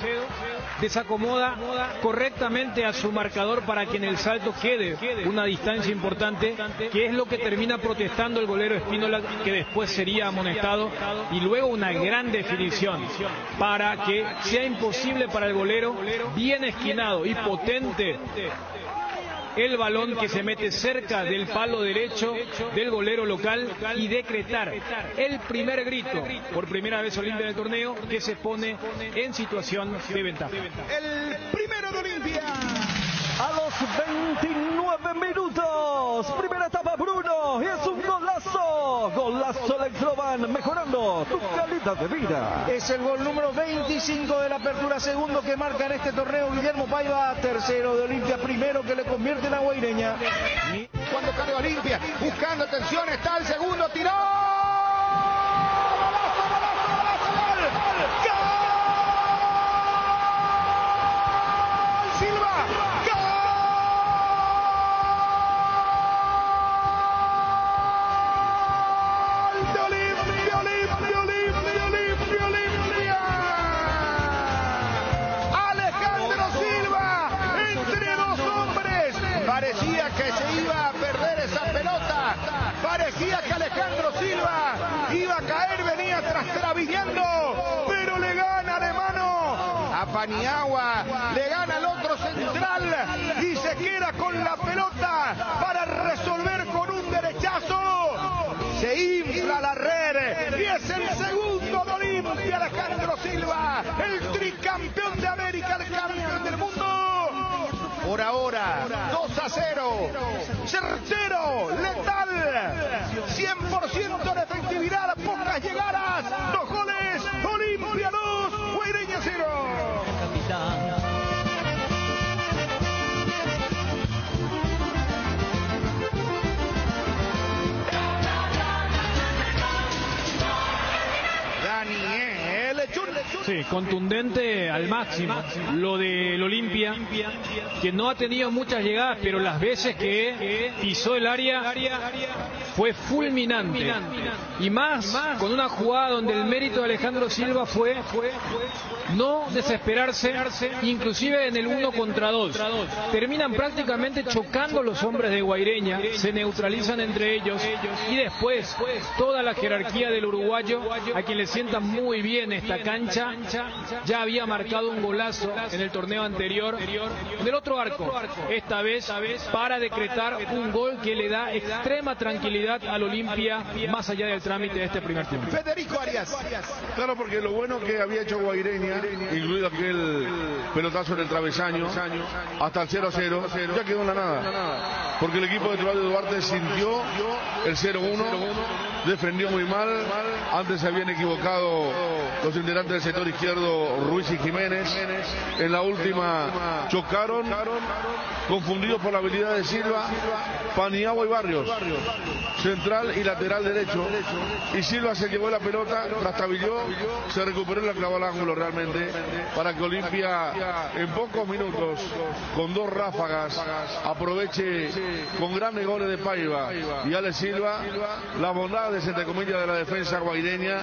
Desacomoda correctamente a su marcador para que en el salto quede una distancia importante, que es lo que termina protestando el golero Espínola, que después sería amonestado, y luego una gran definición para que sea imposible para el golero, bien esquinado y potente, el balón que se mete cerca del palo derecho del golero local y decretar el primer grito, por primera vez Olimpia en el torneo, que se pone en situación de ventaja. El primero de Olimpia. A los 29 minutos, primera etapa Bruno, y es un golazo Electrovan, mejorando tu calidad de vida. Es el gol número 25 de la apertura, segundo que marca en este torneo Guillermo Paiva, tercero de Olimpia, primero que le convierte en la Guaireña. Cuando cae Olimpia, buscando atención, está el segundo, tiró. Parecía que se iba a perder esa pelota, parecía que Alejandro Silva iba a caer, venía trastabillando, pero le gana de mano a Paniagua, le gana al otro central y se queda con la pelota para resolver con un derechazo. Se infla la red y es el segundo de Olimpia, Alejandro Silva, el tricampeón de América, el campeón del mundo. Por ahora, 2-0, certero, letal, 100% de efectividad, pocas llegadas, 2 goles, Olimpia 2, Guaireña 0. Sí, contundente al máximo. Lo del Olimpia, que no ha tenido muchas llegadas, pero las veces que pisó el área fue fulminante. Y más con una jugada donde el mérito de Alejandro Silva fue no desesperarse, inclusive en el 1 contra 2. Terminan prácticamente chocando los hombres de Guaireña, se neutralizan entre ellos y después toda la jerarquía del uruguayo, a quien le sienta muy bien esta cancha, ya había marcado un golazo en el torneo anterior del otro arco, esta vez para decretar un gol que le da extrema tranquilidad al Olimpia más allá del trámite de este primer tiempo. Federico Arias. Claro, porque lo bueno que había hecho Guaireña, incluido aquel pelotazo en el travesaño, hasta el 0-0, ya quedó en la nada. Porque el equipo de Claudio Duarte sintió el 0-1, defendió muy mal, antes se habían equivocado los integrantes del sector izquierdo, Ruiz y Jiménez, en la última chocaron, confundidos por la habilidad de Silva, Paniagua y Barrios, central y lateral derecho, y Silva se llevó la pelota, trastabilló, se recuperó y la clavó al ángulo realmente, para que Olimpia en pocos minutos, con 2 ráfagas, aproveche con grandes goles de Paiva y Alex Silva, las bondades entre comillas de la defensa guaireña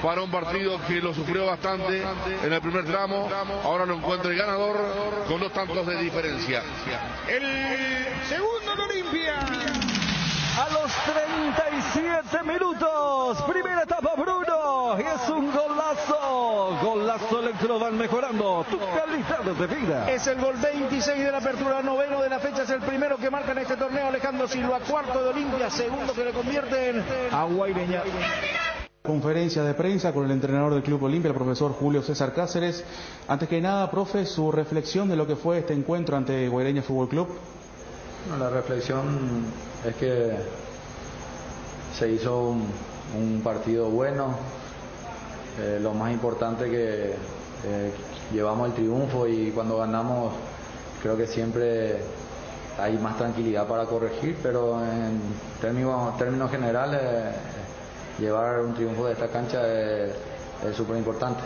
para un partido que lo sufrió bastante en el primer tramo. Ahora lo encuentra el ganador con 2 tantos de diferencia. El segundo de Olimpia. A los 37 minutos, primera etapa, Bruno, y es un golazo Electrovan, mejorando tu calidad de vida. Es el gol 26 de la apertura, noveno de la fecha, es el primero que marca en este torneo Alejandro Silva, cuarto de Olimpia, segundo que le convierten a Guaireña. Conferencia de prensa con el entrenador del Club Olimpia, el profesor Julio César Cáceres. Antes que nada, profe, su reflexión de lo que fue este encuentro ante Guaireña Fútbol Club. La reflexión es que se hizo un partido bueno, lo más importante que llevamos el triunfo, y cuando ganamos creo que siempre hay más tranquilidad para corregir, pero en términos generales llevar un triunfo de esta cancha es súper importante.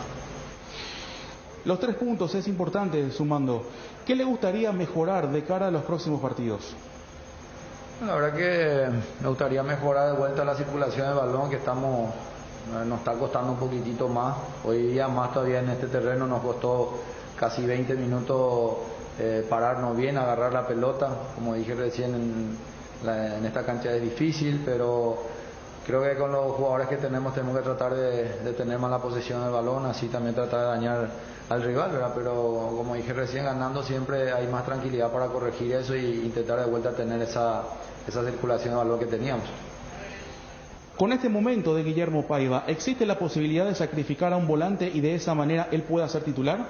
Los 3 puntos es importante sumando. ¿Qué le gustaría mejorar de cara a los próximos partidos? La verdad que me gustaría mejorar de vuelta la circulación del balón, que nos está costando un poquitito más. Hoy día más todavía en este terreno nos costó casi 20 minutos pararnos bien, agarrar la pelota. Como dije recién, en esta cancha es difícil, pero creo que con los jugadores que tenemos que tratar de tener más la posesión del balón, así también tratar de dañar al rival, ¿verdad? Pero como dije recién, ganando siempre hay más tranquilidad para corregir eso y intentar de vuelta tener esa circulación de balón que teníamos. Con este momento de Guillermo Paiva, ¿existe la posibilidad de sacrificar a un volante y de esa manera él pueda ser titular?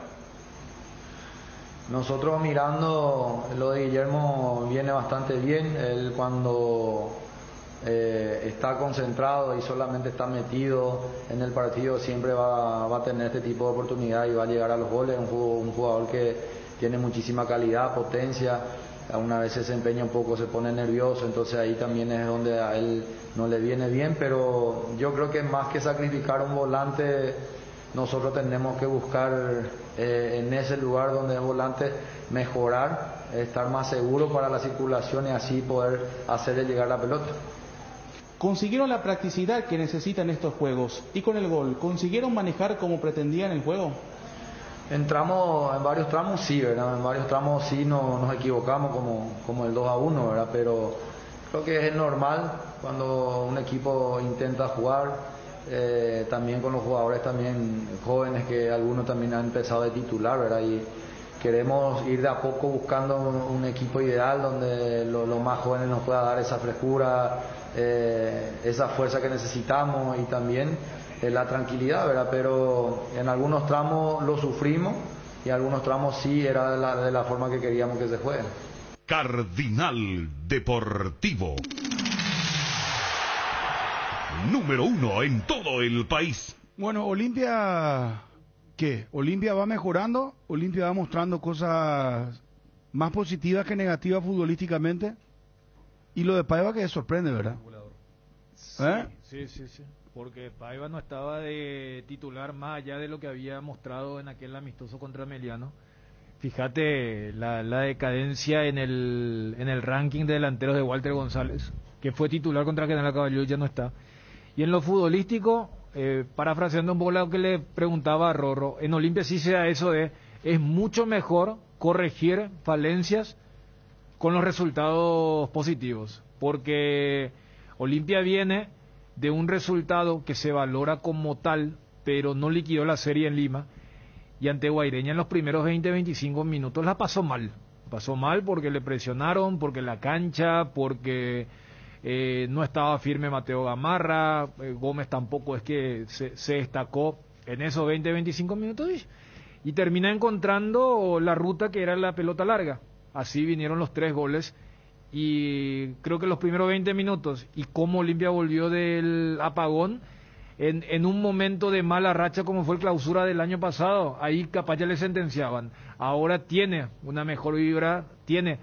Nosotros mirando lo de Guillermo viene bastante bien. Él cuando está concentrado y solamente está metido en el partido, siempre va a tener este tipo de oportunidad y va a llegar a los goles. Un jugador que tiene muchísima calidad, potencia, una vez se desempeña un poco, se pone nervioso, entonces ahí también es donde a él no le viene bien, pero yo creo que más que sacrificar un volante, nosotros tenemos que buscar en ese lugar donde es volante mejorar, estar más seguro para la circulación y así poder hacerle llegar la pelota. ¿Consiguieron la practicidad que necesitan estos juegos? Y con el gol, ¿consiguieron manejar como pretendían el juego? Entramos en varios tramos, sí, ¿verdad? En varios tramos sí nos equivocamos como el 2-1, ¿verdad? Pero creo que es normal cuando un equipo intenta jugar, también con los jugadores también jóvenes que algunos también han empezado de titular, ¿verdad? Y queremos ir de a poco buscando un equipo ideal donde los más jóvenes nos pueda dar esa frescura, esa fuerza que necesitamos y también la tranquilidad, ¿verdad? Pero en algunos tramos lo sufrimos y en algunos tramos sí era de la forma que queríamos que se juegue. Cardinal Deportivo. Número 1 en todo el país. Bueno, Olimpia, ¿qué? Olimpia va mejorando, Olimpia va mostrando cosas más positivas que negativas futbolísticamente. Y lo de Paiva que sorprende, ¿verdad? Sí. Porque Paiva no estaba de titular más allá de lo que había mostrado en aquel amistoso contra Meliano. Fíjate la decadencia en el ranking de delanteros de Walter González, que fue titular contra General Caballero y ya no está. Y en lo futbolístico, parafraseando un poco lo que le preguntaba a Rorro, en Olimpia sí se da eso es mucho mejor corregir falencias con los resultados positivos, porque Olimpia viene de un resultado que se valora como tal, pero no liquidó la serie en Lima, y ante Guaireña en los primeros 20-25 minutos la pasó mal porque le presionaron, porque la cancha, porque no estaba firme Mateo Gamarra, Gómez tampoco es que se destacó en esos 20-25 minutos y termina encontrando la ruta que era la pelota larga. Así vinieron los 3 goles. Y creo que los primeros 20 minutos y cómo Olimpia volvió del apagón en un momento de mala racha como fue el clausura del año pasado, ahí capaz ya le sentenciaban. Ahora tiene una mejor vibra, tiene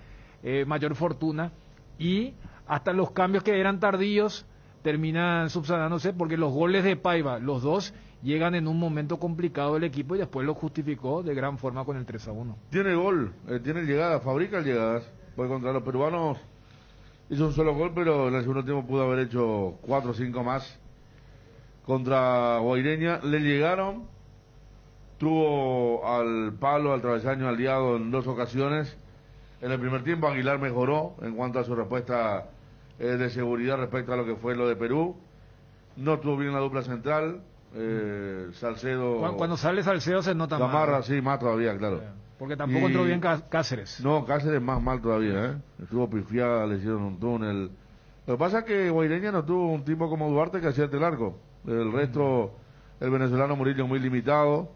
mayor fortuna y hasta los cambios que eran tardíos terminan subsanándose porque los goles de Paiva, los 2, llegan en un momento complicado del equipo y después lo justificó de gran forma con el 3-1. Tiene gol, tiene llegadas, fabrica llegadas. Porque contra los peruanos hizo un solo gol, pero en el segundo tiempo pudo haber hecho 4 o 5 más. Contra Guaireña le llegaron, tuvo al palo, al travesaño aliado en 2 ocasiones. En el primer tiempo Aguilar mejoró en cuanto a su respuesta de seguridad respecto a lo que fue lo de Perú. No estuvo bien la dupla central. Salcedo. Cuando sale Salcedo se nota más. Gamarra, sí, más todavía, claro. Porque tampoco entró bien Cáceres. No, Cáceres más mal todavía, Estuvo pifiada, le hicieron un túnel. Lo que pasa es que Guaireña no tuvo un tipo como Duarte que hacía el largo. El resto, el venezolano Murillo muy limitado.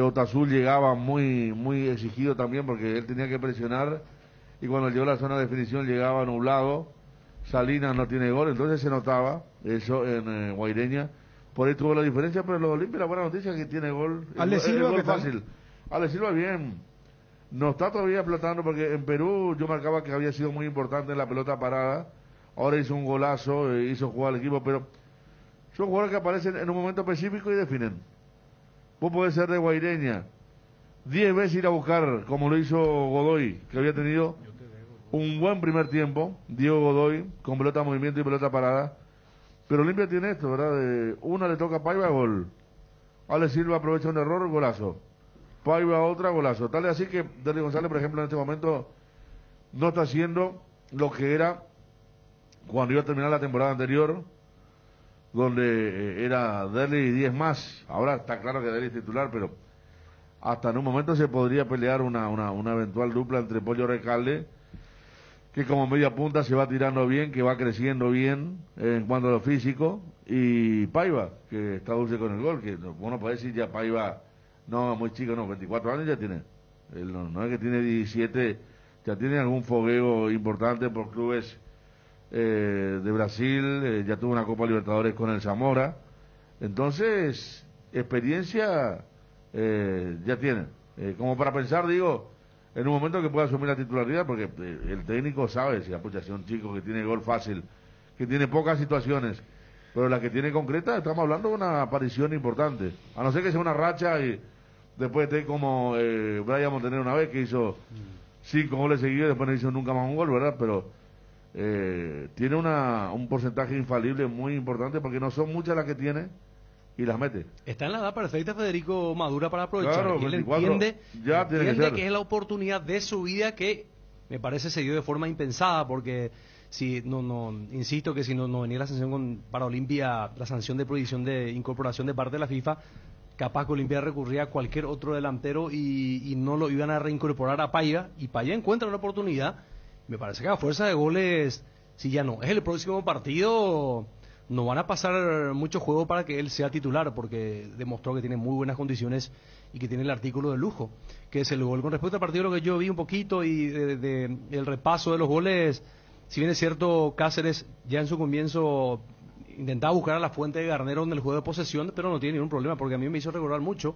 Otazul llegaba muy exigido también porque él tenía que presionar. Y cuando llegó a la zona de definición llegaba nublado. Salinas no tiene gol, entonces se notaba eso en Guaireña. Por ahí tuvo la diferencia, pero lo de Olimpia, la buena noticia es que tiene gol. Ale Silva, gol fácil. Ale Silva bien, no está todavía platando porque en Perú yo marcaba que había sido muy importante en la pelota parada, ahora hizo un golazo, hizo jugar al equipo, pero son jugadores que aparecen en un momento específico y definen. Vos podés ser de Guaireña 10 veces ir a buscar, como lo hizo Godoy, que había tenido un buen primer tiempo, Diego Godoy, con pelota movimiento y pelota parada, pero Olimpia tiene esto, ¿verdad? Una le toca a Paiva, gol. Ale Silva aprovecha un error, golazo. Paiva otra, golazo. Tal es así que Derly González, por ejemplo, en este momento no está haciendo lo que era cuando iba a terminar la temporada anterior, donde era Derly y 10 más. Ahora está claro que Derly es titular, pero hasta en un momento se podría pelear una eventual dupla entre Pollo Recalde, que como media punta se va tirando bien, que va creciendo bien en cuanto a lo físico, y Paiva, que está dulce con el gol, que uno puede decir ya Paiva... No, muy chico, no, 24 años ya tiene. No es que tiene 17, ya tiene algún fogueo importante por clubes de Brasil, ya tuvo una Copa Libertadores con el Zamora. Entonces, experiencia ya tiene. Como para pensar, digo, en un momento que pueda asumir la titularidad, porque el técnico sabe, si apucha, si es un chico que tiene gol fácil, que tiene pocas situaciones, pero la que tiene concreta, estamos hablando de una aparición importante. A no ser que sea una racha y después esté como Brian Montenegro una vez, que hizo 5 goles seguidos y después no hizo nunca más un gol, ¿verdad? Pero tiene un porcentaje infalible muy importante, porque no son muchas las que tiene y las mete. Está en la edad perfecta Federico Madura para aprovechar. Claro, y él 24, entiende que es la oportunidad de su vida, que me parece se dio de forma impensada, porque si insisto que si no venía la sanción para Olimpia, la sanción de prohibición de incorporación de parte de la FIFA, capaz que Olimpia recurría a cualquier otro delantero y no lo iban a reincorporar a Paiva, y Paiva encuentra una oportunidad. Me parece que a fuerza de goles, si ya no es el próximo partido, no van a pasar mucho juego para que él sea titular, porque demostró que tiene muy buenas condiciones y que tiene el artículo de lujo, que es el gol. Con respecto al partido, lo que yo vi un poquito y de el repaso de los goles, si bien es cierto, Cáceres ya en su comienzo intentaba buscar a la fuente de Garnero en el juego de posesión, pero no tiene ningún problema, porque a mí me hizo recordar mucho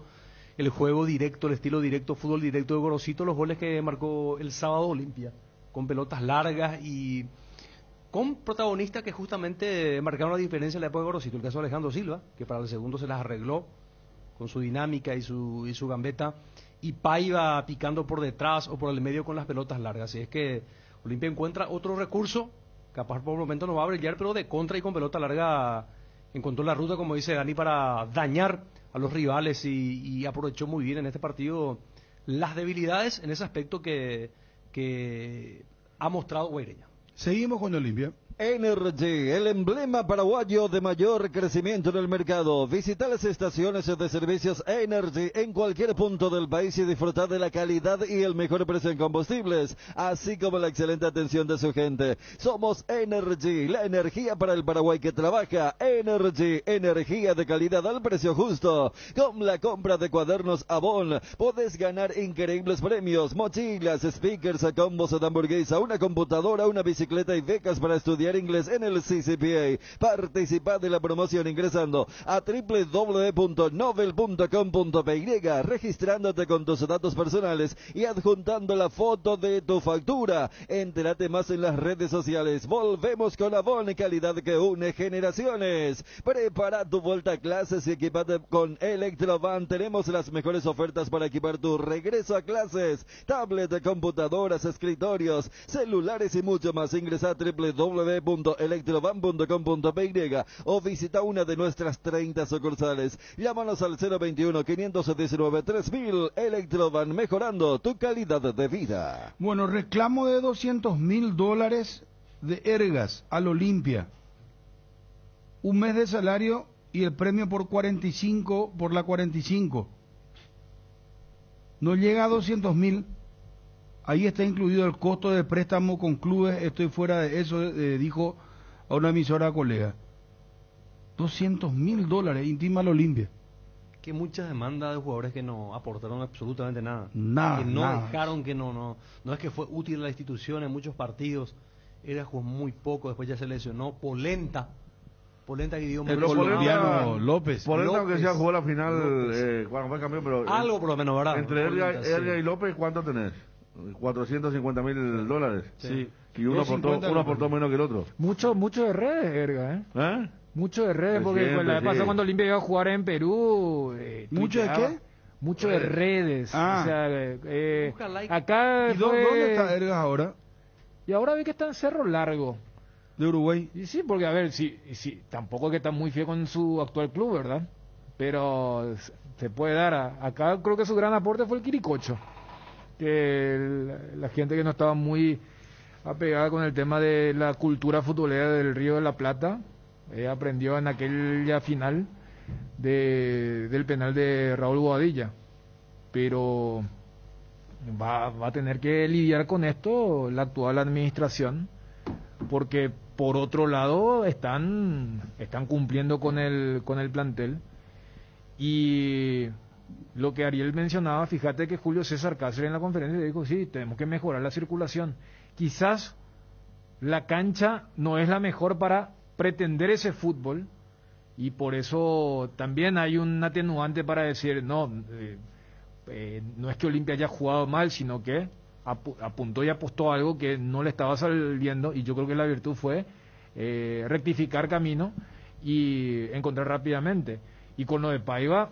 el juego directo, el estilo directo, fútbol directo de Gorosito, los goles que marcó el sábado Olimpia, con pelotas largas y con protagonistas que justamente marcaron la diferencia en la época de Gorosito. El caso de Alejandro Silva, que para el segundo se las arregló con su dinámica y su gambeta, y Paiva picando por detrás o por el medio con las pelotas largas. Así es que Olimpia encuentra otro recurso, capaz por el momento no va a brillar, pero de contra y con pelota larga encontró la ruta, como dice Dani, para dañar a los rivales, y aprovechó muy bien en este partido las debilidades en ese aspecto que ha mostrado Guaireña. Seguimos con Olimpia. Energy, el emblema paraguayo de mayor crecimiento en el mercado. Visita las estaciones de servicios Energy en cualquier punto del país y disfrutar de la calidad y el mejor precio en combustibles, así como la excelente atención de su gente. Somos Energy, la energía para el Paraguay que trabaja. Energy, energía de calidad al precio justo. Con la compra de cuadernos Avon podés ganar increíbles premios: mochilas, speakers, combos de hamburguesa, una computadora, una bicicleta y becas para estudiar inglés en el CCPA. Participa de la promoción ingresando a www.novel.com.py, registrándote con tus datos personales y adjuntando la foto de tu factura. Entérate más en las redes sociales. Volvemos con Avon, calidad que une generaciones. Prepara tu vuelta a clases y equipate con Electrovan. Tenemos las mejores ofertas para equipar tu regreso a clases: tablet, computadoras, escritorios, celulares y mucho más. Ingresa a www.electrovan.com.py o visita una de nuestras 30 sucursales. Llámanos al 021-519-3000. Electrovan, mejorando tu calidad de vida. Bueno, reclamo de $200,000 de Ergas al Olimpia. Un mes de salario y el premio por la 45. No llega a 200,000. Ahí está incluido el costo de préstamo con clubes. Estoy fuera de eso, dijo a una emisora colega. $200,000, intima al Olimpia. Que muchas demandas de jugadores que no aportaron absolutamente nada. Nada. Que no nada. dejaron, que no es que fue útil a la institución en muchos partidos. Era jugó muy poco, después ya se lesionó. Polenta que dio el colombiano López. Polenta, aunque sea jugó la final, cuando fue campeón, pero algo por lo menos, ¿verdad? Entre Erga y López, ¿cuánto tenés? $450,000. Sí. Y uno aportó menos que el otro. Mucho de redes, Erga, Mucho de redes, porque siempre, la vez pasada cuando Olimpia iba a jugar en Perú... ¿Mucho de qué? Mucho de redes. Ah. O sea, acá ¿Y dónde está Ergas ahora? Y ahora vi que está en Cerro Largo. ¿De Uruguay? Y sí, porque a ver, sí, tampoco es que está muy fiel con su actual club, ¿verdad? Pero se puede dar. Acá creo que su gran aporte fue el Quiricocho. Que la gente que no estaba muy apegada con el tema de la cultura futbolera del Río de la Plata, aprendió en aquella final del penal de Raúl Boadilla. Pero va a tener que lidiar con esto la actual administración, porque por otro lado están cumpliendo con el plantel. Y lo que Ariel mencionaba, fíjate que Julio César Cáceres en la conferencia dijo, sí, tenemos que mejorar la circulación. Quizás la cancha no es la mejor para pretender ese fútbol, y por eso también hay un atenuante para decir, no es que Olimpia haya jugado mal, sino que apuntó y apostó algo que no le estaba saliendo, y yo creo que la virtud fue rectificar camino y encontrar rápidamente. Y con lo de Paiva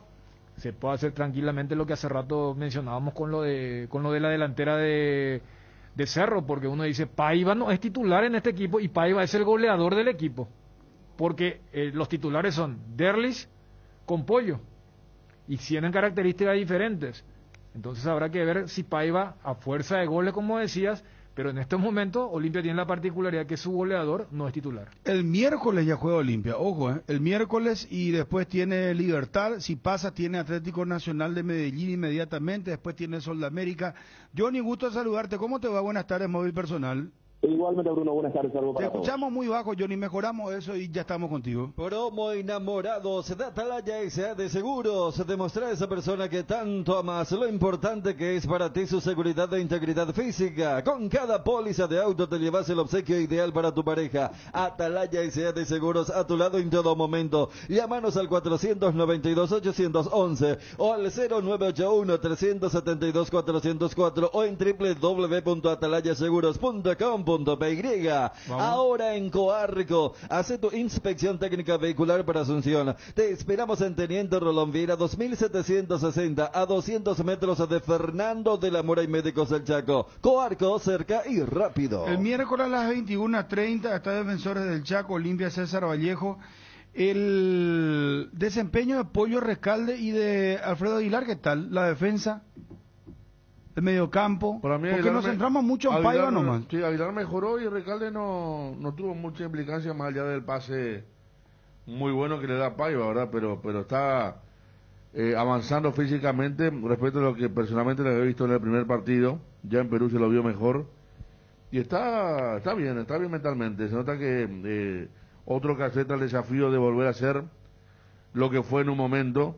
se puede hacer tranquilamente lo que hace rato mencionábamos con lo de la delantera de Cerro, porque uno dice, Paiva no es titular en este equipo, y Paiva es el goleador del equipo, porque los titulares son Derlis con Pollo, y tienen características diferentes. Entonces habrá que ver si Paiva, a fuerza de goles, como decías, pero en estos momentos Olimpia tiene la particularidad que su goleador no es titular. El miércoles ya juega Olimpia, ojo, el miércoles, y después tiene Libertad, si pasa tiene Atlético Nacional de Medellín inmediatamente, después tiene Sol de América. Johnny, gusto saludarte, ¿cómo te va? Buenas tardes, móvil personal. Igualmente, Bruno, buenas tardes, saludos para todos. Te escuchamos muy bajo, Johnny, mejoramos eso y ya estamos contigo. Promo enamorados de Atalaya S.A. de Seguros. Demuestra a esa persona que tanto amas lo importante que es para ti su seguridad e integridad física. Con cada póliza de auto te llevas el obsequio ideal para tu pareja. Atalaya S.A. de Seguros, a tu lado en todo momento. Llámanos al 492-811 o al 0981-372-404 o en www.atalayaseguros.com.py. Ahora en Coarco, hace tu inspección técnica vehicular para Asunción. Te esperamos en Teniente Rolón Viera 2760 a 200 metros de Fernando de la Mora y Médicos del Chaco. Coarco, cerca y rápido. El miércoles a las 21:30 está Defensores del Chaco, Olimpia César Vallejo. El desempeño de Pollo Rescalde y de Alfredo Aguilar, ¿qué tal? La defensa, el mediocampo, porque nos centramos mucho en Paiva nomás. Sí, Aguilar mejoró y Recalde no tuvo mucha implicancia más allá del pase muy bueno que le da Paiva, ¿verdad? Pero está avanzando físicamente respecto a lo que personalmente le había visto en el primer partido. Ya en Perú se lo vio mejor y está bien mentalmente. Se nota que otro que acepta el desafío de volver a ser lo que fue en un momento.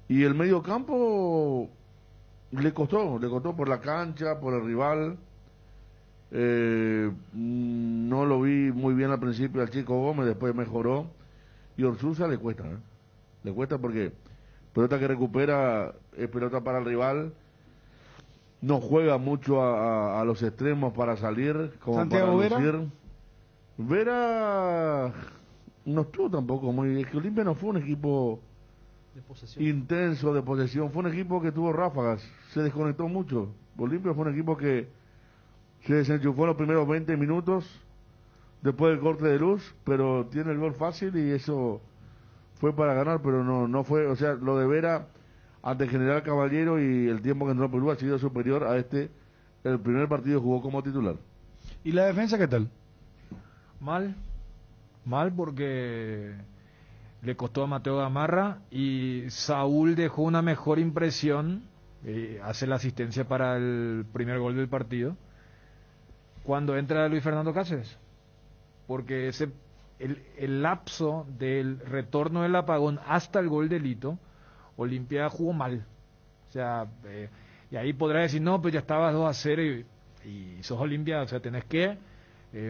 Y el mediocampo le costó por la cancha, por el rival. No lo vi muy bien al principio al Chico Gómez, después mejoró. Y Orsuza le cuesta, le cuesta porque pelota que recupera es pelota para el rival. No juega mucho a los extremos para salir, como Santiago para lucir. Vera no estuvo tampoco muy... Es que Olimpia no fue un equipo intenso de posesión, fue un equipo que tuvo ráfagas, se desconectó mucho. Olimpia fue un equipo que se desenchufó en los primeros 20 minutos después del corte de luz, pero tiene el gol fácil y eso fue para ganar, pero no fue, o sea, lo de Vera ante General Caballero y el tiempo que entró a Perú ha sido superior a el primer partido jugó como titular. ¿Y la defensa qué tal? Mal porque le costó a Mateo Gamarra y Saúl dejó una mejor impresión, hace la asistencia para el primer gol del partido, cuando entra Luis Fernando Cáceres, porque el lapso del retorno del apagón hasta el gol de Lito, Olimpia jugó mal, o sea, y ahí podrá decir, no, pues ya estabas 2-0 y sos Olimpia, o sea, tenés que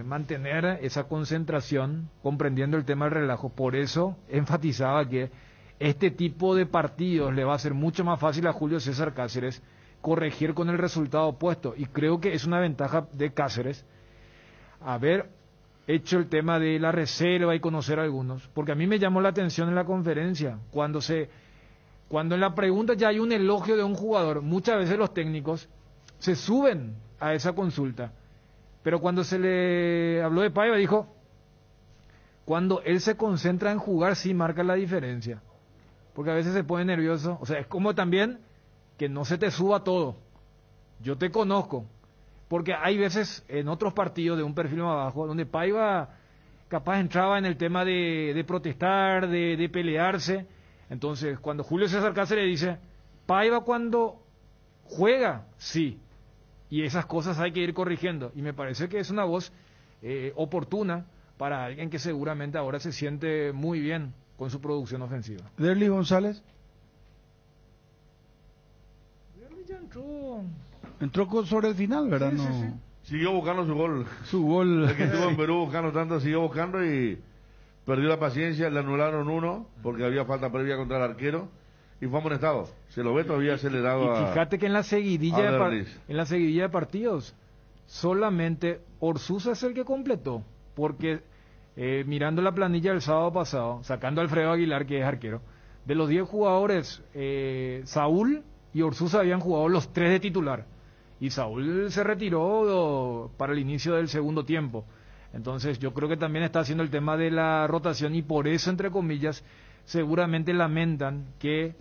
mantener esa concentración, comprendiendo el tema del relajo. Por eso enfatizaba que este tipo de partidos le va a ser mucho más fácil a Julio César Cáceres corregir con el resultado opuesto, y creo que es una ventaja de Cáceres haber hecho el tema de la reserva y conocer a algunos, porque a mí me llamó la atención en la conferencia, cuando en la pregunta ya hay un elogio de un jugador, muchas veces los técnicos se suben a esa consulta. Pero cuando se le habló de Paiva, dijo, cuando él se concentra en jugar, sí marca la diferencia. Porque a veces se pone nervioso. O sea, es como también que no se te suba todo. Yo te conozco. Porque hay veces en otros partidos de un perfil más bajo, donde Paiva capaz entraba en el tema de protestar, de pelearse. Entonces, cuando Julio César Cáceres dice, Paiva cuando juega, sí. Y esas cosas hay que ir corrigiendo. Y me parece que es una voz oportuna para alguien que seguramente ahora se siente muy bien con su producción ofensiva. Derlis González. Derlis ya entró. Entró sobre el final, ¿verdad? Sí. Siguió buscando su gol. Su gol. El que estuvo en Perú buscando tanto, siguió buscando y perdió la paciencia, le anularon uno porque había falta previa contra el arquero y fue amonestado. Se lo ve todavía acelerado. Y fíjate que en la seguidilla de partidos solamente Orsusa es el que completó, porque mirando la planilla del sábado pasado, sacando a Alfredo Aguilar, que es arquero, de los 10 jugadores, Saúl y Orsusa habían jugado los 3 de titular, y Saúl se retiró para el inicio del segundo tiempo. Entonces yo creo que también está haciendo el tema de la rotación, y por eso, entre comillas, seguramente lamentan que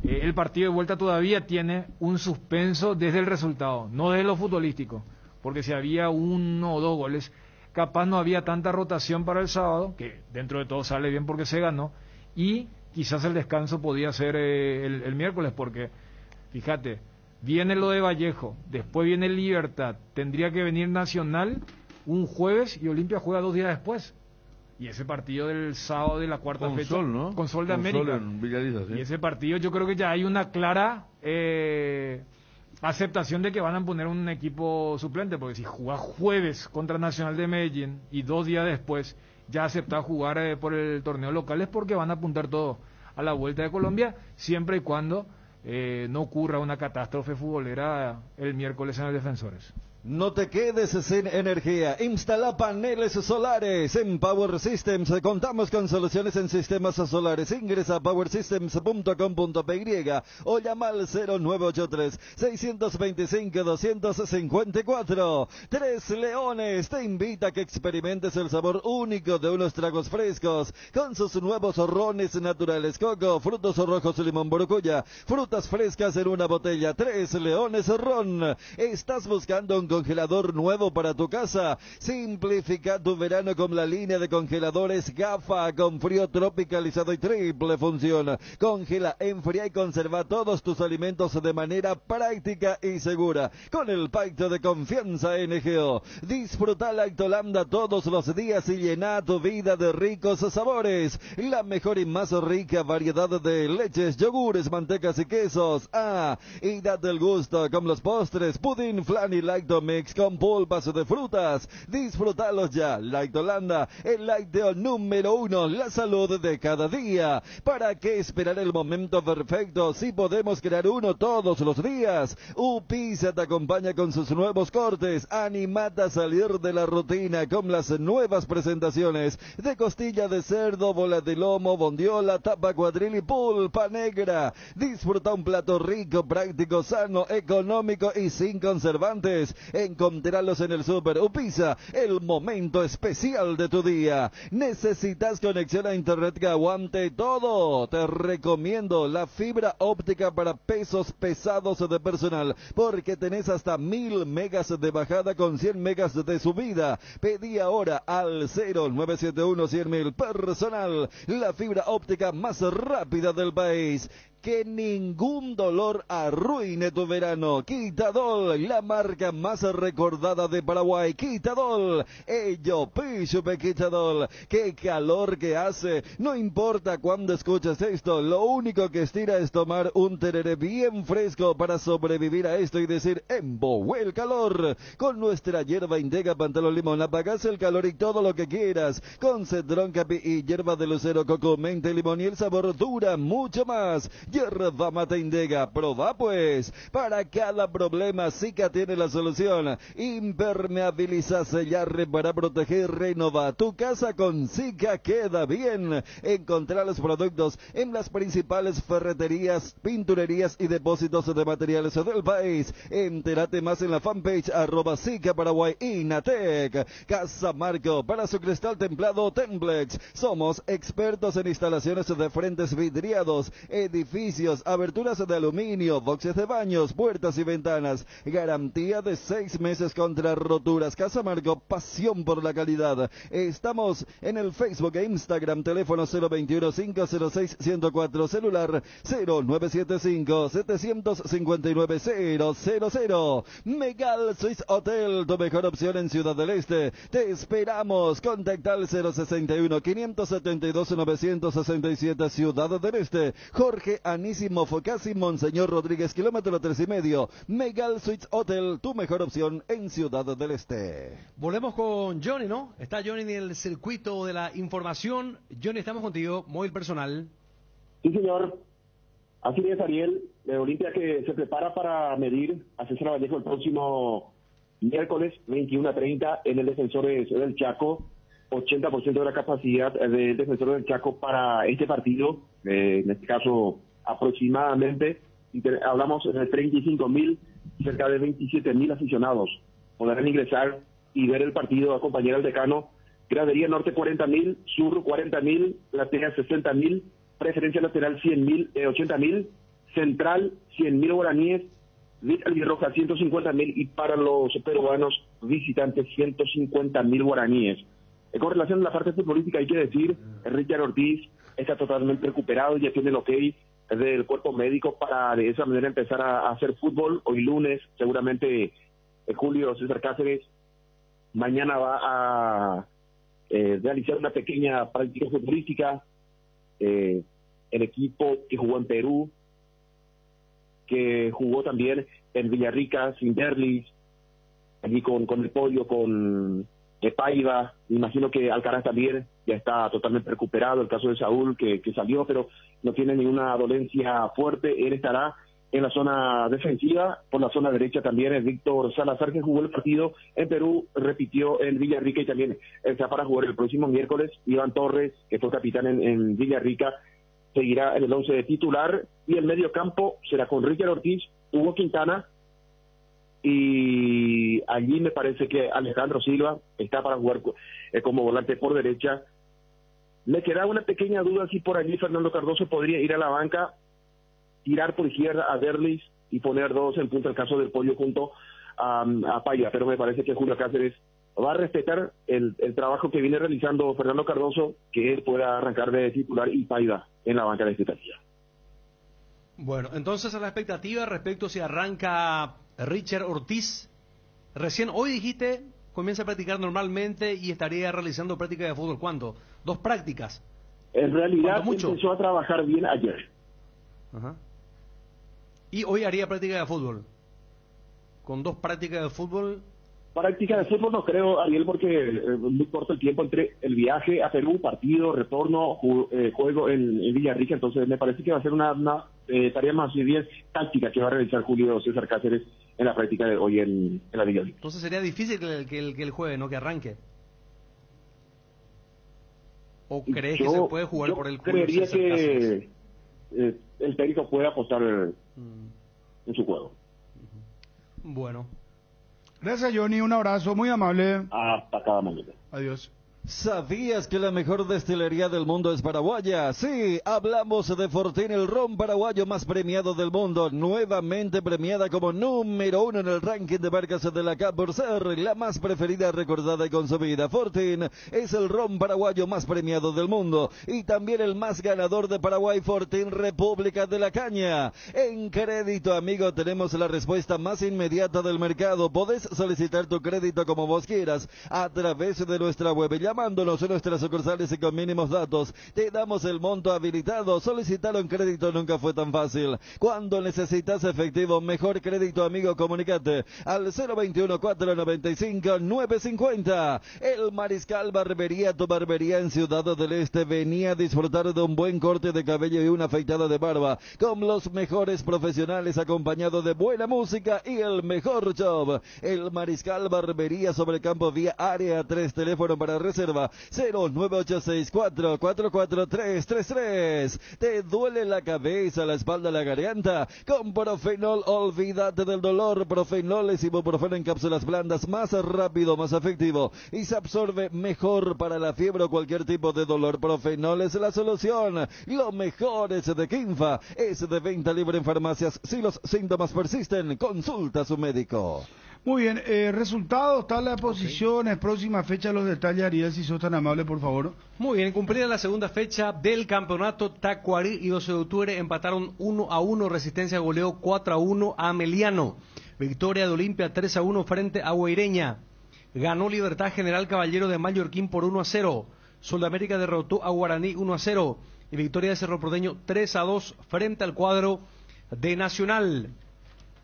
el partido de vuelta todavía tiene un suspenso desde el resultado, no desde lo futbolístico, porque si había 1 o 2 goles, capaz no había tanta rotación para el sábado, que dentro de todo sale bien porque se ganó, y quizás el descanso podía ser el miércoles, porque fíjate, viene lo de Vallejo, después viene Libertad, tendría que venir Nacional un jueves y Olimpia juega 2 días después. Y ese partido del sábado de la cuarta fecha, Sol, ¿no? con Sol de con América. Sol en Villarriza, ¿sí? Y ese partido yo creo que ya hay una clara aceptación de que van a poner un equipo suplente, porque si juega jueves contra Nacional de Medellín y 2 días después ya acepta jugar por el torneo local, es porque van a apuntar todo a la Vuelta de Colombia, siempre y cuando no ocurra una catástrofe futbolera el miércoles en el Defensores. No te quedes sin energía. Instala paneles solares en Power Systems. Contamos con soluciones en sistemas solares. Ingresa a powersystems.com.py o llama al 0983-625-254. Tres Leones te invita a que experimentes el sabor único de unos tragos frescos con sus nuevos rones naturales: coco, frutos rojos, limón, borocuya, frutas frescas en una botella. Tres Leones Ron. ¿Estás buscando un congelador nuevo para tu casa? Simplifica tu verano con la línea de congeladores GAFA, con frío tropicalizado y triple función. Congela, enfría y conserva todos tus alimentos de manera práctica y segura con el pacto de confianza NGO. Disfruta Lactolanda todos los días y llena tu vida de ricos sabores. La mejor y más rica variedad de leches, yogures, mantecas y quesos. Y date el gusto con los postres, pudín, flan y Lactomix con pulpas de frutas. Disfrútalos ya. Lactolanda, el lácteo número 1, la salud de cada día. ¿Para qué esperar el momento perfecto si podemos crear uno todos los días? Upisa te acompaña con sus nuevos cortes. Animate a salir de la rutina con las nuevas presentaciones de costilla de cerdo, bola de lomo, bondiola, tapa cuadril y pulpa negra. Disfruta un plato rico, práctico, sano, económico y sin conservantes. Encontrarlos en el Super Upisa, el momento especial de tu día. ¿Necesitas conexión a internet que aguante todo? Te recomiendo la fibra óptica para pesos pesados de personal, porque tenés hasta 1000 megas de bajada con 100 megas de subida. Pedí ahora al 0971-100.000 personal, la fibra óptica más rápida del país. Que ningún dolor arruine tu verano. Quitadol, la marca más recordada de Paraguay. Quitadol, ello, Pichupe Quitadol. Qué calor que hace. No importa cuándo escuches esto, lo único que estira es tomar un tereré bien fresco para sobrevivir a esto y decir: embobé el calor. Con nuestra hierba Indega, pantalón limón, apagas el calor y todo lo que quieras. Con cedrón, capi y hierba de lucero, coco, menta y limón, y el sabor dura mucho más. Hierba mate Indega, probá pues. Para cada problema Sika tiene la solución. Impermeabiliza, sellar, reparar, proteger, renova. Tu casa con Sika queda bien. Encontrá los productos en las principales ferreterías, pinturerías y depósitos de materiales del país. Entérate más en la fanpage @Sika Paraguay Inatec. Casa Marco, para su cristal templado Templex. Somos expertos en instalaciones de frentes vidriados, edificios, aberturas de aluminio, boxes de baños, puertas y ventanas. Garantía de 6 meses contra roturas. Casa Marco, pasión por la calidad. Estamos en el Facebook e Instagram. Teléfono 021-506-104. Celular 0975-759-000. Megal Swiss Hotel, tu mejor opción en Ciudad del Este. Te esperamos. Contacta al 061-572-967. Ciudad del Este. Jorge Anísimo Focasi, Monseñor Rodríguez, kilómetro 3,5. Megal Suites Hotel, tu mejor opción en Ciudad del Este. Volvemos con Johnny, ¿no? Está Johnny en el circuito de la información. Johnny, estamos contigo, móvil personal. Sí, señor. Así es, Ariel. Olimpia que se prepara para medir a César Vallejo el próximo miércoles 21:30 en el Defensores del Chaco. 80% de la capacidad del Defensor del Chaco para este partido, en este caso aproximadamente, hablamos de 35.000, cerca de 27.000 aficionados podrán ingresar y ver el partido, acompañar al decano. Gradería Norte 40.000, Sur 40.000, Lateral 60.000, Preferencia Lateral 80.000, Central 100.000 guaraníes, Albirroja 150.000 y para los peruanos visitantes 150.000 guaraníes. Con relación a la parte futbolística hay que decir, Richard Ortiz está totalmente recuperado y ya tiene el ok del cuerpo médico para de esa manera empezar a hacer fútbol. Hoy lunes seguramente Julio César Cáceres mañana va a realizar una pequeña práctica futbolística. El equipo que jugó en Perú, que jugó también en Villarrica, sin Derlis, allí con el podio, con Paiva, imagino que Alcaraz también ya está totalmente recuperado, el caso de Saúl que salió, pero no tiene ninguna dolencia fuerte, él estará en la zona defensiva, por la zona derecha también es Víctor Salazar, que jugó el partido en Perú, repitió en Villarrica y también está para jugar el próximo miércoles. Iván Torres, que fue capitán en Villarrica, seguirá en el 11 de titular, y el medio campo será con Richard Ortiz, Hugo Quintana, y allí me parece que Alejandro Silva está para jugar como volante por derecha. Me queda una pequeña duda si por allí Fernando Cardoso podría ir a la banca, tirar por izquierda a Derlis y poner dos en punta el caso del Pollo junto a Paya, pero me parece que Julio Cáceres va a respetar el trabajo que viene realizando Fernando Cardoso, que él pueda arrancar de titular y Paiva en la banca de expectativa. Bueno, entonces a la expectativa respecto si arranca Richard Ortiz, recién hoy dijiste comienza a practicar normalmente y estaría realizando práctica de fútbol. ¿Cuándo? 2 prácticas. En realidad empezó a trabajar bien ayer. Ajá. Y hoy haría práctica de fútbol. Con 2 prácticas de fútbol. Práctica de fútbol no creo, Ariel, porque muy corto el tiempo entre el viaje a Perú, partido, retorno, juego en Villarrica, entonces me parece que va a ser una tarea más bien táctica que va a realizar Julio César Cáceres en la práctica de hoy en la Villarrica. Entonces sería difícil que el juegue, ¿no? Que arranque. ¿O crees que se puede jugar por el Julio César Cáceres? Yo creería que el técnico puede apostar en su juego. Bueno. Gracias, Johnny, un abrazo muy amable. Hasta cada momento. Adiós. ¿Sabías que la mejor destilería del mundo es paraguaya? Sí, hablamos de Fortín, el ron paraguayo más premiado del mundo, nuevamente premiada como número 1 en el ranking de marcas de la CAP por ser la más preferida, recordada y consumida. Fortín es el ron paraguayo más premiado del mundo y también el más ganador de Paraguay. Fortín, República de la Caña. En Crédito Amigo tenemos la respuesta más inmediata del mercado. Podés solicitar tu crédito como vos quieras a través de nuestra web. Llamándonos en nuestras sucursales y con mínimos datos, te damos el monto habilitado. Solicitar un crédito nunca fue tan fácil. Cuando necesitas efectivo, mejor Crédito Amigo, comunicate al 021-495-950. El Mariscal Barbería, tu barbería en Ciudad del Este. Venía a disfrutar de un buen corte de cabello y una afeitada de barba con los mejores profesionales, acompañado de buena música y el mejor show. El Mariscal Barbería sobre el campo vía área 3, teléfono para reserva 09864443333. ¿Te duele la cabeza, la espalda, la garganta? Con Profenol, olvídate del dolor. Profenol es ibuprofeno en cápsulas blandas, más rápido, más efectivo y se absorbe mejor para la fiebre o cualquier tipo de dolor. Profenol es la solución. Lo mejor es de Quinfa, es de venta libre en farmacias. Si los síntomas persisten, consulta a su médico. Muy bien, resultados, tabla de posiciones, próxima fecha, los detalles, Ariel, si sos tan amable, por favor. Muy bien, cumplida la segunda fecha del campeonato, Tacuarí y 12 de octubre empataron 1-1, Resistencia goleó 4-1 a Meliano, victoria de Olimpia 3-1 frente a Guaireña, ganó Libertad General Caballero de Mallorquín por 1-0, Sudamérica derrotó a Guaraní 1-0, y victoria de Cerro Porteño 3-2 frente al cuadro de Nacional.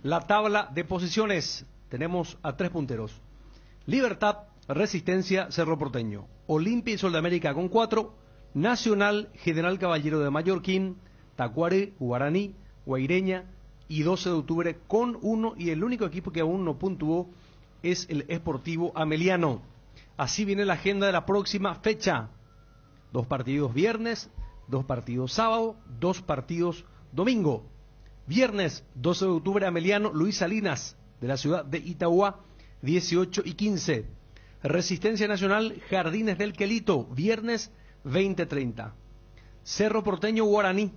La tabla de posiciones, tenemos a 3 punteros: Libertad, Resistencia, Cerro Porteño, Olimpia y Sol de América con 4, Nacional, General Caballero de Mallorquín, Tacuaré, Guaraní, Guaireña y 12 de octubre con 1, y el único equipo que aún no puntuó es el Sportivo Ameliano. Así viene la agenda de la próxima fecha: 2 partidos viernes, 2 partidos sábado, 2 partidos domingo. Viernes 12 de octubre, Ameliano, Luis Salinas de la ciudad de Itauguá, 18 y 15. Resistencia Nacional, Jardines del Quelito, viernes 20:30. Cerro Porteño, Guaraní,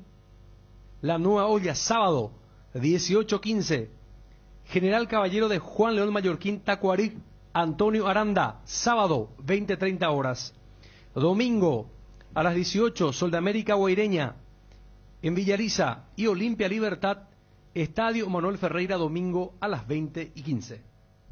La Nueva Olla, sábado 18:15. General Caballero de Juan León Mallorquín, Tacuarí, Antonio Aranda, sábado 20:30 horas. Domingo a las 18, Sol de América, Guaireña en Villariza y Olimpia Libertad, Estadio Manuel Ferreira, domingo a las 20:15.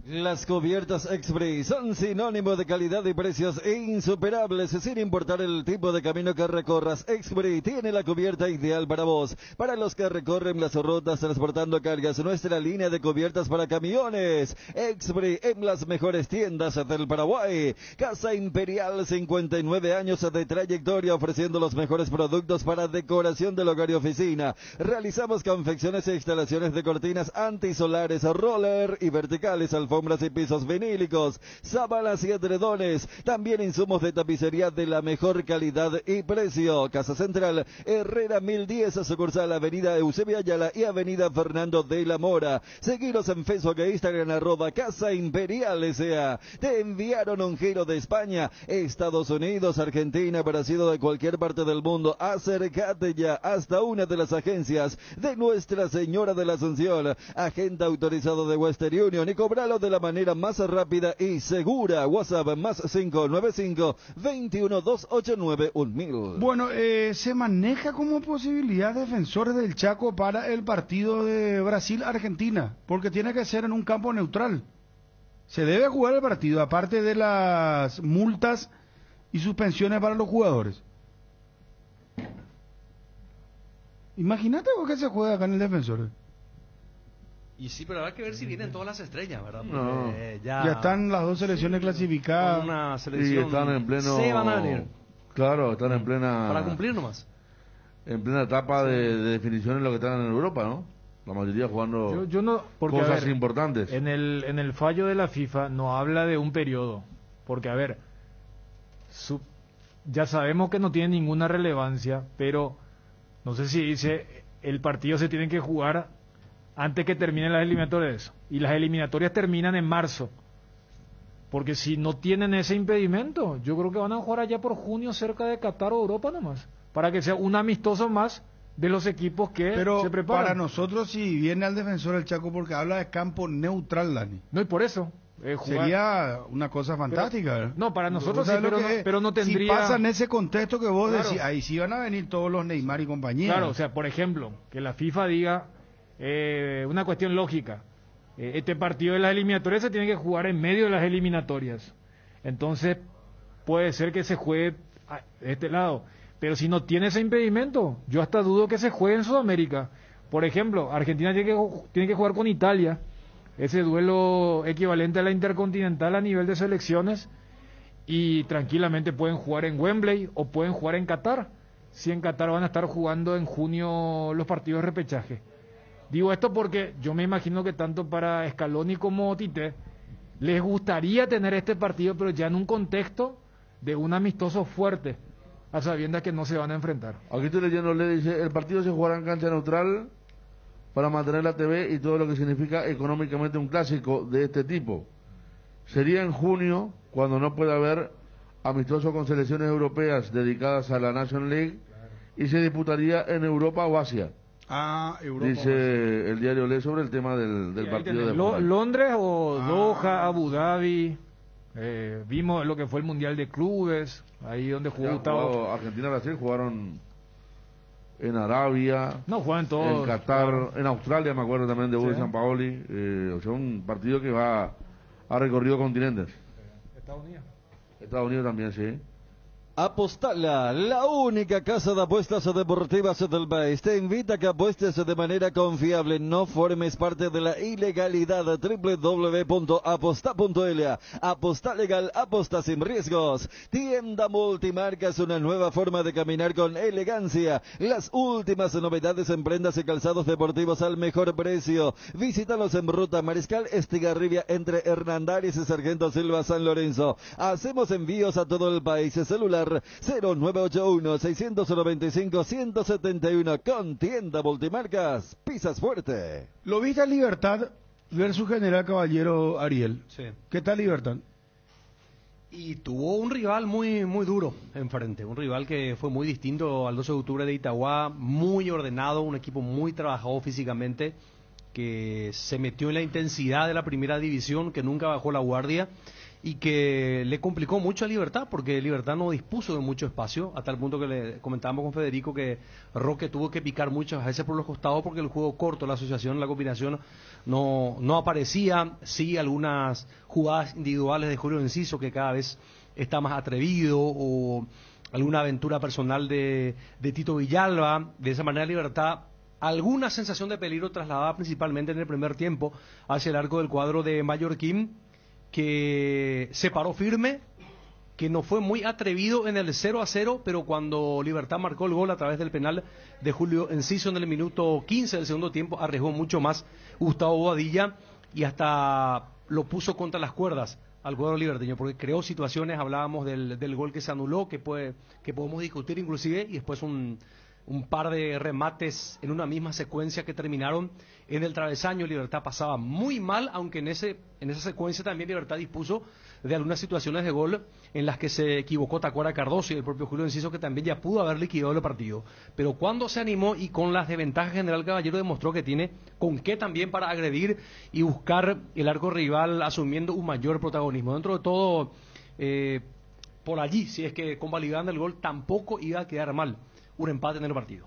Las cubiertas Expri son sinónimo de calidad y precios insuperables, sin importar el tipo de camino que recorras. Expri tiene la cubierta ideal para vos. Para los que recorren las rutas transportando cargas, nuestra línea de cubiertas para camiones. Expri en las mejores tiendas del Paraguay. Casa Imperial, 59 años de trayectoria, ofreciendo los mejores productos para decoración del hogar y oficina. Realizamos confecciones e instalaciones de cortinas antisolares, roller y verticales, alfombras y pisos vinílicos, sábanas y edredones. También insumos de tapicería de la mejor calidad y precio. Casa Central, Herrera 1010, sucursal Avenida Eusebio Ayala y Avenida Fernando de la Mora. Seguinos en Facebook e Instagram, @Casa Imperial S.A. Te enviaron un giro de España, Estados Unidos, Argentina, Brasil o de cualquier parte del mundo. Acércate ya hasta una de las agencias de Nuestra Señora de la Asunción, agente autorizado de Western Union, y cobralo de la manera más rápida y segura. WhatsApp +595 21 289 1000. Bueno, se maneja como posibilidad Defensores del Chaco para el partido de Brasil-Argentina, porque tiene que ser en un campo neutral. Se debe jugar el partido, aparte de las multas y suspensiones para los jugadores. Imagínate vos que se juega acá en el Defensores. Y sí, pero habrá que ver si vienen todas las estrellas, ¿verdad? No. Ya están las 2 selecciones clasificadas. Una selección. Y están en pleno. Se van a venir. Claro, están en plena. Para cumplir nomás. En plena etapa de definición en lo que están en Europa, ¿no? La mayoría jugando yo no, porque, cosas a ver, importantes. En el fallo de la FIFA no habla de un periodo. Porque, a ver, ya sabemos que no tiene ninguna relevancia, pero no sé si dice el partido se tiene que jugar antes que terminen las eliminatorias, y las eliminatorias terminan en marzo, porque si no tienen ese impedimento, yo creo que van a jugar allá por junio cerca de Qatar o Europa nomás, para que sea un amistoso más de los equipos que se preparan. Pero para nosotros, si viene al Defensor del Chaco, porque habla de campo neutral, Dani. No, y por eso sería una cosa fantástica, ¿verdad? No, para nosotros sí, pero no tendría. Si pasa en ese contexto que vos decís, ahí sí van a venir todos los Neymar y compañía. Claro, o sea, por ejemplo, que la FIFA diga una cuestión lógica, este partido de las eliminatorias se tiene que jugar en medio de las eliminatorias, entonces puede ser que se juegue a este lado, pero si no tiene ese impedimento, yo hasta dudo que se juegue en Sudamérica. Por ejemplo, Argentina tiene que jugar con Italia, ese duelo equivalente a la Intercontinental a nivel de selecciones, y tranquilamente pueden jugar en Wembley o pueden jugar en Qatar, si en Qatar van a estar jugando en junio los partidos de repechaje. Digo esto porque yo me imagino que tanto para Scaloni como Tite les gustaría tener este partido, pero ya en un contexto de un amistoso fuerte, a sabiendas que no se van a enfrentar. Aquí estoy leyendo, le dice, el partido se jugará en cancha neutral para mantener la TV y todo lo que significa económicamente un clásico de este tipo. Sería en junio, cuando no pueda haber amistoso con selecciones europeas dedicadas a la National League, y se disputaría en Europa o Asia. Europa. Dice el diario Le sobre el tema del partido de Londres o Doha, Abu Dhabi. Vimos lo que fue el Mundial de Clubes, ahí donde jugó Gustavo. Argentina y Brasil jugaron en Arabia, no juegan todos, en Qatar, claro. En Australia me acuerdo también de Hugo sí. Sampaoli, o sea, un partido que ha recorrido continentes. Estados Unidos también, sí. Apostala, la única casa de apuestas deportivas del país, te invita a que apuestes de manera confiable, no formes parte de la ilegalidad. www.aposta.la. Aposta legal, aposta sin riesgos. Tienda Multimarcas, una nueva forma de caminar con elegancia. Las últimas novedades en prendas y calzados deportivos al mejor precio. Visítalos en Ruta Mariscal Estigarribia entre Hernandarias y Sargento Silva San Lorenzo. Hacemos envíos a todo el país. Celular 0981-695-171 con Tienda Multimarcas. Pisas fuerte. ¿Lo viste a Libertad versus General Caballero, Ariel? Sí. ¿Qué tal Libertad? Y tuvo un rival muy duro enfrente, un rival que fue muy distinto al 12 de octubre de Itagua, muy ordenado, un equipo muy trabajado físicamente, que se metió en la intensidad de la primera división, que nunca bajó la guardia y que le complicó mucho a Libertad, porque Libertad no dispuso de mucho espacio, a tal punto que le comentábamos con Federico que Roque tuvo que picar muchas veces por los costados porque el juego corto, la asociación, la combinación no aparecía. Sí, algunas jugadas individuales de Julio Enciso, que cada vez está más atrevido, o alguna aventura personal de Tito Villalba. De esa manera Libertad alguna sensación de peligro trasladada principalmente en el primer tiempo hacia el arco del cuadro de Mallorquín, que se paró firme, que no fue muy atrevido en el 0-0, pero cuando Libertad marcó el gol a través del penal de Julio Enciso en el minuto 15 del segundo tiempo, arriesgó mucho más Gustavo Boadilla y hasta lo puso contra las cuerdas al cuadro liberteño, porque creó situaciones. Hablábamos del gol que se anuló, que podemos discutir inclusive, y después un par de remates en una misma secuencia que terminaron en el travesaño. Libertad pasaba muy mal, aunque en esa secuencia también Libertad dispuso de algunas situaciones de gol en las que se equivocó Tacuara Cardoso y el propio Julio Enciso, que también ya pudo haber liquidado el partido. Pero cuando se animó y con las desventajas, General Caballero demostró que tiene con qué también para agredir y buscar el arco rival, asumiendo un mayor protagonismo. Dentro de todo, por allí, si es que convalidando el gol, tampoco iba a quedar mal un empate en el partido.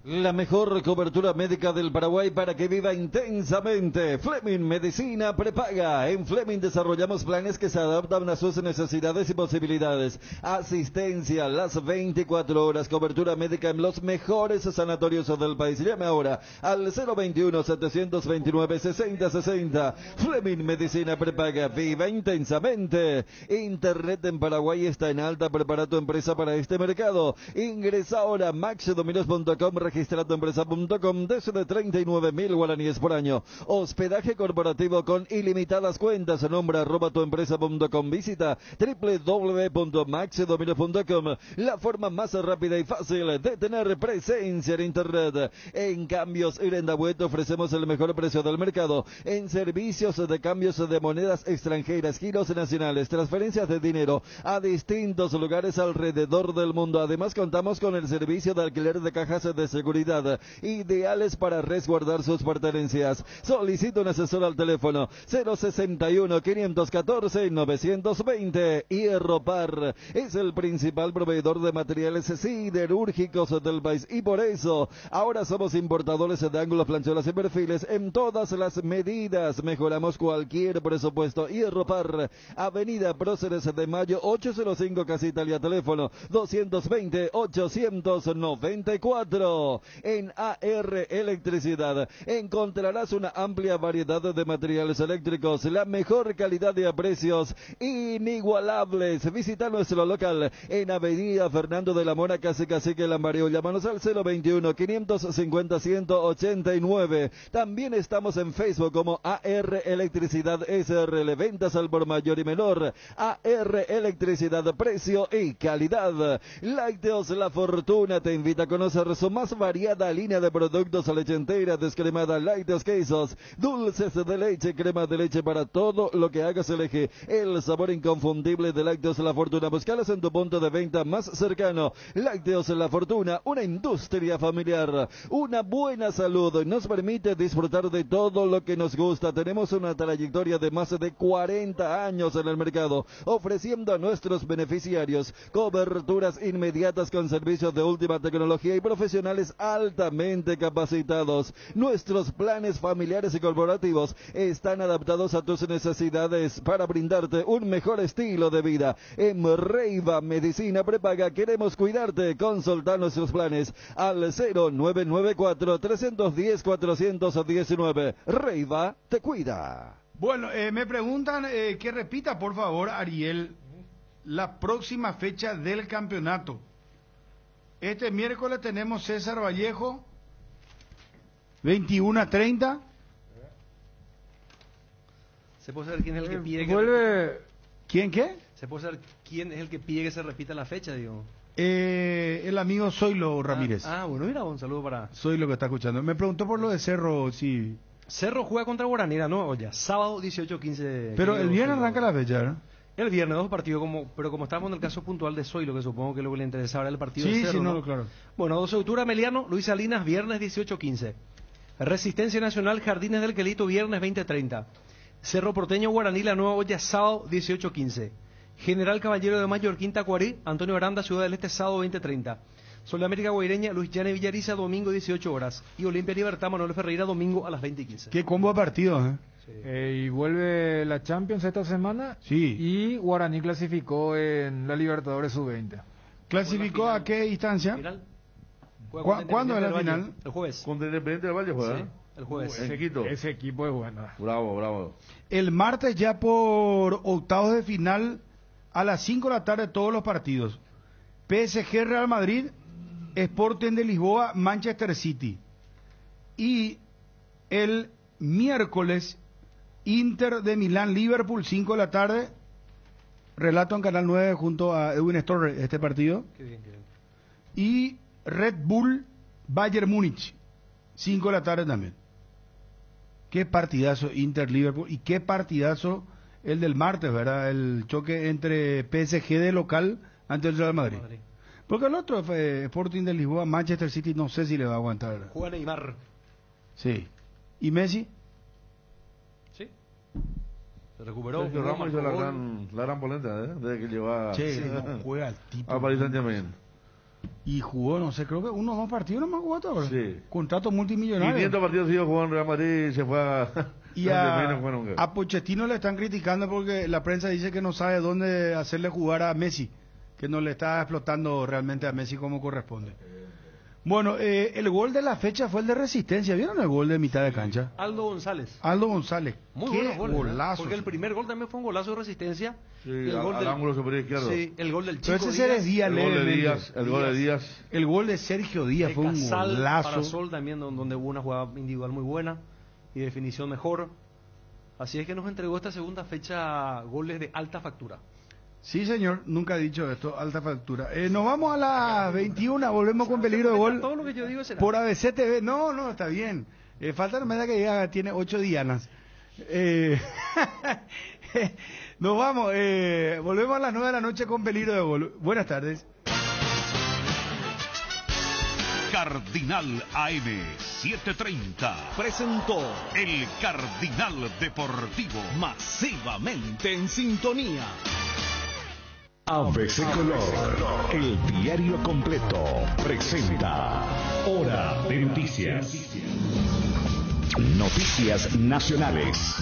La mejor cobertura médica del Paraguay para que viva intensamente. Fleming Medicina Prepaga. En Fleming desarrollamos planes que se adaptan a sus necesidades y posibilidades. Asistencia las 24 horas. Cobertura médica en los mejores sanatorios del país. Llame ahora al 021-729-6060. Fleming Medicina Prepaga. Viva intensamente. Internet en Paraguay está en alta. Prepara tu empresa para este mercado. Ingresa ahora a maxdominos.com. Registra tu empresa.com desde 39.000 guaraníes por año. Hospedaje corporativo con ilimitadas cuentas. Nombra @tuempresa.com. Visita www.maxdominos.com. La forma más rápida y fácil de tener presencia en Internet. En Cambios Irendabuet ofrecemos el mejor precio del mercado en servicios de cambios de monedas extranjeras, giros nacionales, transferencias de dinero a distintos lugares alrededor del mundo. Además, contamos con el servicio de alquiler de cajas de seguridad, ideales para resguardar sus pertenencias. Solicita un asesor al teléfono 061-514-920. Hierropar es el principal proveedor de materiales siderúrgicos del país y por eso ahora somos importadores de ángulos, planchuelas y perfiles en todas las medidas. Mejoramos cualquier presupuesto. Hierropar, Avenida Próceres de Mayo 805, Casa Italia, teléfono 220-894. En AR Electricidad encontrarás una amplia variedad de materiales eléctricos, la mejor calidad y a precios inigualables. Visita nuestro local en Avenida Fernando de la Mora, casi Cacique Lambareo. Llámanos al 021-550-189. También estamos en Facebook como AR Electricidad SRL. Ventas al por mayor y menor. AR Electricidad, precio y calidad. Lácteos La Fortuna te invita a conocer su más variada línea de productos: leche entera, descremada, lácteos, quesos, dulces de leche, crema de leche. Para todo lo que hagas, elige el sabor inconfundible de Lácteos La Fortuna. Búscalos en tu punto de venta más cercano. Lácteos La Fortuna, una industria familiar. Una buena salud nos permite disfrutar de todo lo que nos gusta. Tenemos una trayectoria de más de 40 años en el mercado, ofreciendo a nuestros beneficiarios coberturas inmediatas con servicios de última tecnología y profesionales profesionales altamente capacitados. Nuestros planes familiares y corporativos están adaptados a tus necesidades para brindarte un mejor estilo de vida. En Reiva Medicina Prepaga queremos cuidarte. Consulta nuestros planes al 0994-310-419. Reiva te cuida. Bueno, me preguntan que repita, por favor, Ariel, la próxima fecha del campeonato. Este miércoles tenemos César Vallejo, 21:30. ¿Se puede saber quién es el que pide ¿Quién qué? ¿Se puede saber quién es el que pide que se repita la fecha, digo? El amigo Zoilo Ramírez. Bueno, mira, un saludo para... Zoilo que está escuchando. Me preguntó por lo de Cerro, sí. Cerro juega contra Guaraní, ¿no? Ya, sábado 18-15. Pero el viernes arranca la fecha, ¿no? El viernes, 2 partidos, pero como estamos en el caso puntual de Zoilo, que supongo que luego le interesaba el partido sí, de Cerro. Sí, ¿no? Claro. Bueno, 12 de octubre, Meliano, Luis Salinas, viernes 18-15. Resistencia Nacional, Jardines del Quelito, viernes 20:30. Cerro Porteño, Guaraní, La Nueva Olla, sábado 18:15. General Caballero de Mayor, Quinta Cuarí, Antonio Aranda, Ciudad del Este, sábado 20:30. Sol de América Guaireña, Luis Llane Villariza, domingo 18 horas. Y Olimpia Libertad, Manuel Ferreira, domingo a las 20:15. Qué combo de partidos, ¿eh? Sí. Y vuelve la Champions esta semana. Sí. Y Guaraní clasificó en la Libertadores Sub-20. ¿Clasificó a qué instancia? ¿Final? ¿Cuándo es la final? El jueves. Contra Independiente del Valle juega. Sí, el jueves. Ese equipo es bueno. Bravo. El martes ya por octavos de final a las 5 de la tarde todos los partidos. PSG Real Madrid, Sporting de Lisboa, Manchester City. Y el miércoles Inter de Milán, Liverpool, 5 de la tarde. Relato en Canal 9 junto a Edwin Storr este partido. Qué bien. Y Red Bull, Bayern Múnich, 5 de la tarde también. Qué partidazo Inter-Liverpool y qué partidazo el del martes, ¿verdad? El choque entre PSG de local ante el Real Madrid. Porque el otro fue Sporting de Lisboa, Manchester City, no sé si le va a aguantar. Juega Neymar. Sí. ¿Y Messi? Sí. Se recuperó. Sergio Ramos hizo la gran polenta, desde que llegó a... Sí, no juega el tipo. A Paris Saint-Germain. Y jugó, no sé, creo que 1 o 2 partidos nomás jugó todo. Sí. Contrato multimillonario. 500 partidos seguidos jugó en Real Madrid y se fue a... Y a Pochettino le están criticando porque la prensa dice que no sabe dónde hacerle jugar a Messi, que no le está explotando realmente a Messi como corresponde. Bueno, el gol de la fecha fue el de Resistencia. ¿Vieron el gol de mitad de cancha? Aldo González. Muy Qué bueno golazo. Porque el primer gol también fue un golazo de Resistencia. Sí, al ángulo superior izquierdo. Sí, el gol del Chico Pero ese Díaz. Díaz, el gol de Díaz. El gol de Sergio Díaz fue un golazo. Para Sol también, donde hubo una jugada individual muy buena y definición mejor. Así es que nos entregó esta segunda fecha goles de alta factura. Sí, señor, nunca he dicho esto, alta factura. Nos vamos a las 21, volvemos con peligro de gol. Todo lo que yo digo será. Por ABC TV, no, está bien. Falta nomás que ya tiene 8 dianas. Nos vamos, volvemos a las 9 de la noche con peligro de gol. Buenas tardes. Cardinal AM 730 presentó el Cardinal Deportivo, masivamente en sintonía. ABC Color, el diario completo, presenta Hora de Noticias. Noticias nacionales.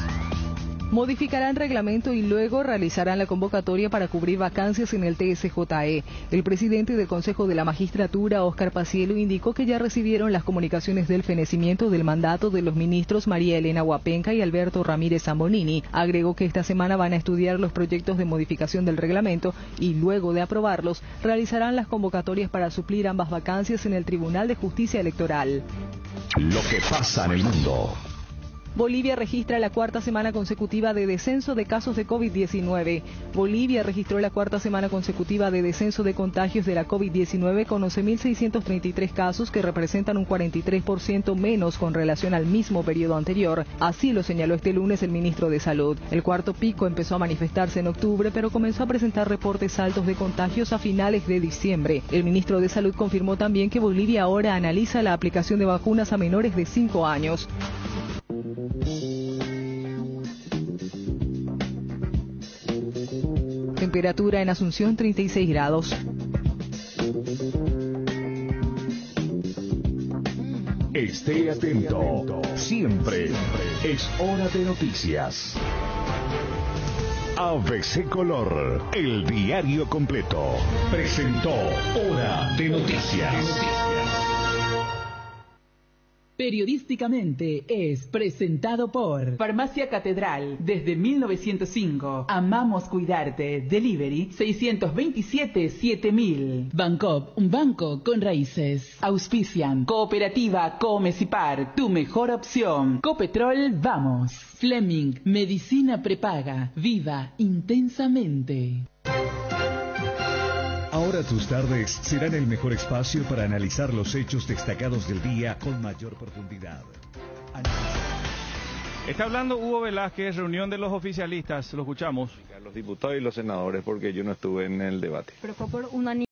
Modificarán reglamento y luego realizarán la convocatoria para cubrir vacancias en el TSJE. El presidente del Consejo de la Magistratura, Óscar Paciello, indicó que ya recibieron las comunicaciones del fenecimiento del mandato de los ministros María Elena Huapenca y Alberto Ramírez Zambonini. Agregó que esta semana van a estudiar los proyectos de modificación del reglamento y luego de aprobarlos, realizarán las convocatorias para suplir ambas vacancias en el Tribunal de Justicia Electoral. Lo que pasa en el mundo. Bolivia registra la cuarta semana consecutiva de descenso de casos de COVID-19. Bolivia registró la cuarta semana consecutiva de descenso de contagios de la COVID-19 con 11.633 casos que representan un 43% menos con relación al mismo periodo anterior. Así lo señaló este lunes el ministro de Salud. El cuarto pico empezó a manifestarse en octubre, pero comenzó a presentar reportes altos de contagios a finales de diciembre. El ministro de Salud confirmó también que Bolivia ahora analiza la aplicación de vacunas a menores de 5 años. Temperatura en Asunción 36 grados. Esté atento. Siempre es hora de noticias. ABC Color, el diario completo, presentó Hora de Noticias. Periodísticamente es presentado por Farmacia Catedral desde 1905. Amamos cuidarte. Delivery 627-7000. Bancop, un banco con raíces. Auspician. Cooperativa Comecipar, tu mejor opción. Copetrol, vamos. Fleming, medicina prepaga. Viva intensamente. Ahora tus tardes serán el mejor espacio para analizar los hechos destacados del día con mayor profundidad. Está hablando Hugo Velázquez, reunión de los oficialistas, lo escuchamos. Los diputados y los senadores, porque yo no estuve en el debate. Pero fue por unanimidad.